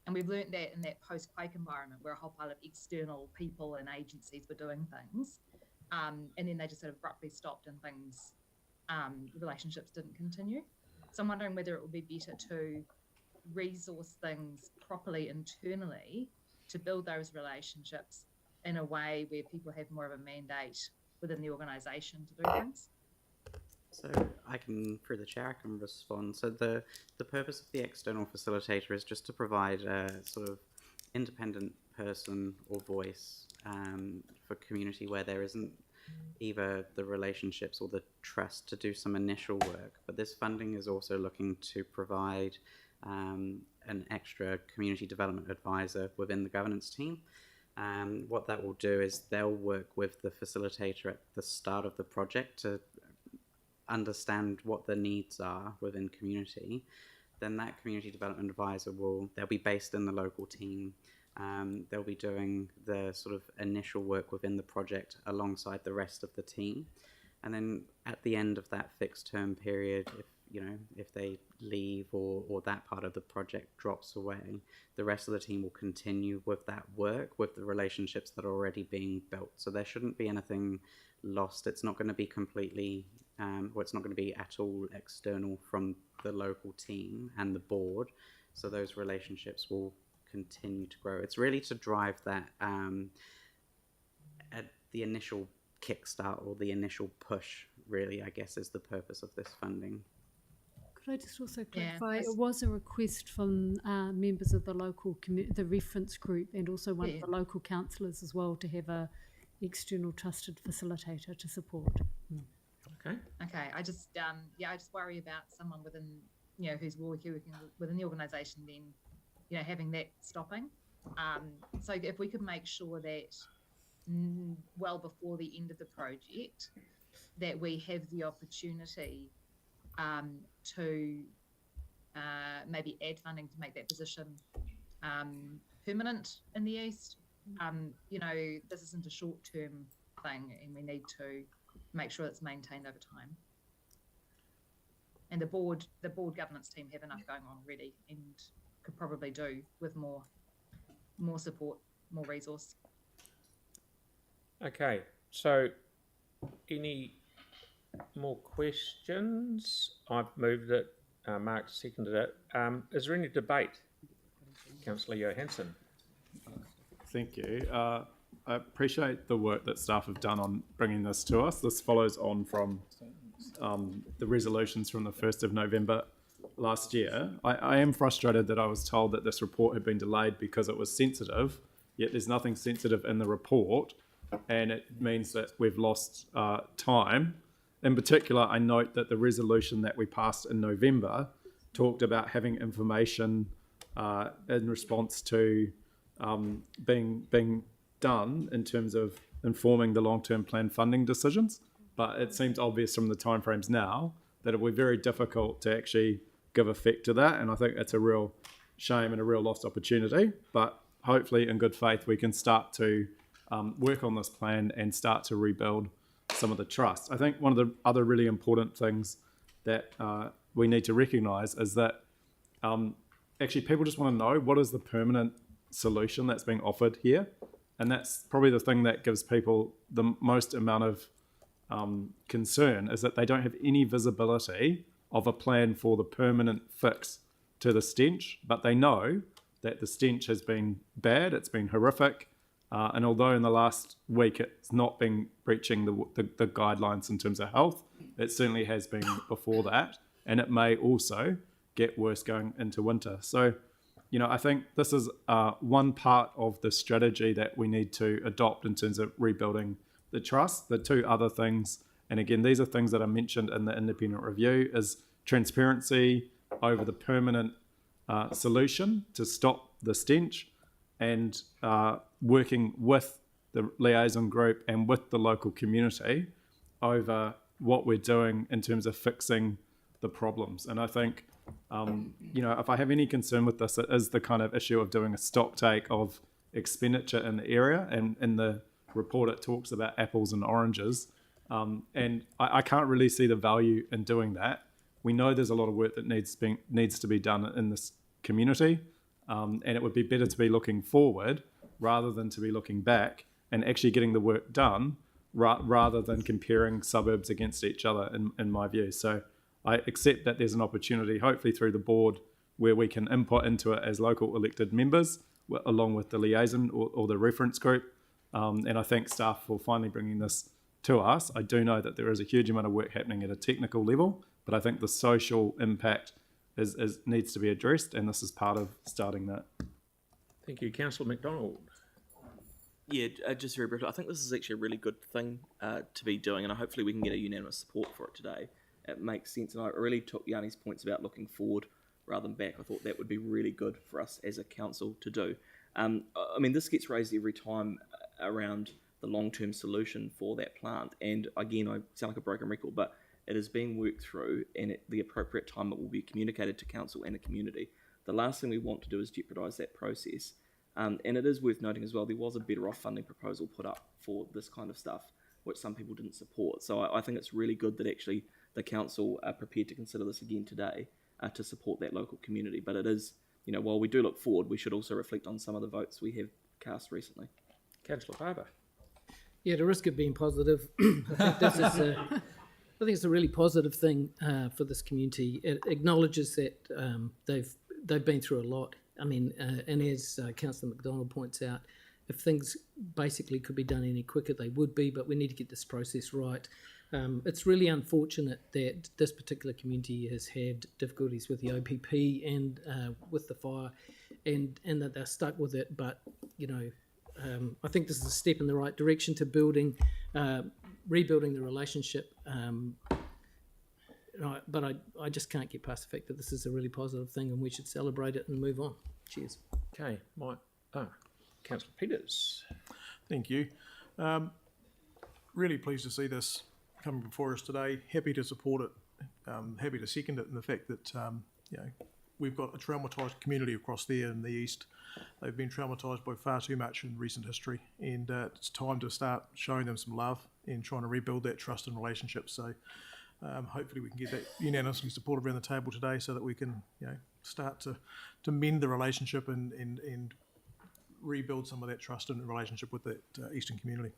And we've learned that in that post-quake environment where a whole pile of external people and agencies were doing things, and then they just sort of abruptly stopped and things, relationships didn't continue. So I'm wondering whether it would be better to resource things properly internally to build those relationships in a way where people have more of a mandate within the organisation to do things. So I can, through the chair, I can respond. So the purpose of the external facilitator is just to provide a sort of independent person or voice for community where there isn't either the relationships or the trust to do some initial work. But this funding is also looking to provide an extra community development advisor within the governance team. What that will do is they'll work with the facilitator at the start of the project to understand what the needs are within community. Then that community development advisor they'll be based in the local team. They'll be doing the sort of initial work within the project alongside the rest of the team. And then at the end of that fixed term period, if they leave or that part of the project drops away, the rest of the team will continue with that work, with the relationships that are already being built. So there shouldn't be anything lost. It's not going to be completely, it's not going to be at all external from the local team and the board. So those relationships will continue to grow. It's really to drive that at the initial kickstart or the initial push, really, I guess, is the purpose of this funding. Could I just also Yeah, clarify? It was a request from members of the local the reference group, and also one of the local councillors as well, to have a external trusted facilitator to support. Okay. Okay, I just I just worry about someone within who's working within the organisation, then having that stopping. So if we could make sure that well before the end of the project, that we have the opportunity to maybe add funding to make that position permanent in the east. This isn't a short-term thing, and we need to make sure it's maintained over time. And the board governance team have enough going on already, and could probably do with more support, more resource. Okay, so any more questions? I've moved it, Mark seconded it. Is there any debate? Councillor Johansson. Thank you. I appreciate the work that staff have done on bringing this to us. This follows on from the resolutions from the 1st of November last year. I am frustrated that I was told that this report had been delayed because it was sensitive, yet there's nothing sensitive in the report, and it means that we've lost time. In particular, I note that the resolution that we passed in November talked about having information in response to being done in terms of informing the long-term plan funding decisions. But it seems obvious from the timeframes now that it will be very difficult to actually give effect to that. And I think it's a real shame and a real lost opportunity. But hopefully, in good faith, we can start to work on this plan and start to rebuild some of the trust. I think one of the other really important things that we need to recognise is that actually people just want to know what is the permanent solution that's being offered here. And that's probably the thing that gives people the most amount of concern, is that they don't have any visibility of a plan for the permanent fix to the stench, but they know that the stench has been bad, it's been horrific, and although in the last week it's not been breaching the guidelines in terms of health, it certainly has been before that, and it may also get worse going into winter. So, I think this is one part of the strategy that we need to adopt in terms of rebuilding the trust. The two other things, and again, these are things that are mentioned in the independent review, is transparency over the permanent solution to stop the stench, and working with the liaison group and with the local community over what we're doing in terms of fixing the problems. And I think, if I have any concern with this, it is the kind of issue of doing a stock take of expenditure in the area. And in the report, it talks about apples and oranges. And I can't really see the value in doing that. We know there's a lot of work that needs to be done in this community. And it would be better to be looking forward rather than to be looking back and actually getting the work done rather than comparing suburbs against each other, in my view. So I accept that there's an opportunity, hopefully through the board, where we can input into it as local elected members, along with the liaison or the reference group. And I thank staff for finally bringing this to us. I do know that there is a huge amount of work happening at a technical level, but I think the social impact needs to be addressed, and this is part of starting that. Thank you. Councillor McDonald. Yeah, just very briefly, I think this is actually a really good thing to be doing, and hopefully we can get a unanimous support for it today. It makes sense, and I really took Yanni's points about looking forward rather than back. I thought that would be really good for us as a council to do. This gets raised every time around the long-term solution for that plant, and again, I sound like a broken record, but it is being worked through, and at the appropriate time it will be communicated to council and the community. The last thing we want to do is jeopardise that process. And it is worth noting as well, there was a better off funding proposal put up for this kind of stuff, which some people didn't support. So I think it's really good that actually the council are prepared to consider this again today to support that local community. But it is, while we do look forward, we should also reflect on some of the votes we have cast recently. Councillor Barber. Yeah, at the risk of being positive, I think it's a really positive thing for this community. It acknowledges that they've been through a lot. And as Councillor McDonald points out, if things basically could be done any quicker, they would be, but we need to get this process right. It's really unfortunate that this particular community has had difficulties with the OPP and with the fire, and that they're stuck with it. But I think this is a step in the right direction to rebuilding the relationship. But I just can't get past the fact that this is a really positive thing, and we should celebrate it and move on. Cheers. Okay, Councillor Peters. Thank you. Really pleased to see this coming before us today. Happy to support it. Happy to second it in the fact that we've got a traumatised community across there in the east. They've been traumatised by far too much in recent history, and it's time to start showing them some love and trying to rebuild that trust and relationship. So hopefully we can get that unanimously supported around the table today, so that we can start to mend the relationship and rebuild some of that trust and relationship with that eastern community.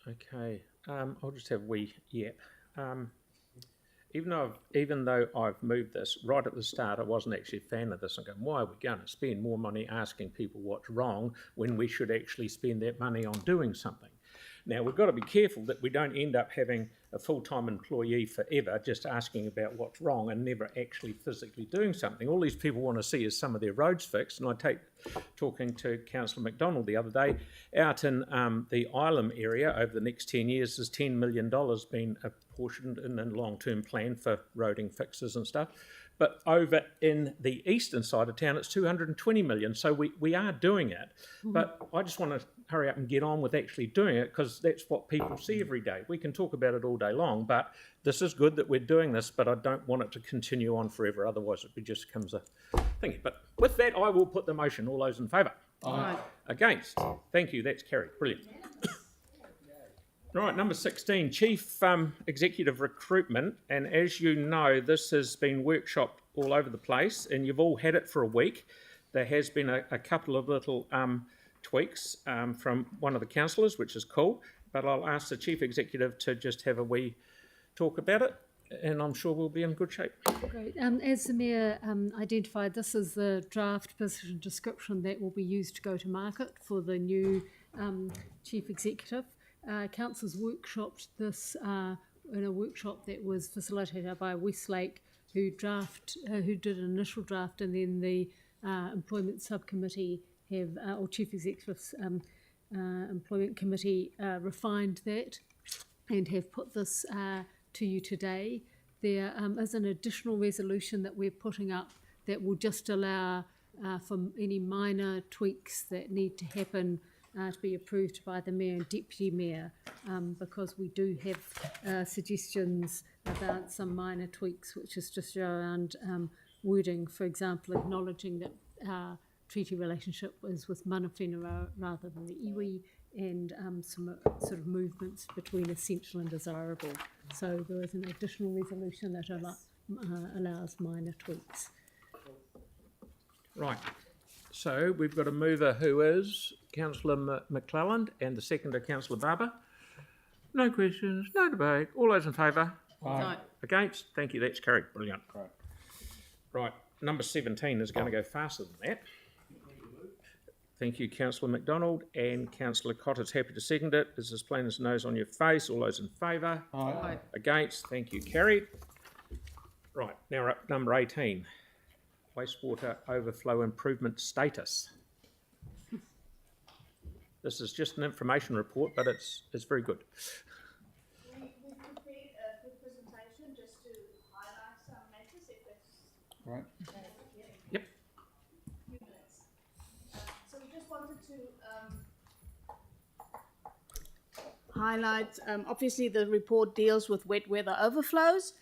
Okay, I'll just have a wee yap. Even though I've moved this right at the start, I wasn't actually a fan of this. I'm going, why are we going to spend more money asking people what's wrong when we should actually spend that money on doing something? Now, we've got to be careful that we don't end up having a full-time employee forever just asking about what's wrong and never actually physically doing something. All these people want to see is some of their roads fixed. And talking to Councillor McDonald the other day, out in the Ilam area over the next 10 years, there's $10 million been apportioned in a long-term plan for roading fixes and stuff. But over in the eastern side of town, it's 220 million. So we are doing it. But I just want to hurry up and get on with actually doing it, because that's what people see every day. We can talk about it all day long, but this is good that we're doing this, but I don't want it to continue on forever. Otherwise, it just becomes a thing. But with that, I will put the motion. All those in favour? Aye. Against? Thank you. That's carried. Brilliant. Right, number 16, Chief Executive Recruitment. And as you know, this has been workshopped all over the place, and you've all had it for a week. There has been a couple of little tweaks from one of the councillors, which is cool. But I'll ask the Chief Executive to just have a wee talk about it, and I'm sure we'll be in good shape. Great. As the Mayor identified, this is the draft position description that will be used to go to market for the new Chief Executive. Council's workshopped this in a workshop that was facilitated by Westlake, who did an initial draft, and then the Employment Subcommittee or Chief Executive's Employment Committee refined that and have put this to you today. There is an additional resolution that we're putting up that will just allow for any minor tweaks that need to happen to be approved by the Mayor and Deputy Mayor, because we do have suggestions about some minor tweaks, which is just around wording, for example, acknowledging that our treaty relationship was with mana whenua rather than the iwi, and some sort of movements between essential and desirable. So there is an additional resolution that allows minor tweaks. Right. So we've got a mover who is Councillor McClelland, and the seconder, Councillor Barber. No questions, no debate. All those in favour? Aye. Against? Thank you, that's carried. Brilliant. Right, number 17 is going to go faster than that. Thank you, Councillor McDonald, and Councillor Cotter's happy to second it. It's as plain as nose on your face. All those in favour? Aye. Against? Thank you, carried. Right, now we're up to number 18. Wastewater overflow improvement status. This is just an information report, but it's very good. We've prepared a good presentation just to highlight some matters, if that's right. Yep. A few minutes. So we just wanted to highlight, obviously the report deals with wet weather overflows,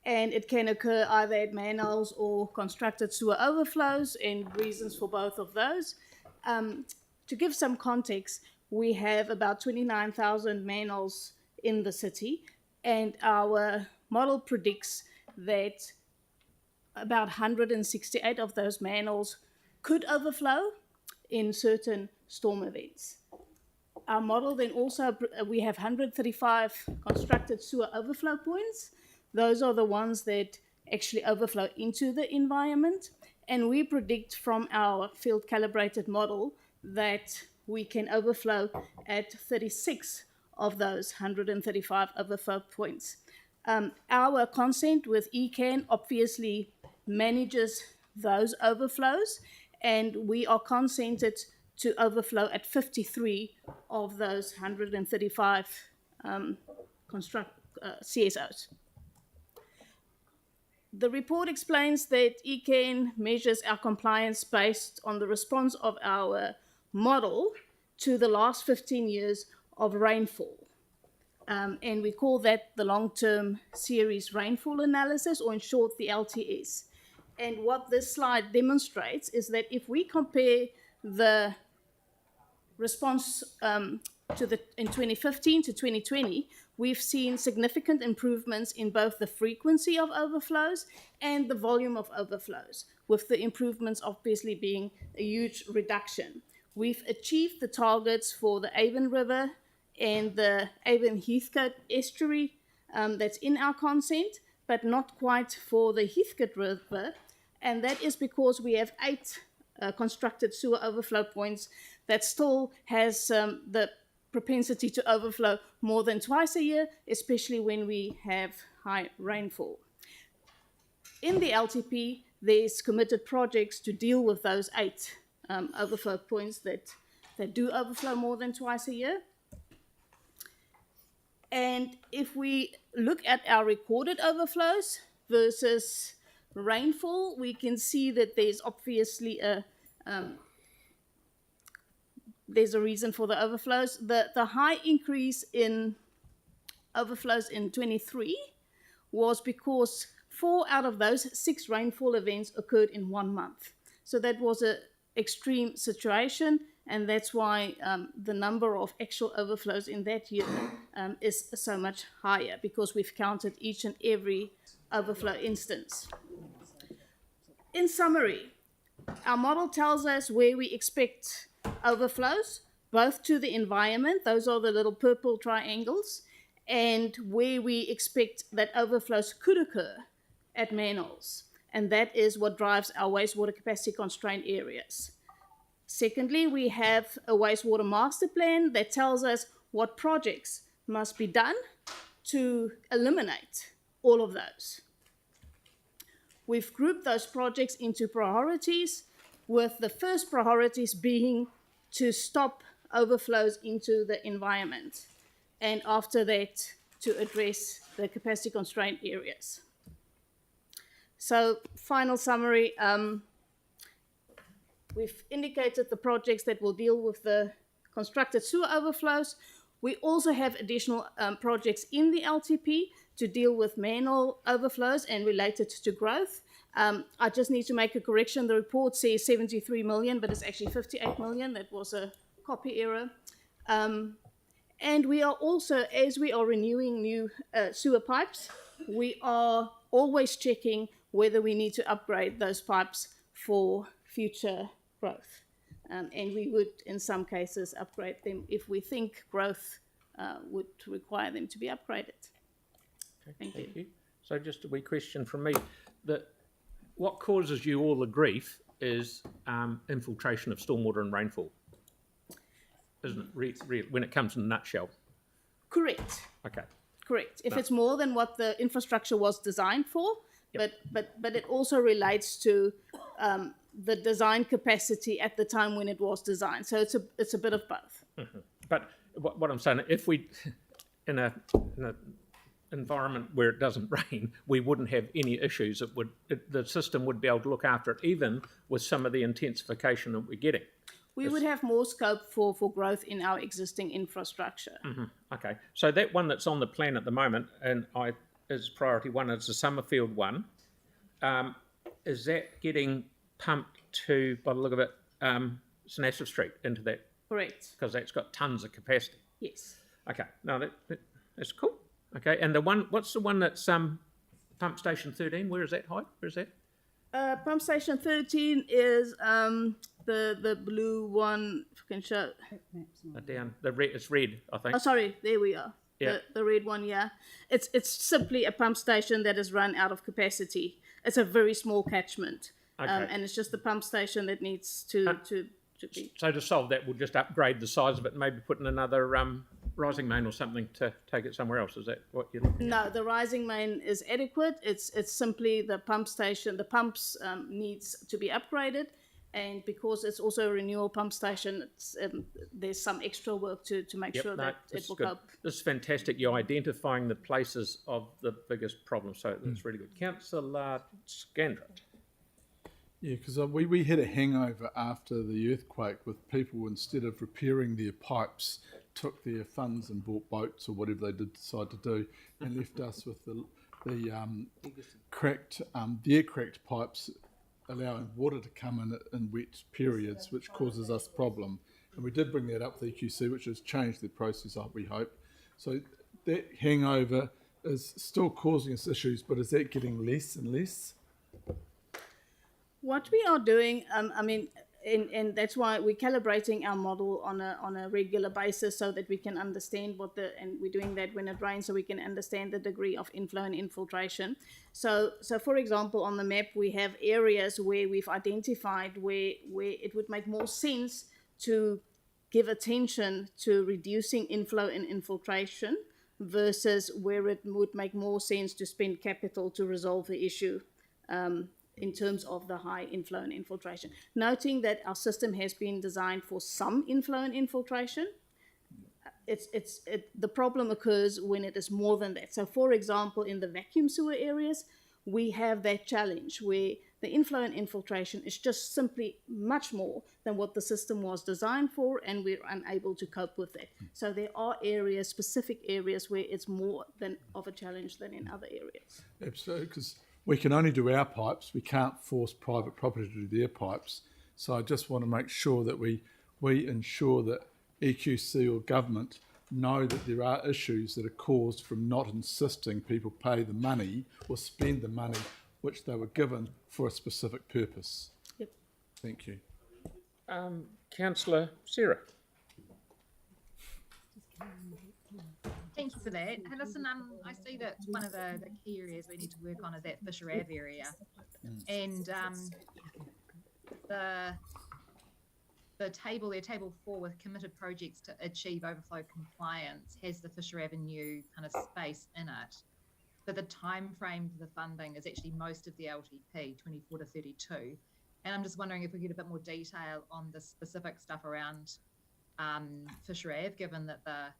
and it can occur either at manholes or constructed sewer overflows, and reasons for both of those. To give some context, we have about 29,000 manholes in the city, and our model predicts that about 168 of those manholes could overflow in certain storm events. Our model then also, we have 135 constructed sewer overflow points. Those are the ones that actually overflow into the environment. And we predict from our field calibrated model that we can overflow at 36 of those 135 overflow points. Our consent with ECAN obviously manages those overflows, and we are consented to overflow at 53 of those 135 CSOs. The report explains that ECAN measures our compliance based on the response of our model to the last 15 years of rainfall. And we call that the long-term series rainfall analysis, or in short, the LTS. And what this slide demonstrates is that if we compare the response in 2015 to 2020, we've seen significant improvements in both the frequency of overflows and the volume of overflows, with the improvements obviously being a huge reduction. We've achieved the targets for the Avon River and the Avon Heathcote estuary that's in our consent, but not quite for the Heathcote River, and that is because we have 8 constructed sewer overflow points that still has the propensity to overflow more than twice a year, especially when we have high rainfall. In the LTP, there's committed projects to deal with those 8 overflow points that do overflow more than twice a year. And if we look at our recorded overflows versus rainfall, we can see that there's obviously there's a reason for the overflows. The high increase in overflows in 23 was because 4 out of those 6 rainfall events occurred in 1 month. So that was an extreme situation, and that's why the number of actual overflows in that year is so much higher, because we've counted each and every overflow instance. In summary, our model tells us where we expect overflows, both to the environment, those are the little purple triangles, and where we expect that overflows could occur at manholes. And that is what drives our wastewater capacity constrained areas. Secondly, we have a wastewater master plan that tells us what projects must be done to eliminate all of those. We've grouped those projects into priorities, with the first priorities being to stop overflows into the environment, and after that, to address the capacity constrained areas. So, final summary, we've indicated the projects that will deal with the constructed sewer overflows. We also have additional projects in the LTP to deal with manhole overflows and related to growth. I just need to make a correction. The report says 73 million, but it's actually 58 million. That was a copy error. And we are also, as we are renewing new sewer pipes, we are always checking whether we need to upgrade those pipes for future growth. And we would, in some cases, upgrade them if we think growth would require them to be upgraded. Okay, thank you. So just a wee question from me. What causes you all the grief is infiltration of stormwater and rainfall, isn't it, when it comes in a nutshell? Correct. Okay. Correct. If it's more than what the infrastructure was designed for, yep. but it also relates to the design capacity at the time when it was designed. So it's a bit of both. Mm-hmm. But what I'm saying, if we in a environment where it doesn't rain, we wouldn't have any issues. The system would be able to look after it, even with some of the intensification that we're getting. We would have more scope for growth in our existing infrastructure. Mm-hmm. Okay, so that one that's on the plan at the moment, and is priority 1, is the Summerfield one. Is that getting pumped to, by the look of it, St Asaph Street into that? Correct. Because that's got tons of capacity. Yes. Okay, no, that's cool. Okay, and the one, what's the one that's pump station 13? Where is that, Hyde? Where is that? Pump station 13 is the blue one. If you can show. Down the red. It's red, I think. Oh, sorry. There we are. Yeah. The red one. Yeah. It's simply a pump station that is run out of capacity. It's a very small catchment, okay. And it's just the pump station that needs to be. So to solve that, we'll just upgrade the size of it and maybe put in another rising main or something to take it somewhere else? Is that what you're looking at? No, the rising main is adequate. It's simply the pump station. The pumps needs to be upgraded, and because it's also a renewal pump station, it's, there's some extra work to make sure that it will cope. This is fantastic. You're identifying the places of the biggest problems, so that's really good. Councillor Scandrett. Yeah, because we had a hangover after the earthquake with people, instead of repairing their pipes, took their funds and bought boats or whatever they did decide to do, and left us with the air cracked pipes, allowing water to come in wet periods, which causes us problem. And we did bring that up to the EQC, which has changed the process up, we hope. So that hangover is still causing us issues, but is that getting less and less? What we are doing, and that's why we're calibrating our model on a regular basis so that we can understand and we're doing that when it rains so we can understand the degree of inflow and infiltration. So for example, on the map, we have areas where we've identified where it would make more sense to give attention to reducing inflow and infiltration versus where it would make more sense to spend capital to resolve the issue. In terms of the high inflow and infiltration. Noting that our system has been designed for some inflow and infiltration, the problem occurs when it is more than that. So for example, in the vacuum sewer areas, we have that challenge where the inflow and infiltration is just simply much more than what the system was designed for, and we're unable to cope with that. So there are areas, specific areas, where it's more of a challenge than in other areas. Absolutely, because we can only do our pipes. We can't force private property to do their pipes. So I just want to make sure that we ensure that EQC or government know that there are issues that are caused from not insisting people pay the money or spend the money which they were given for a specific purpose. Yep. Thank you. Councillor Sarah. Thank you for that. Hey, listen, I see that one of the key areas we need to work on is that Fisher Ave area. And the table there, table 4, with committed projects to achieve overflow compliance, has the Fisher Avenue kind of space in it. But the time frame for the funding is actually most of the LTP, 24 to 32. And I'm just wondering if we get a bit more detail on the specific stuff around Fisher Ave, given that the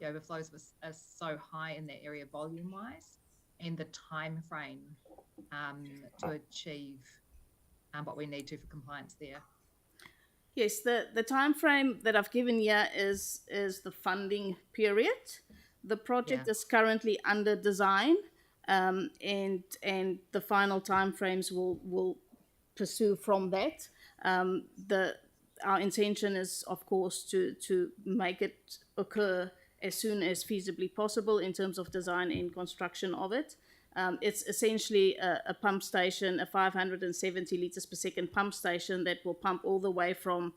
overflows are so high in that area volume-wise, and the time frame to achieve what we need to for compliance there. Yes, the time frame that I've given here is the funding period. The project is currently under design, and the final time frames will pursue from that. Our intention is, of course, to make it occur as soon as feasibly possible in terms of design and construction of it. It's essentially a pump station, a 570 litres per second pump station that will pump all the way from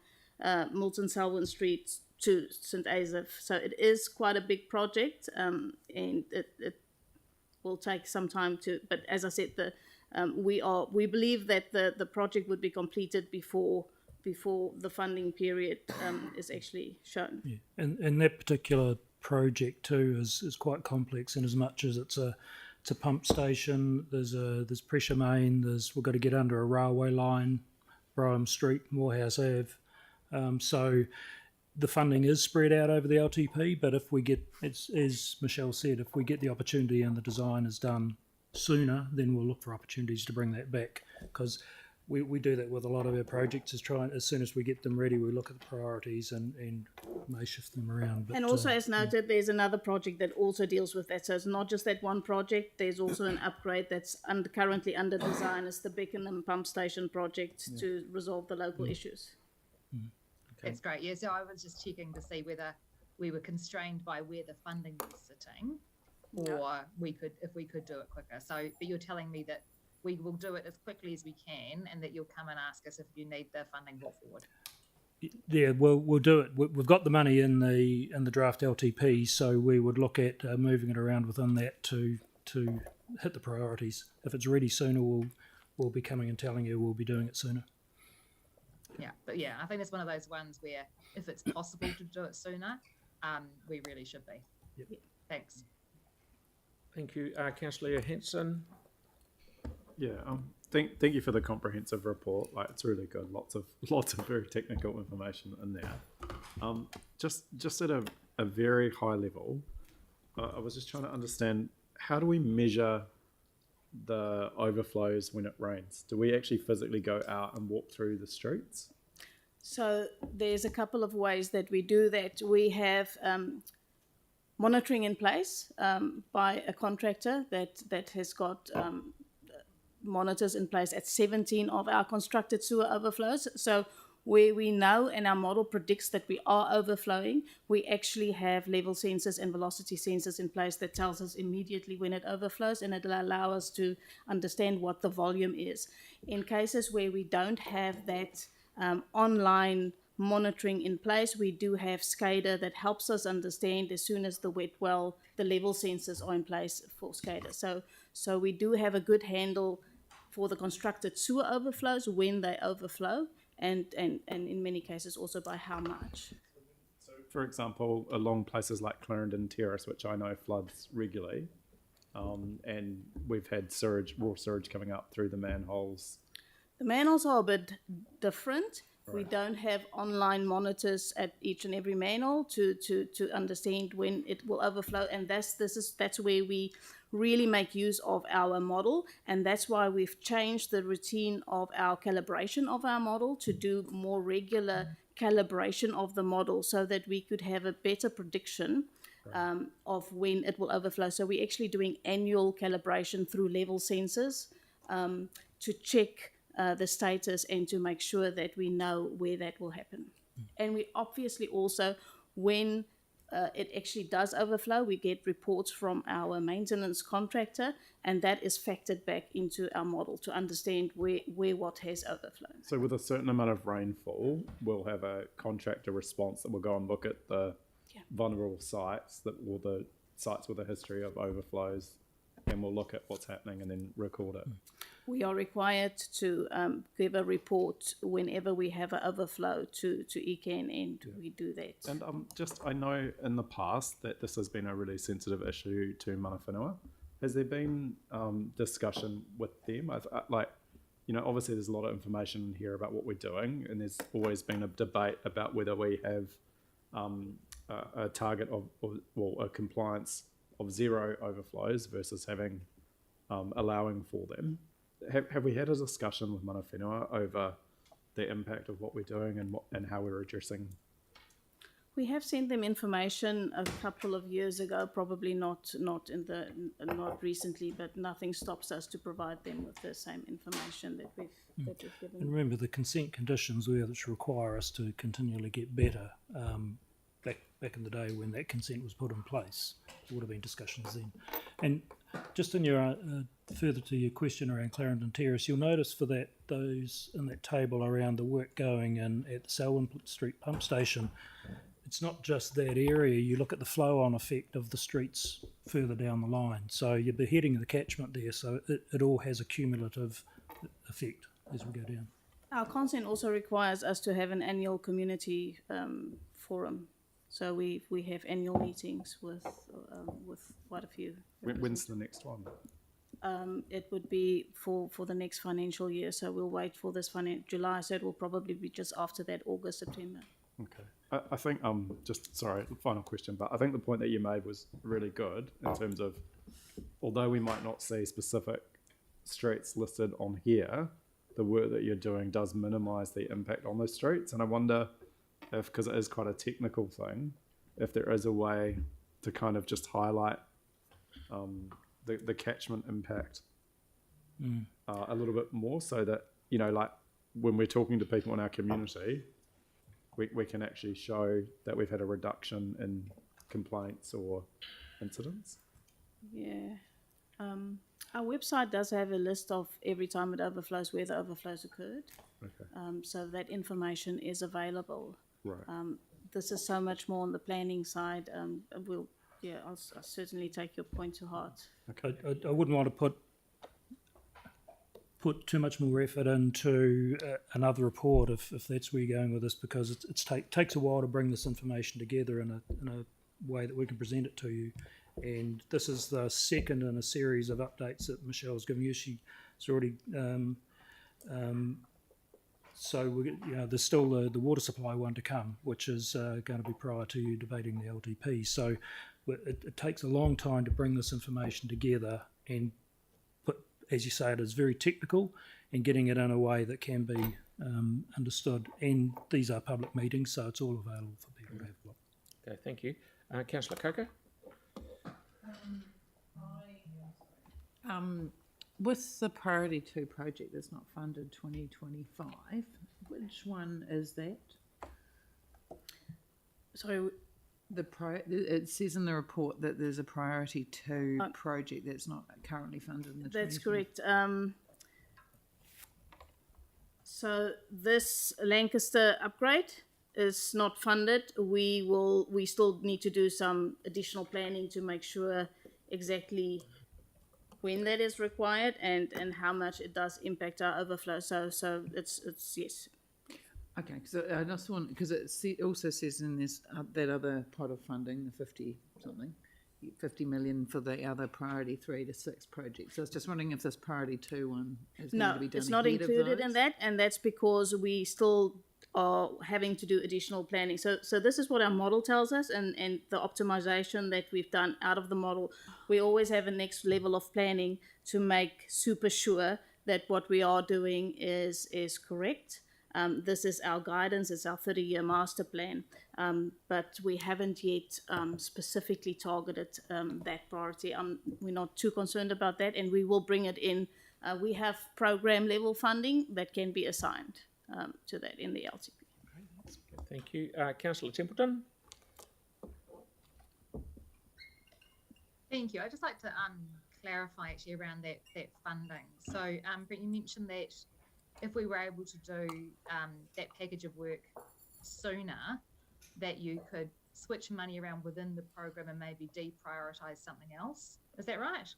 Milton Selwyn Street to St. Asaph. So it is quite a big project, and it will take some time but as I said, we believe that the project would be completed before the funding period is actually shown. Yeah. And that particular project too is quite complex, in as much as it's a pump station. There's pressure main. We've got to get under a railway line, Brougham Street, Morehouse Ave. So the funding is spread out over the LTP. But if we get, as Michelle said, if we get the opportunity and the design is done sooner, then we'll look for opportunities to bring that back, because we do that with a lot of our projects, is try, as soon as we get them ready, we look at the priorities and may shift them around. But, and also, as noted, there's another project that also deals with that. So it's not just that one project. There's also an upgrade that's currently under design. It's the Beckenham Pump Station project to resolve the local issues. Okay. That's great. Yeah, so I was just checking to see whether we were constrained by where the funding was sitting, or if we could do it quicker. So, but you're telling me that we will do it as quickly as we can, and that you'll come and ask us if you need the funding brought forward. Yeah, we'll do it. We've got the money in the draft LTP, so we would look at moving it around within that to hit the priorities. If it's ready sooner, we'll be coming and telling you we'll be doing it sooner. Yeah, but yeah, I think it's one of those ones where if it's possible to do it sooner, we really should be. Yep. Thanks. Thank you, Councillor Henson. Yeah, thank you for the comprehensive report. Like, it's really good. Lots of very technical information in there. Just at a very high level, I was just trying to understand, how do we measure the overflows when it rains? Do we actually physically go out and walk through the streets? So there's a couple of ways that we do that. We have monitoring in place by a contractor that has got monitors in place at 17 of our constructed sewer overflows. So where we know and our model predicts that we are overflowing, we actually have level sensors and velocity sensors in place that tells us immediately when it overflows, and it'll allow us to understand what the volume is. In cases where we don't have that online monitoring in place, we do have SCADA that helps us understand as soon as the wet well, the level sensors are in place for SCADA. So we do have a good handle for the constructed sewer overflows when they overflow, and in many cases also by how much. So, for example, along places like Clarendon Terrace, which I know floods regularly, and we've had raw sewage coming up through the manholes. The manholes are a bit different. Right. We don't have online monitors at each and every manhole to understand when it will overflow, and that's where we really make use of our model, and that's why we've changed the routine of our calibration of our model to do more regular calibration of the model so that we could have a better prediction of when it will overflow. So we're actually doing annual calibration through level sensors to check the status and to make sure that we know where that will happen. And we obviously also, when it actually does overflow, we get reports from our maintenance contractor, and that is factored back into our model to understand where what has overflown. So with a certain amount of rainfall, we'll have a contractor response that will go and look at the vulnerable sites, or the sites with a history of overflows, and we'll look at what's happening and then record it. We are required to give a report whenever we have an overflow to ECAN, and we do that. And I know in the past that this has been a really sensitive issue to mana whenua. Has there been discussion with them? Obviously there's a lot of information here about what we're doing, and there's always been a debate about whether we have a target of a compliance of zero overflows versus having allowing for them. Have we had a discussion with mana whenua over the impact of what we're doing and how we're addressing? We have sent them information a couple of years ago, probably not recently, but nothing stops us to provide them with the same information that we've given. And remember, the consent conditions which require us to continually get better. Back in the day when that consent was put in place, there would have been discussions then. And just in your further to your question around Clarendon Terrace, you'll notice for those in that table around the work going in at the Selwyn Street pump station, it's not just that area. You look at the flow-on effect of the streets further down the line. So you're beheading the catchment there, so it all has a cumulative effect as we go down. Our consent also requires us to have an annual community forum. So we have annual meetings with quite a few. When's the next one? It would be for the next financial year. So we'll wait for this July. So it will probably be just after that, August, September. Okay. I think final question, but I think the point that you made was really good in terms of, although we might not see specific streets listed on here, the work that you're doing does minimise the impact on those streets. And I wonder if, because it is quite a technical thing, if there is a way to kind of just highlight the catchment impact a little bit more, so that, like when we're talking to people in our community, we can actually show that we've had a reduction in complaints or incidents. Yeah. Our website does have a list of every time it overflows, where the overflows occurred. Okay. So that information is available. Right. This is so much more on the planning side. I'll certainly take your point to heart. Okay. I wouldn't want to put put too much more effort into another report if that's where you're going with this, because it takes a while to bring this information together in a way that we can present it to you. And this is the second in a series of updates that Michelle's given you. She's already so there's still the water supply one to come, which is going to be prior to you debating the LTP. So it takes a long time to bring this information together and put, as you say, it is very technical, and getting it in a way that can be understood. And these are public meetings, so it's all available for people to have a look. Okay, thank you. Councillor Coker? With the Priority 2 project that's not funded 2025, which one is that? Sorry, it says in the report that there's a Priority 2 project that's not currently funded in the that's 2025. correct. So this Lancaster upgrade is not funded. We still need to do some additional planning to make sure exactly when that is required and how much it does impact our overflow. So it's yes. Okay, so I just want, because it also says in this that other pot of funding, the 50 million for the other Priority 3 to 6 projects. So I was just wondering if this Priority 2 one is going to be done. No, it's not included in that, and that's because we still are having to do additional planning. So this is what our model tells us, and the optimization that we've done out of the model. We always have a next level of planning to make super sure that what we are doing is correct. This is our guidance, it's our 30-year master plan, but we haven't yet specifically targeted that priority. We're not too concerned about that, and we will bring it in. We have program level funding that can be assigned to that in the LTP. Thank you. Councillor Templeton? Thank you. I'd just like to clarify actually around that funding. So, Brent, you mentioned that if we were able to do that package of work sooner, that you could switch money around within the program and maybe deprioritise something else. Is that right?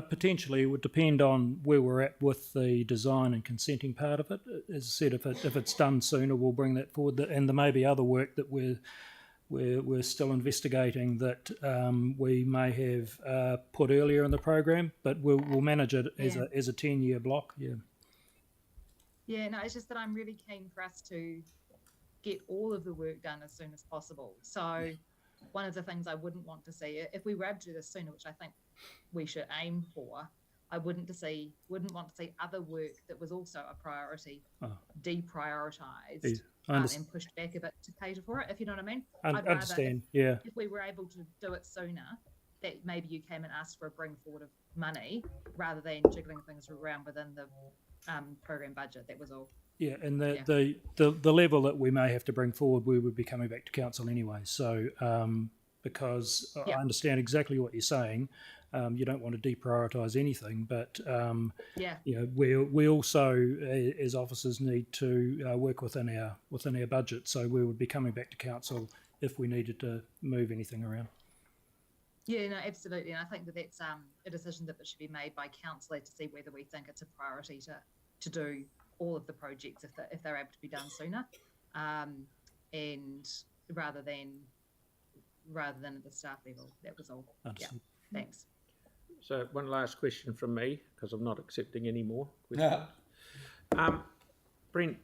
Potentially, it would depend on where we're at with the design and consenting part of it. As I said, if it's done sooner, we'll bring that forward. And there may be other work that we're still investigating that we may have put earlier in the program, but we'll manage it as a 10-year block. Yeah. Yeah, no, it's just that I'm really keen for us to get all of the work done as soon as possible. So one of the things I wouldn't want to see, if we were able to do this sooner, which I think we should aim for, I wouldn't want to see other work that was also a priority deprioritised and pushed back a bit to cater for it, if you know what I mean. I'd understand, rather if we were able to do it sooner, that maybe you came and asked for a bring forward of money rather than jiggling things around within the program budget. That was all. Yeah, and the level that we may have to bring forward, we would be coming back to council anyway. So because I understand exactly what you're saying, you don't want to deprioritise anything, but we also as officers need to work within our budget. So we would be coming back to council if we needed to move anything around. Yeah, no, absolutely, and I think that that's a decision that should be made by council to see whether we think it's a priority to do all of the projects if they're able to be done sooner, and rather than at the staff level. That was all. Understood. Yeah, thanks. So one last question from me, because I'm not accepting any more questions. Brent,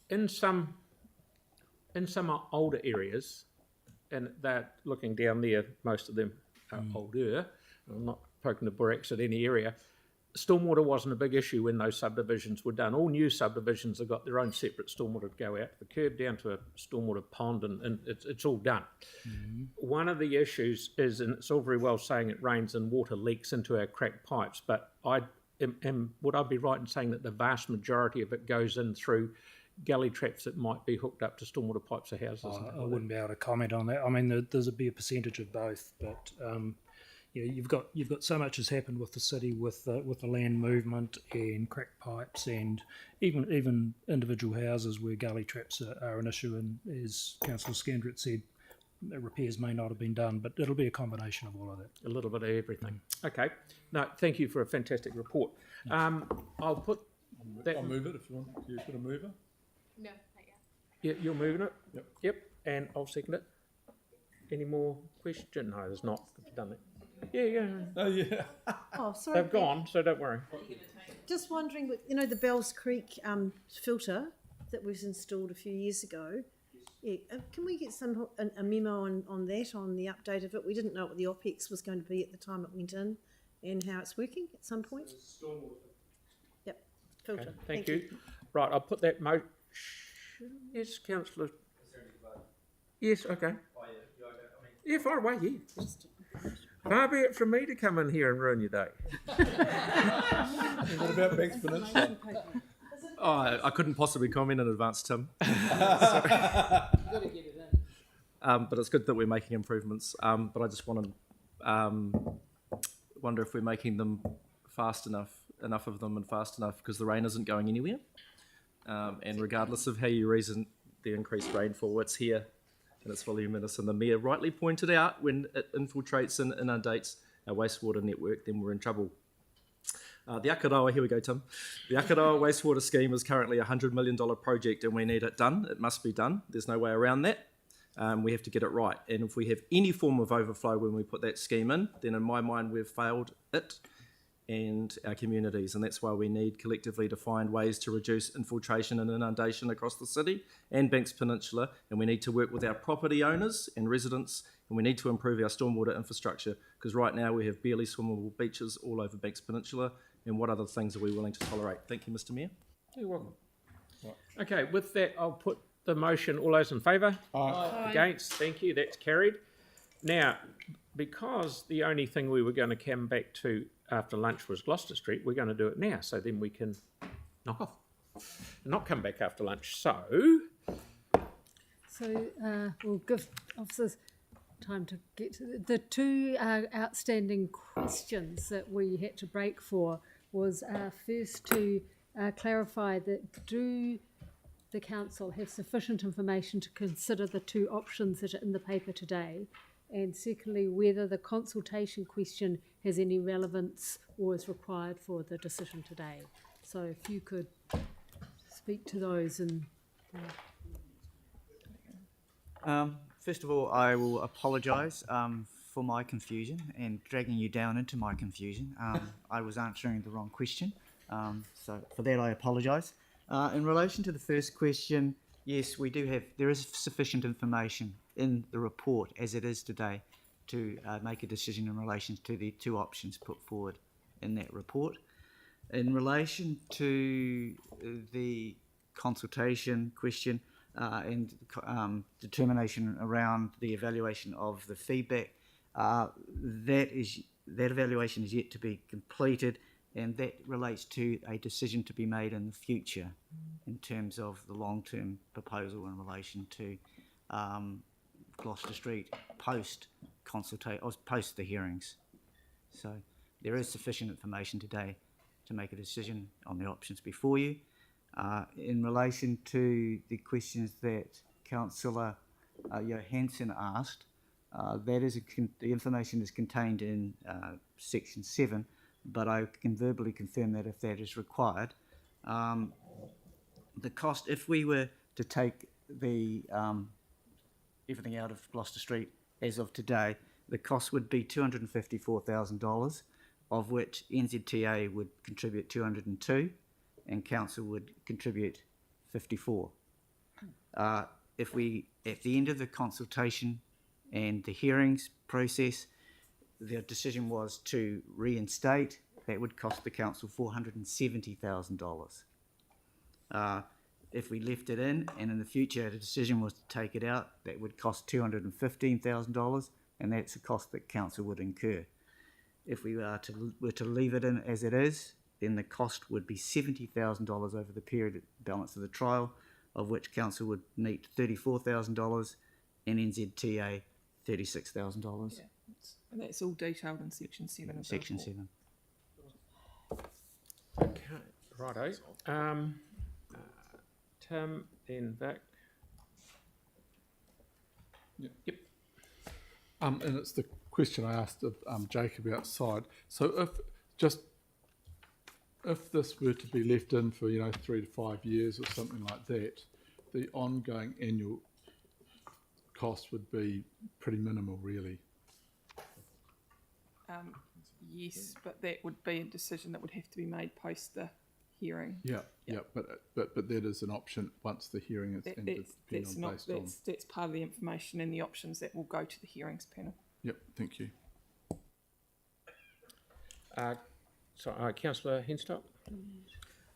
in some older areas, and they're looking down there, most of them are older, I'm not poking the borax at any area, stormwater wasn't a big issue when those subdivisions were done. All new subdivisions have got their own separate stormwater to go out the curb down to a stormwater pond, and it's all done. Mm-hmm. One of the issues is, and it's all very well saying it rains and water leaks into our cracked pipes, but would I be right in saying that the vast majority of it goes in through gully traps that might be hooked up to stormwater pipes or houses? I wouldn't be able to comment on that. I mean, there's a percentage of both, but you've got so much has happened with the city with the land movement and cracked pipes, and even individual houses where gully traps are an issue. And as Councillor Scandrett said, repairs may not have been done, but it'll be a combination of all of that. A little bit of everything. Okay. No, thank you for a fantastic report. I'll put that. I'll move it if you want. You've got a mover? No, Yeah, you're moving it? Yep. Yep, and I'll second it. Any more question? No, there's not. I've done it. Yeah. Oh, yeah. Oh, sorry. They've gone, so don't worry. Just wondering, the Bells Creek filter that was installed a few years ago. Yeah, can we get a memo on that, on the update of it? We didn't know what the OPEX was going to be at the time it went in and how it's working at some point. Yep, filter. Okay, thank you. Right, I'll put that motion. Yes, councillor. Yes, okay. Yeah, far away, yeah. Far be it from me to come in here and ruin your day. What about Banks Peninsula? Oh, I couldn't possibly comment in advance, Tim. But it's good that we're making improvements. But I just want to wonder if we're making them fast enough of them and fast enough, because the rain isn't going anywhere. And regardless of how you reason the increased rainfall, it's here and it's voluminous. And the Mayor rightly pointed out, when it infiltrates and inundates our wastewater network, then we're in trouble. The Akaroa, here we go, Tim. The Akaroa wastewater scheme is currently a $100 million project, and we need it done. It must be done. There's no way around that. We have to get it right. And if we have any form of overflow when we put that scheme in, then in my mind we've failed it and our communities. And that's why we need collectively to find ways to reduce infiltration and inundation across the city and Banks Peninsula. And we need to work with our property owners and residents, and we need to improve our stormwater infrastructure, because right now we have barely swimmable beaches all over Banks Peninsula. And what other things are we willing to tolerate? Thank you, Mr. Mayor. You're welcome. Right. Okay, with that, I'll put the motion. All those in favour? Aye. Against? Thank you. That's carried. Now, because the only thing we were going to come back to after lunch was Gloucester Street, we're going to do it now, so then we can knock off and not come back after lunch. So we'll give officers time to get to the two outstanding questions that we had to break for. Was first to clarify that do the council have sufficient information to consider the two options that are in the paper today, and secondly whether the consultation question has any relevance or is required for the decision today. So if you could speak to those. And first of all, I will apologise for my confusion and dragging you down into my confusion. I was answering the wrong question, so for that I apologise. In relation to the first question, yes, there is sufficient information in the report as it is today to make a decision in relation to the two options put forward in that report. In relation to the consultation question and determination around the evaluation of the feedback, that evaluation is yet to be completed, and that relates to a decision to be made in the future in terms of the long-term proposal in relation to Gloucester Street post the hearings. So there is sufficient information today to make a decision on the options before you. In relation to the questions that Councillor Johansson asked, the information is contained in section 7, but I can verbally confirm that if that is required. The cost, if we were to take the everything out of Gloucester Street as of today, the cost would be $254,000, of which NZTA would contribute 202 and council would contribute 54. If we, at the end of the consultation and the hearings process, the decision was to reinstate, that would cost the council $470,000. If we left it in and in the future the decision was to take it out, that would cost $215,000, and that's a cost that council would incur. If we were to leave it in as it is, then the cost would be $70,000 over the period balance of the trial, of which council would meet $34,000 and NZTA $36,000. Yeah, and that's all detailed in section 7 of Section the 7. okay, righto. Tim, then Vic. Yep. And it's the question I asked of Jacob outside. So if just if this were to be left in for 3 to 5 years or something like that, the ongoing annual cost would be pretty minimal, really. Yes, but that would be a decision that would have to be made post the hearing. Yeah, but that is an option once the hearing is ended. That's part of the information and the options that will go to the hearings panel. Yep, thank you. Councillor Henstock.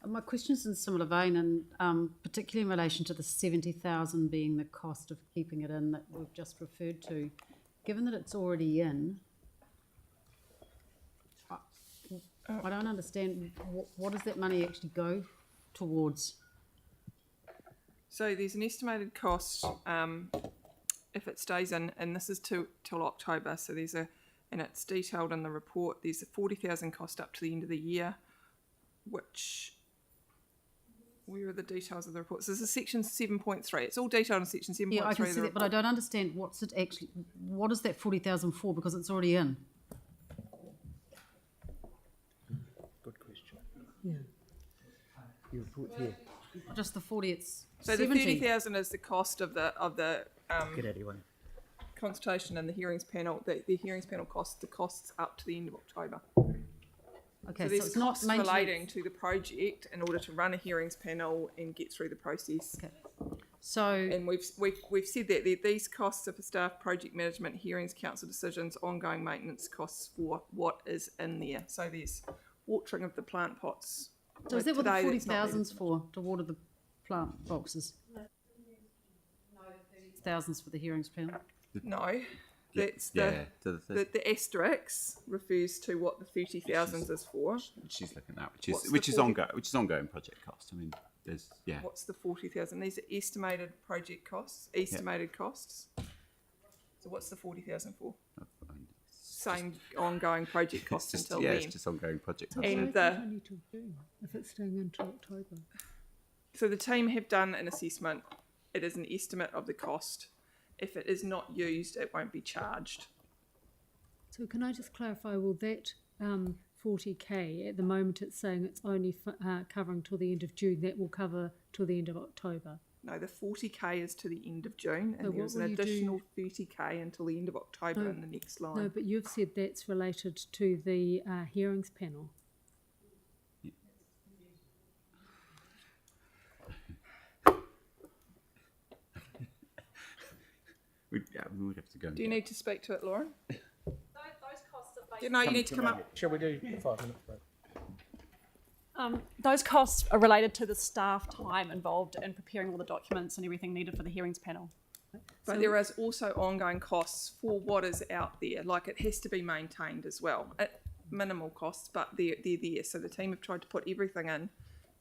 My question's in a similar vein, and particularly in relation to the 70,000 being the cost of keeping it in that we've just referred to. Given that it's already in, I don't understand what does that money actually go towards? So there's an estimated cost if it stays in, and this is till October. So and it's detailed in the report. There's a 40,000 cost up to the end of the year, which. Where are the details of the report? So this is section 7.3. It's all detailed in section 7.3. Yeah, I can see that, but I don't understand what is that 40,000 for, because it's already in. Good question. Yeah. Your report here. Just the 40. It's so 70. the 30,000 is the cost of the Good idea. consultation and the hearings panel. The hearings panel costs the costs up to the end of October. Okay, so there's it's not costs relating to the project in order to run a hearings panel and get through the process. Okay. So and we've said that these costs are for staff, project management, hearings, council decisions, ongoing maintenance costs for what is in there. So there's watering of the plant pots. So is that what the 40,000's for, to water the plant boxes? No, 30,000's for the hearings panel. No. That's the asterisk refers to what the 30,000 is for. She's looking at which is ongoing project cost. I mean, there's What's the 40,000? These are estimated project costs. Costs. So what's the 40,000 for? Same ongoing project costs until then. It's just ongoing project costs. And only till June, if it's staying until October. So the team have done an assessment. It is an estimate of the cost. If it is not used, it won't be charged. So can I just clarify, will that 40k, at the moment it's saying it's only covering till the end of June, that will cover till the end of October? No, the 40k is to the end of June, and So there's an additional 30k until the end of October in the next line. No, but you've said that's related to the hearings panel. We would have to go. Do you need to speak to it, Lauren? Those costs are based. No, you need to come up. Shall we do 5 minutes break? Those costs are related to the staff time involved in preparing all the documents and everything needed for the hearings panel. But there is also ongoing costs for what is out there. Like it has to be maintained as well at minimal costs, but they're there. So the team have tried to put everything in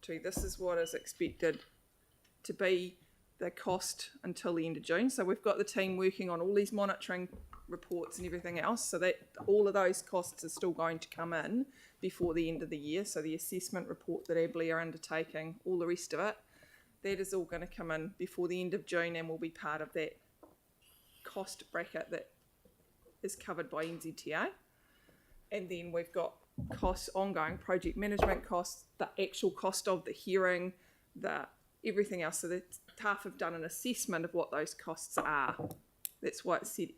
to this is what is expected to be the cost until the end of June. So we've got the team working on all these monitoring reports and everything else, so that all of those costs are still going to come in before the end of the year. So the assessment report that Abley are undertaking, all the rest of it, that is all going to come in before the end of June and will be part of that cost bracket that is covered by NZTA. And then we've got costs, ongoing project management costs, the actual cost of the hearing, everything else. So the staff have done an assessment of what those costs are. That's why it said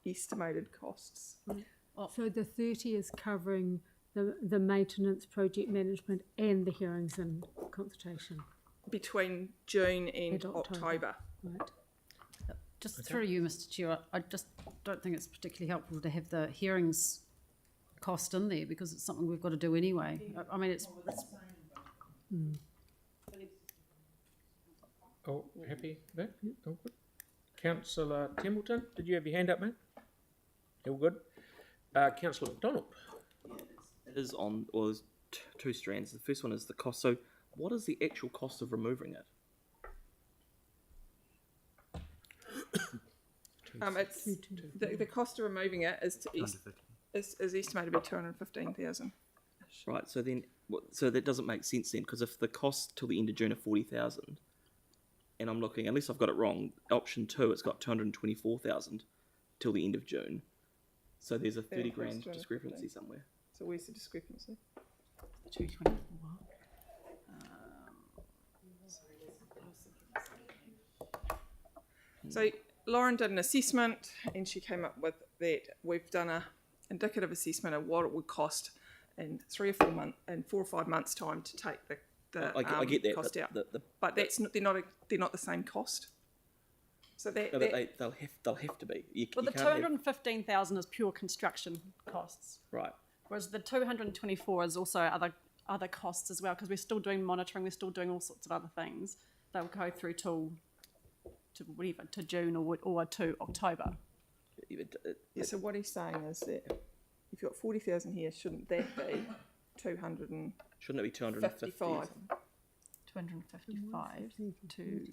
estimated costs. So the 30 is covering the maintenance, project management and the hearings and consultation? Between June and October. Right. Just through you, Mr. Chair, I just don't think it's particularly helpful to have the hearings cost in there because it's something we've got to do anyway. I mean, it's Oh, happy with that? All good. Councillor Templeton, did you have your hand up, mate? All good. Councillor McDonald. It is on, well, there's two strands. The first one is the cost. So what is the actual cost of removing it? It's the cost of removing it is estimated to be 215,000. Right. So then, so that doesn't make sense then, because if the cost till the end of June are 40,000, and I'm looking, unless I've got it wrong, option 2, it's got 224,000 till the end of June. So there's a 30 grand discrepancy somewhere. So where's the discrepancy? 224. So Lauren did an assessment and she came up with that we've done a indicative assessment of what it would cost in 4 or 5 months time to take the I get that, cost but out. But that's not, they're not the same cost. So No, but they'll have to be. Well, the can't have- 215,000 is pure construction costs, right. whereas the 224 is also other costs as well, because we're still doing monitoring, we're still doing all sorts of other things. They'll go through to June or to October. Yeah, so what he's saying is that if you've got 40,000 here, shouldn't that be 200 and Shouldn't it be 250? 255 to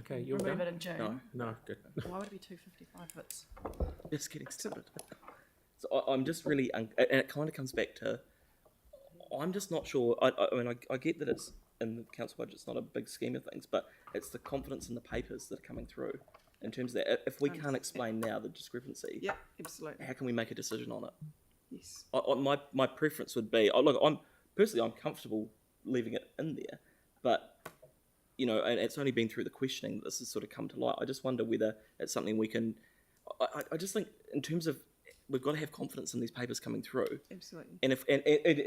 Okay, you're remove done? it in June. No. No, good. Why would it be 255 if it's... Just getting started. So I'm just really, and it kind of comes back to, I'm just not sure. I mean, I get that it's in the council budget, it's not a big scheme of things, but it's the confidence in the papers that are coming through in terms of that. If we can't explain now the discrepancy, yeah, absolutely. how can we make a decision on it? Yes. My preference would be, look, I'm comfortable leaving it in there, but you know, and it's only been through the questioning that this has sort of come to light. I just wonder whether it's something we can. I just think in terms of we've got to have confidence in these papers coming through. Absolutely. And and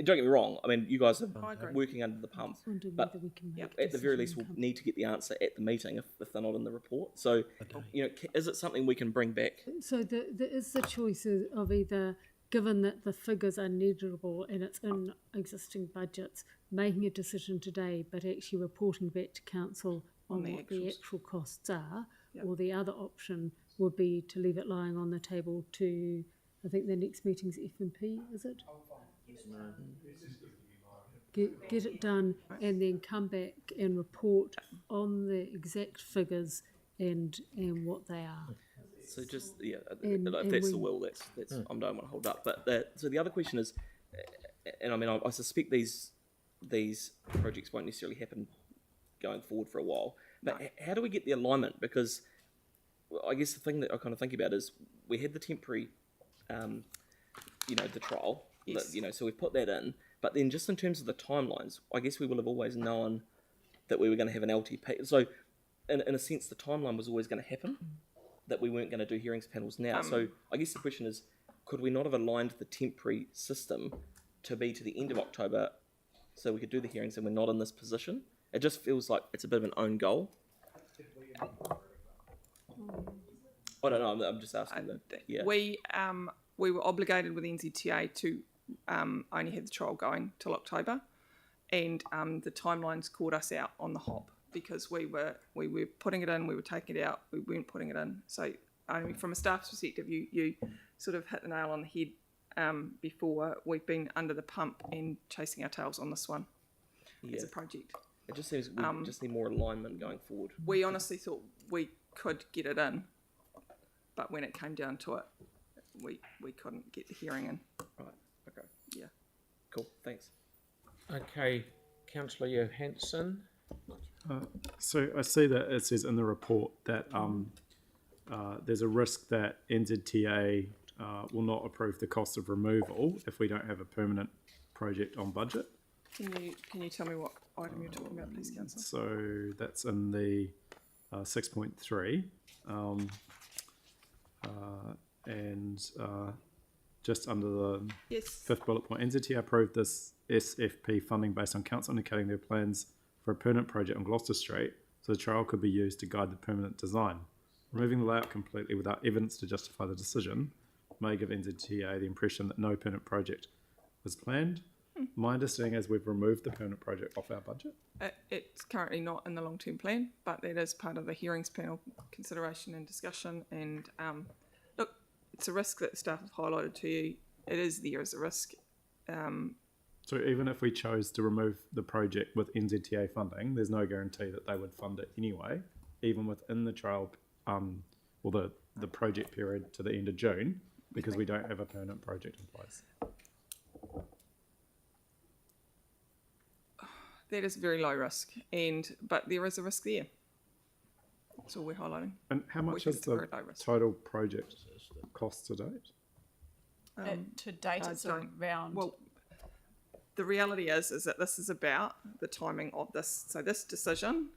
don't get me wrong, I mean, you guys are I agree. working under the pump, but we can make at the very least, we'll need to get the answer at the meeting if they're not in the report. So, you know, is it something we can bring back? So there is the choice of either, given that the figures are negligible and it's in existing budgets, making a decision today but actually reporting back to council on what the actual costs are, or the other option would be to leave it lying on the table to, I think the next meeting's F&P, is it? Get it done and then come back and report on the exact figures and what they are. So just if And that's the we- will, that's I don't want to hold up. But so the other question is, and I mean, I suspect these projects won't necessarily happen going forward for a while. But how do we get the alignment? Because I guess the thing that I kind of think about is we had the temporary, the trial. Yes. So we've put that in. But then just in terms of the timelines, I guess we will have always known that we were going to have an LTP. So in a sense, the timeline was always going to happen, that we weren't going to do hearings panels now. So I guess the question is, could we not have aligned the temporary system to be to the end of October so we could do the hearings and we're not in this position? It just feels like it's a bit of an own goal. I don't know, I'm just asking that. Yeah. We were obligated with NZTA to only have the trial going till October, and the timelines caught us out on the hop because we were putting it in, we were taking it out, we weren't putting it in. So I mean, from a staff's perspective, you sort of hit the nail on the head. Before we've been under the pump and chasing our tails on this one as a project. It just seems we just need more alignment going forward. We honestly thought we could get it in, but when it came down to it, we couldn't get the hearing in. Right. Okay. Yeah. Cool. Thanks. Okay, Councillor Johansson. So I see that it says in the report that there's a risk that NZTA will not approve the cost of removal if we don't have a permanent project on budget. Can you tell me what item you're talking about, please, Councillor? So that's in the 6.3, and just under the fifth bullet point, NZTA approved this SFP funding based on council indicating their plans for a permanent project on Gloucester Street, so the trial could be used to guide the permanent design. Removing the layout completely without evidence to justify the decision may give NZTA the impression that no permanent project was planned. My understanding is we've removed the permanent project off our budget. It's currently not in the long-term plan, but that is part of the hearings panel consideration and discussion. And look, it's a risk that staff have highlighted to you. It is there as a risk. So even if we chose to remove the project with NZTA funding, there's no guarantee that they would fund it anyway, even within the trial or the project period to the end of June, because we don't have a permanent project in place. That is very low risk, but there is a risk there. That's all we're highlighting. And how much is the total project cost to date? To date, it's around. Well, the reality is that this is about the timing of this. So this decision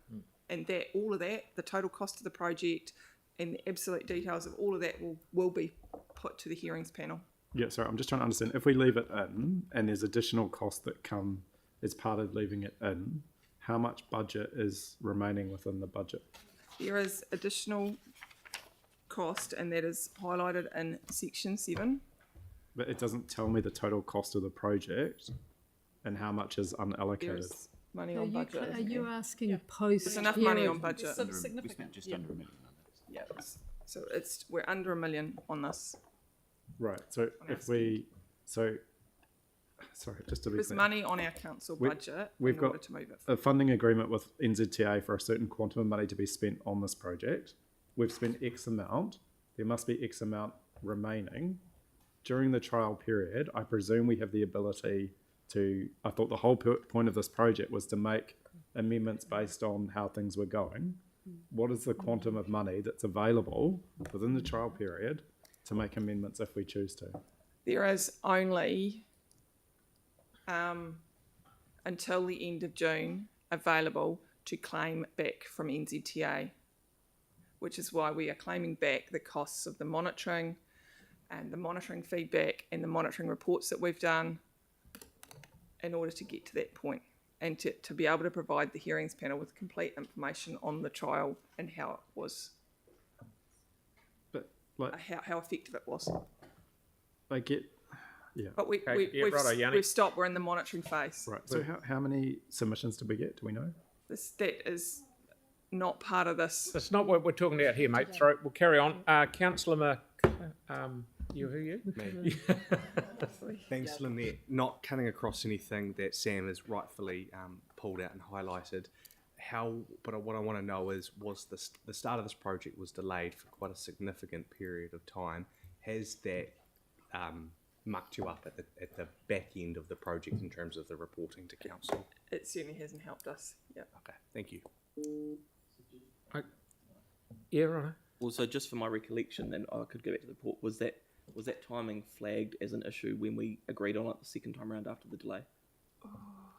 and that all of that, the total cost of the project and the absolute details of all of that will be put to the hearings panel. Yeah, sorry, I'm just trying to understand. If we leave it in and there's additional costs that come as part of leaving it in, how much budget is remaining within the budget? There is additional cost, and that is highlighted in section 7. But it doesn't tell me the total cost of the project and how much is unallocated. There's money on budget. Are you asking post? There's enough money on budget. We spent just under $1 million on this. Yeah, so we're under $1 million on this. Right. So if we, sorry, just to be There's clear. money on our council budget We've in order got to move it. a funding agreement with NZTA for a certain quantum of money to be spent on this project. We've spent X amount. There must be X amount remaining. During the trial period, I presume we have the ability to, I thought the whole point of this project was to make amendments based on how things were going. What is the quantum of money that's available within the trial period to make amendments if we choose to? There is only until the end of June available to claim back from NZTA, which is why we are claiming back the costs of the monitoring and the monitoring feedback and the monitoring reports that we've done in order to get to that point and to be able to provide the hearings panel with complete information on the trial and how it was, But like, how effective it was. I get, yeah. But we've stopped, we're in the monitoring phase. Right. So how many submissions did we get? Do we know? That is not part of this. That's not what we're talking about here, mate. Sorry, we'll carry on. Councillor you? Me. Thanks, Lynette. Not cutting across anything that Sam has rightfully pulled out and highlighted. But what I want to know is, was the start of this project was delayed for quite a significant period of time. Has that mucked you up at the back end of the project in terms of the reporting to council? It certainly hasn't helped us. Yeah. Okay. Thank you. Yeah, right. Also, just for my recollection, and I could go back to the report, was that timing flagged as an issue when we agreed on it the second time around after the delay?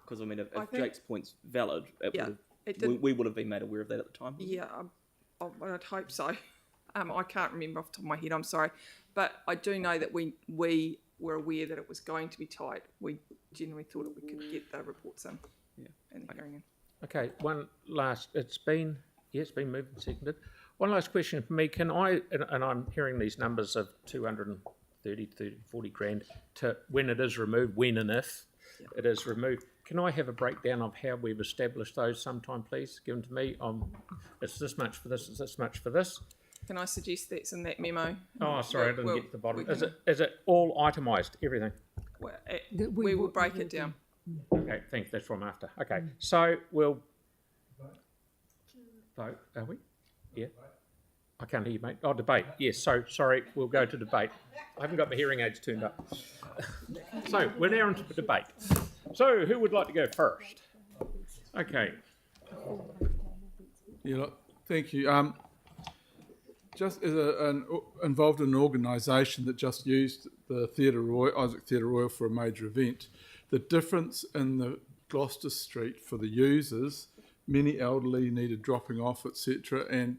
Because I mean, if Jake's point's valid, we would have been made aware of that at the time. Yeah, I'd hope so. I can't remember off the top of my head. I'm sorry, but I do know that we were aware that it was going to be tight. We generally thought that we could get the reports in. Yeah, and the hearing in. Okay, one last. It's been moved and seconded. One last question for me. Can I, and I'm hearing these numbers of 230, 40 grand to when it is removed, when and if it is removed. Can I have a breakdown of how we've established those sometime, please? Given to me. It's this much for this, it's this much for this. Can I suggest that's in that memo? Oh, sorry, I didn't get to the bottom. Is it all itemised, everything? We will break it down. Okay, thanks. That's what I'm after. Okay, so we'll vote, are we? Yeah. I can't hear you, mate. Oh, debate. Yes, so sorry, we'll go to debate. I haven't got my hearing aids turned up. So we're now into the debate. So who would like to go first? Okay. Yeah, look, thank you. Just as involved in an organisation that just used the Isaac Theatre Royal for a major event, the difference in the Gloucester Street for the users, many elderly needed dropping off, etc., and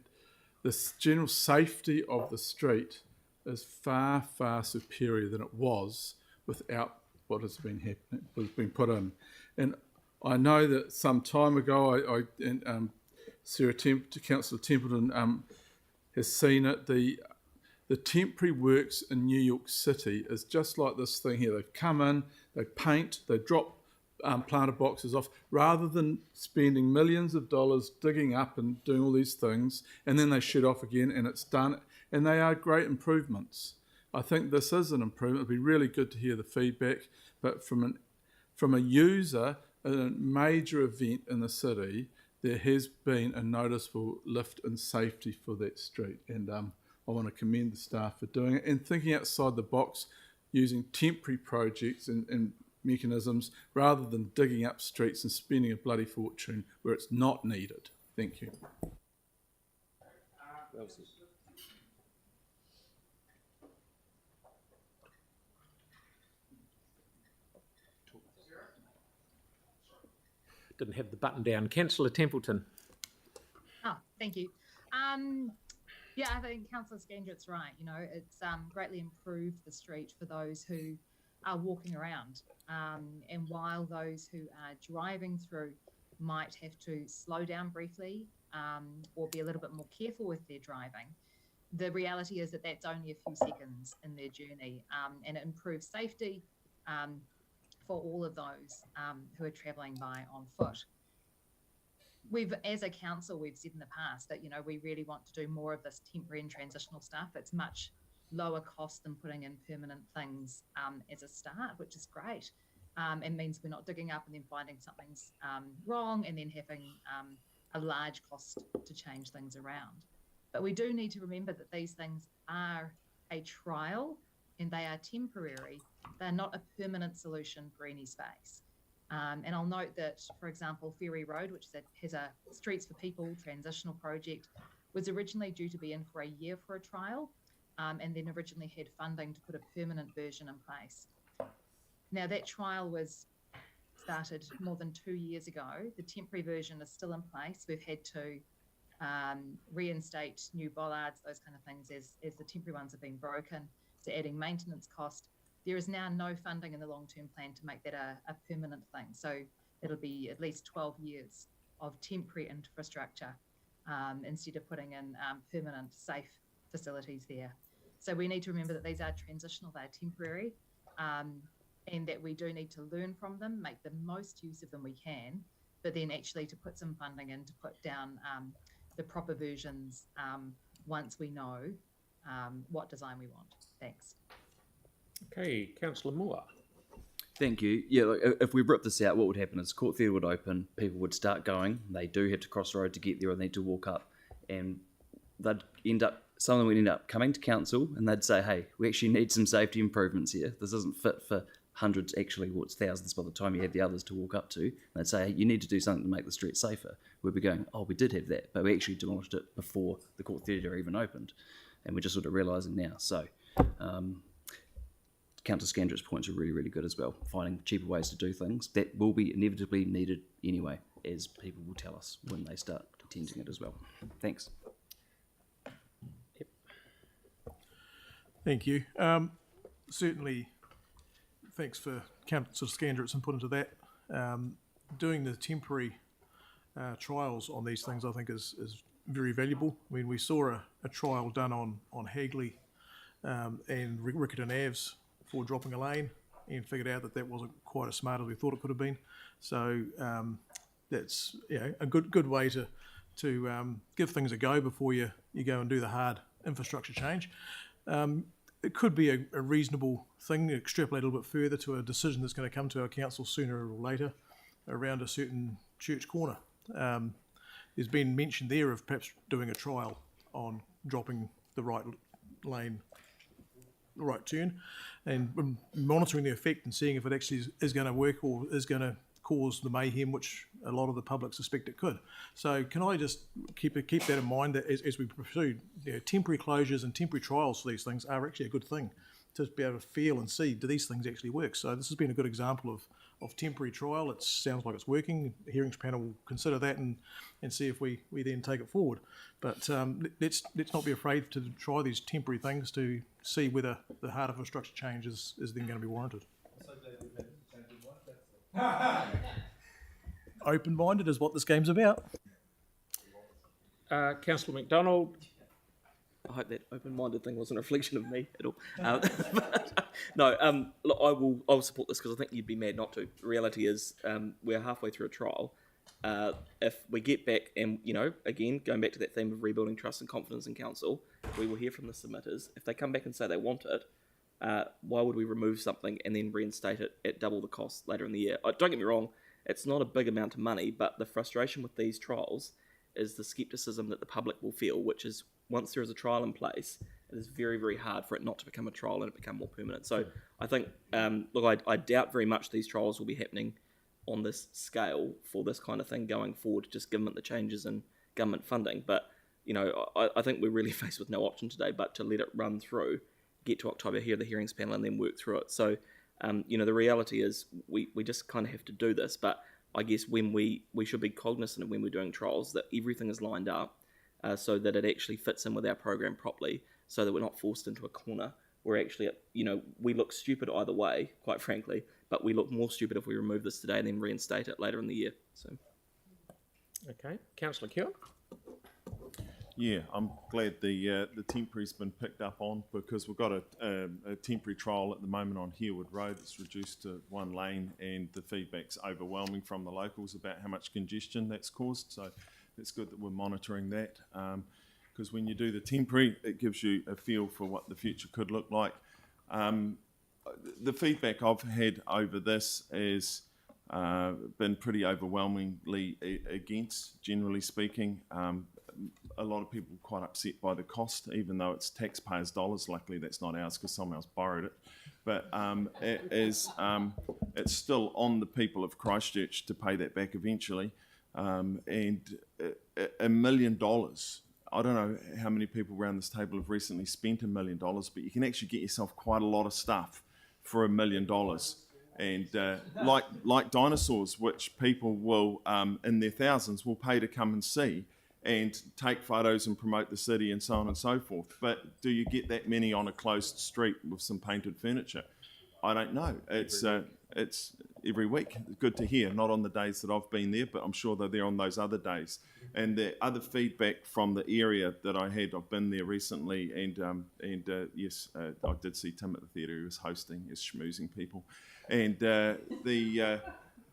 the general safety of the street is far, far superior than it was without what has been happening, was being put in. And I know that some time ago, Councillor Templeton has seen it. The temporary works in New York City is just like this thing here. They come in, they paint, they drop planter boxes off, rather than spending millions of dollars digging up and doing all these things, and then they shoot off again and it's done. And they are great improvements. I think this is an improvement. It'd be really good to hear the feedback, but from a user at a major event in the city, there has been a noticeable lift in safety for that street, and I want to commend the staff for doing it and thinking outside the box, using temporary projects and mechanisms rather than digging up streets and spending a bloody fortune where it's not needed. Thank you. didn't have the button down. Councillor Templeton. Oh, thank you. Yeah, I think Councillor Scandrett's right. You know, it's greatly improved the street for those who are walking around. And while those who are driving through might have to slow down briefly or be a little bit more careful with their driving, the reality is that that's only a few seconds in their journey, and it improves safety for all of those who are travelling by on foot. As a council, we've said in the past that, you know, we really want to do more of this temporary and transitional stuff. It's much lower cost than putting in permanent things as a start, which is great. It means we're not digging up and then finding something's wrong and then having a large cost to change things around. But we do need to remember that these things are a trial and they are temporary. They're not a permanent solution for any space. And I'll note that, for example, Ferry Road, which has a Streets for People transitional project, was originally due to be in for a year for a trial, and then originally had funding to put a permanent version in place. Now, that trial was started more than 2 years ago. The temporary version is still in place. We've had to reinstate new bollards, those kind of things, as the temporary ones have been broken, so adding maintenance cost. There is now no funding in the long-term plan to make that a permanent thing. So it'll be at least 12 years of temporary infrastructure instead of putting in permanent, safe facilities there. So we need to remember that these are transitional, they're temporary, and that we do need to learn from them, make the most use of them we can, but then actually to put some funding in to put down the proper versions once we know what design we want. Thanks. Okay, Councillor Moore. Thank you. Yeah, look, if we rip this out, what would happen is Court Theatre would open, people would start going, they do have to cross the road to get there or they need to walk up, and some of them would end up coming to council and they'd say, hey, we actually need some safety improvements here. This isn't fit for hundreds, actually, well, it's thousands by the time you have the others to walk up to. And they'd say, hey, you need to do something to make the street safer. We'd be going, oh, we did have that, but we actually demolished it before the Court Theatre even opened. And we're just sort of realising now. So, Councillor Scandrett's points are really, really good as well. Finding cheaper ways to do things that will be inevitably needed anyway, as people will tell us when they start attending it as well. Thanks. Yep. Thank you. Certainly, thanks for Councillor Scandrett's input into that. Doing the temporary trials on these things, I think, is very valuable. I mean, we saw a trial done on Hagley and Riccarton Aves for dropping a lane and figured out that wasn't quite as smart as we thought it could have been. So that's a good way to give things a go before you go and do the hard infrastructure change. It could be a reasonable thing, extrapolate a little bit further to a decision that's going to come to our council sooner or later around a certain church corner. There's been mention there of perhaps doing a trial on dropping the right lane, the right turn, and monitoring the effect and seeing if it actually is going to work or is going to cause the mayhem which a lot of the public suspect it could. So can I just keep that in mind, that as we pursue temporary closures and temporary trials for these things are actually a good thing to be able to feel and see, do these things actually work? So this has been a good example of temporary trial. It sounds like it's working. The hearings panel will consider that and see if we then take it forward. But let's not be afraid to try these temporary things to see whether the hard infrastructure change is then going to be warranted. Open-minded is what this game's about. Councillor McDonald. I hope that open-minded thing wasn't a reflection of me at all. No, look, I'll support this because I think you'd be mad not to. The reality is, we're halfway through a trial. If we get back and, again, going back to that theme of rebuilding trust and confidence in council, we will hear from the submitters. If they come back and say they want it, why would we remove something and then reinstate it at double the cost later in the year? Don't get me wrong, it's not a big amount of money, but the frustration with these trials is the scepticism that the public will feel, which is once there is a trial in place, it is very, very hard for it not to become a trial and it become more permanent. So I think, I doubt very much these trials will be happening on this scale for this kind of thing going forward, just given the changes in government funding. But, I think we're really faced with no option today but to let it run through, get to October, hear the hearings panel and then work through it. So, the reality is we just kind of have to do this. But I guess when we should be cognizant of when we're doing trials that everything is lined up so that it actually fits in with our program properly, so that we're not forced into a corner. We're actually, we look stupid either way, quite frankly, but we look more stupid if we remove this today and then reinstate it later in the year. So, Okay, Councillor Keogh. Yeah, I'm glad the temporary's been picked up on, because we've got a temporary trial at the moment on Herwood Road that's reduced to 1 lane, and the feedback's overwhelming from the locals about how much congestion that's caused. So it's good that we're monitoring that, because when you do the temporary, it gives you a feel for what the future could look like. The feedback I've had over this has been pretty overwhelmingly against, generally speaking. A lot of people are quite upset by the cost, even though it's taxpayers' dollars. Luckily, that's not ours because someone else borrowed it. But it's still on the people of Christchurch to pay that back eventually. And $1 million, I don't know how many people around this table have recently spent $1 million, but you can actually get yourself quite a lot of stuff for $1 million. And like dinosaurs, which people will, in their thousands, will pay to come and see and take photos and promote the city and so on and so forth. But do you get that many on a closed street with some painted furniture? I don't know. It's every week. Good to hear. Not on the days that I've been there, but I'm sure they're there on those other days. And the other feedback from the area that I had, I've been there recently, and yes, I did see Tim at the theatre. He was hosting, he's schmoozing people, and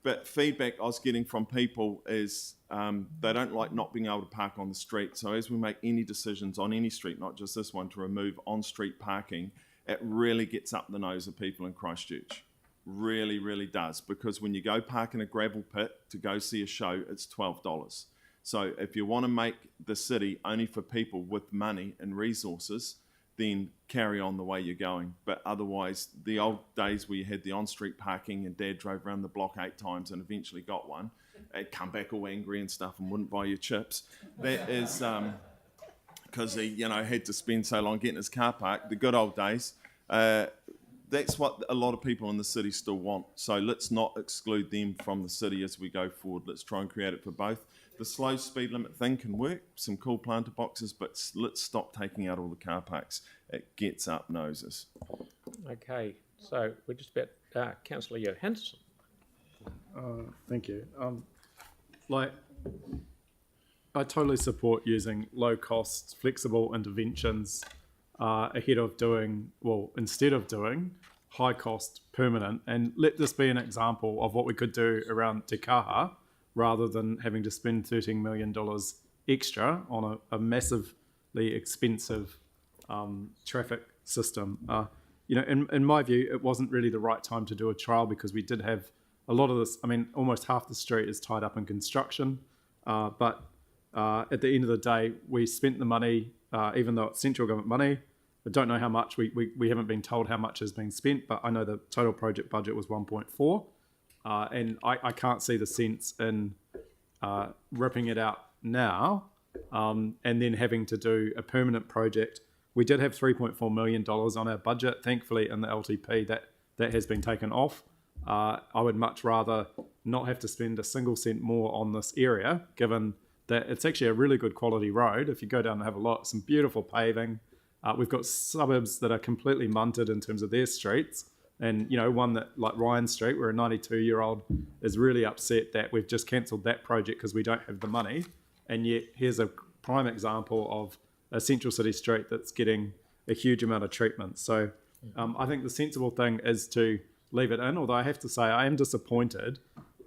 but feedback I was getting from people is they don't like not being able to park on the street. So as we make any decisions on any street, not just this one, to remove on-street parking, it really gets up the nose of people in Christchurch. Really, really does. Because when you go park in a gravel pit to go see a show, it's $12. So if you want to make the city only for people with money and resources, then carry on the way you're going. But otherwise, the old days where you had the on-street parking and Dad drove around the block 8 times and eventually got one, and come back all angry and stuff and wouldn't buy you chips. That is because he, had to spend so long getting his car parked. The good old days. That's what a lot of people in the city still want. So let's not exclude them from the city as we go forward. Let's try and create it for both. The slow speed limit thing can work, some cool planter boxes, but let's stop taking out all the car parks. It gets up noses. Okay, so we're just about Councillor Johansson. Thank you. I totally support using low-cost, flexible interventions instead of doing high-cost, permanent. And let this be an example of what we could do around Te Kaha, rather than having to spend $13 million extra on a massively expensive traffic system. In my view, it wasn't really the right time to do a trial, because we did have a lot of this. I mean, almost half the street is tied up in construction. But at the end of the day, we spent the money, even though it's central government money. I don't know how much. We haven't been told how much has been spent, but I know the total project budget was 1.4. And I can't see the sense in ripping it out now and then having to do a permanent project. We did have $3.4 million on our budget. Thankfully, in the LTP, that has been taken off. I would much rather not have to spend a single cent more on this area, given that it's actually a really good quality road. If you go down and have a look, some beautiful paving. We've got suburbs that are completely munted in terms of their streets. And, one that, like Ryan Street, where a 92-year-old is really upset that we've just cancelled that project because we don't have the money. And yet here's a prime example of a central city street that's getting a huge amount of treatment. So I think the sensible thing is to leave it in, although I have to say I am disappointed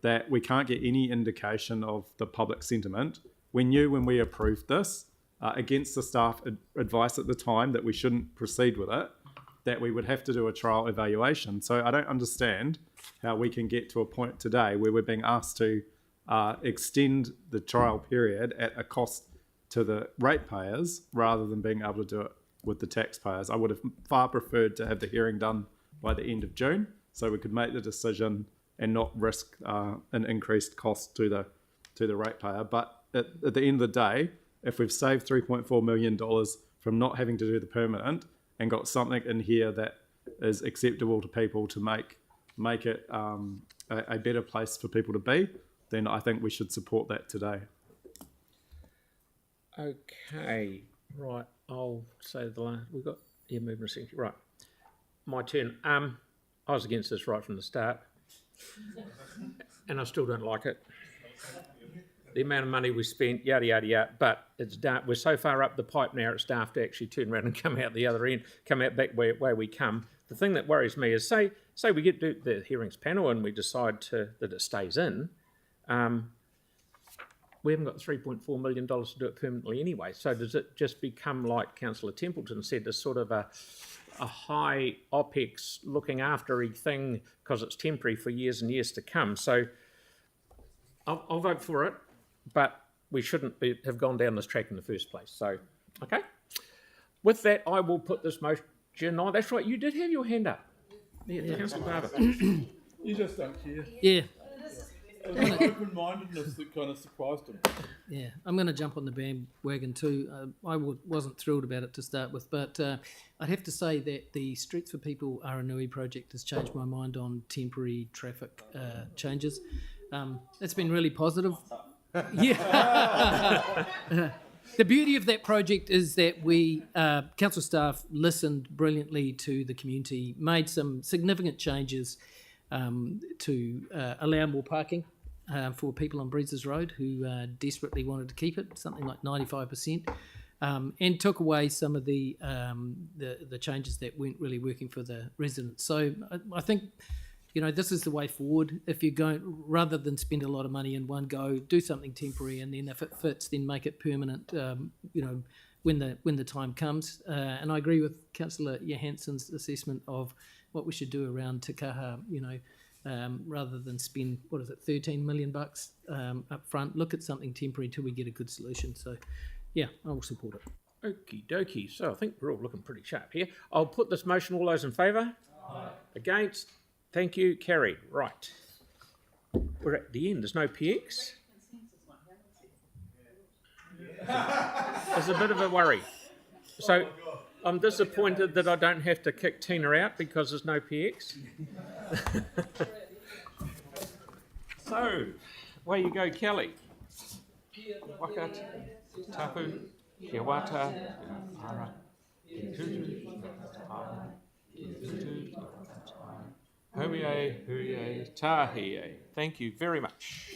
that we can't get any indication of the public sentiment. We knew when we approved this, against the staff advice at the time that we shouldn't proceed with it, that we would have to do a trial evaluation. So I don't understand how we can get to a point today where we're being asked to extend the trial period at a cost to the ratepayers rather than being able to do it with the taxpayers. I would have far preferred to have the hearing done by the end of June so we could make the decision and not risk an increased cost to the ratepayer. But at the end of the day, if we've saved $3.4 million from not having to do the permanent and got something in here that is acceptable to people to make it a better place for people to be, then I think we should support that today. Okay, right. I'll say the last. We've got movement essentially. Right, my turn. I was against this right from the start, and I still don't like it. The amount of money we spent, yada yada yada. But it's daft. We're so far up the pipe now. It's daft to actually turn around and come out the other end, come out back where we come. The thing that worries me is, say we get to the hearings panel and we decide that it stays in. We haven't got $3.4 million to do it permanently anyway. So does it just become, like Councillor Templeton said, a sort of a high OPEX looking after-y thing because it's temporary for years and years to come? So I'll vote for it, but we shouldn't have gone down this track in the first place. So, okay. With that, I will put this motion. Oh, that's right. You did have your hand up. Yeah. Councillor Barber. You just don't care. Yeah. It was an open-mindedness that kind of surprised him. Yeah, I'm going to jump on the bandwagon too. I wasn't thrilled about it to start with, but I'd have to say that the Streets for People Aranui project has changed my mind on temporary traffic changes. It's been really positive. Yeah. The beauty of that project is that we, council staff, listened brilliantly to the community, made some significant changes to allow more parking for people on Breezes Road who desperately wanted to keep it, something like 95%, and took away some of the changes that weren't really working for the residents. So I think, this is the way forward. If you're going, rather than spend a lot of money in one go, do something temporary, and then if it fits, then make it permanent. When the time comes. And I agree with Councillor Johansson's assessment of what we should do around Te Kaha. Rather than spend 13 million bucks up front, look at something temporary till we get a good solution. So, yeah, I will support it. Okie dokie. So I think we're all looking pretty sharp here. I'll put this motion. All those in favour? Aye. Against? Thank you. Carried. Right. We're at the end. There's no PX. There's a bit of a worry. So I'm disappointed that I don't have to kick Tina out because there's no PX. So, away you go, Kelly. Waka, tapu, kia wata, para, huie, tahie. Thank you very much.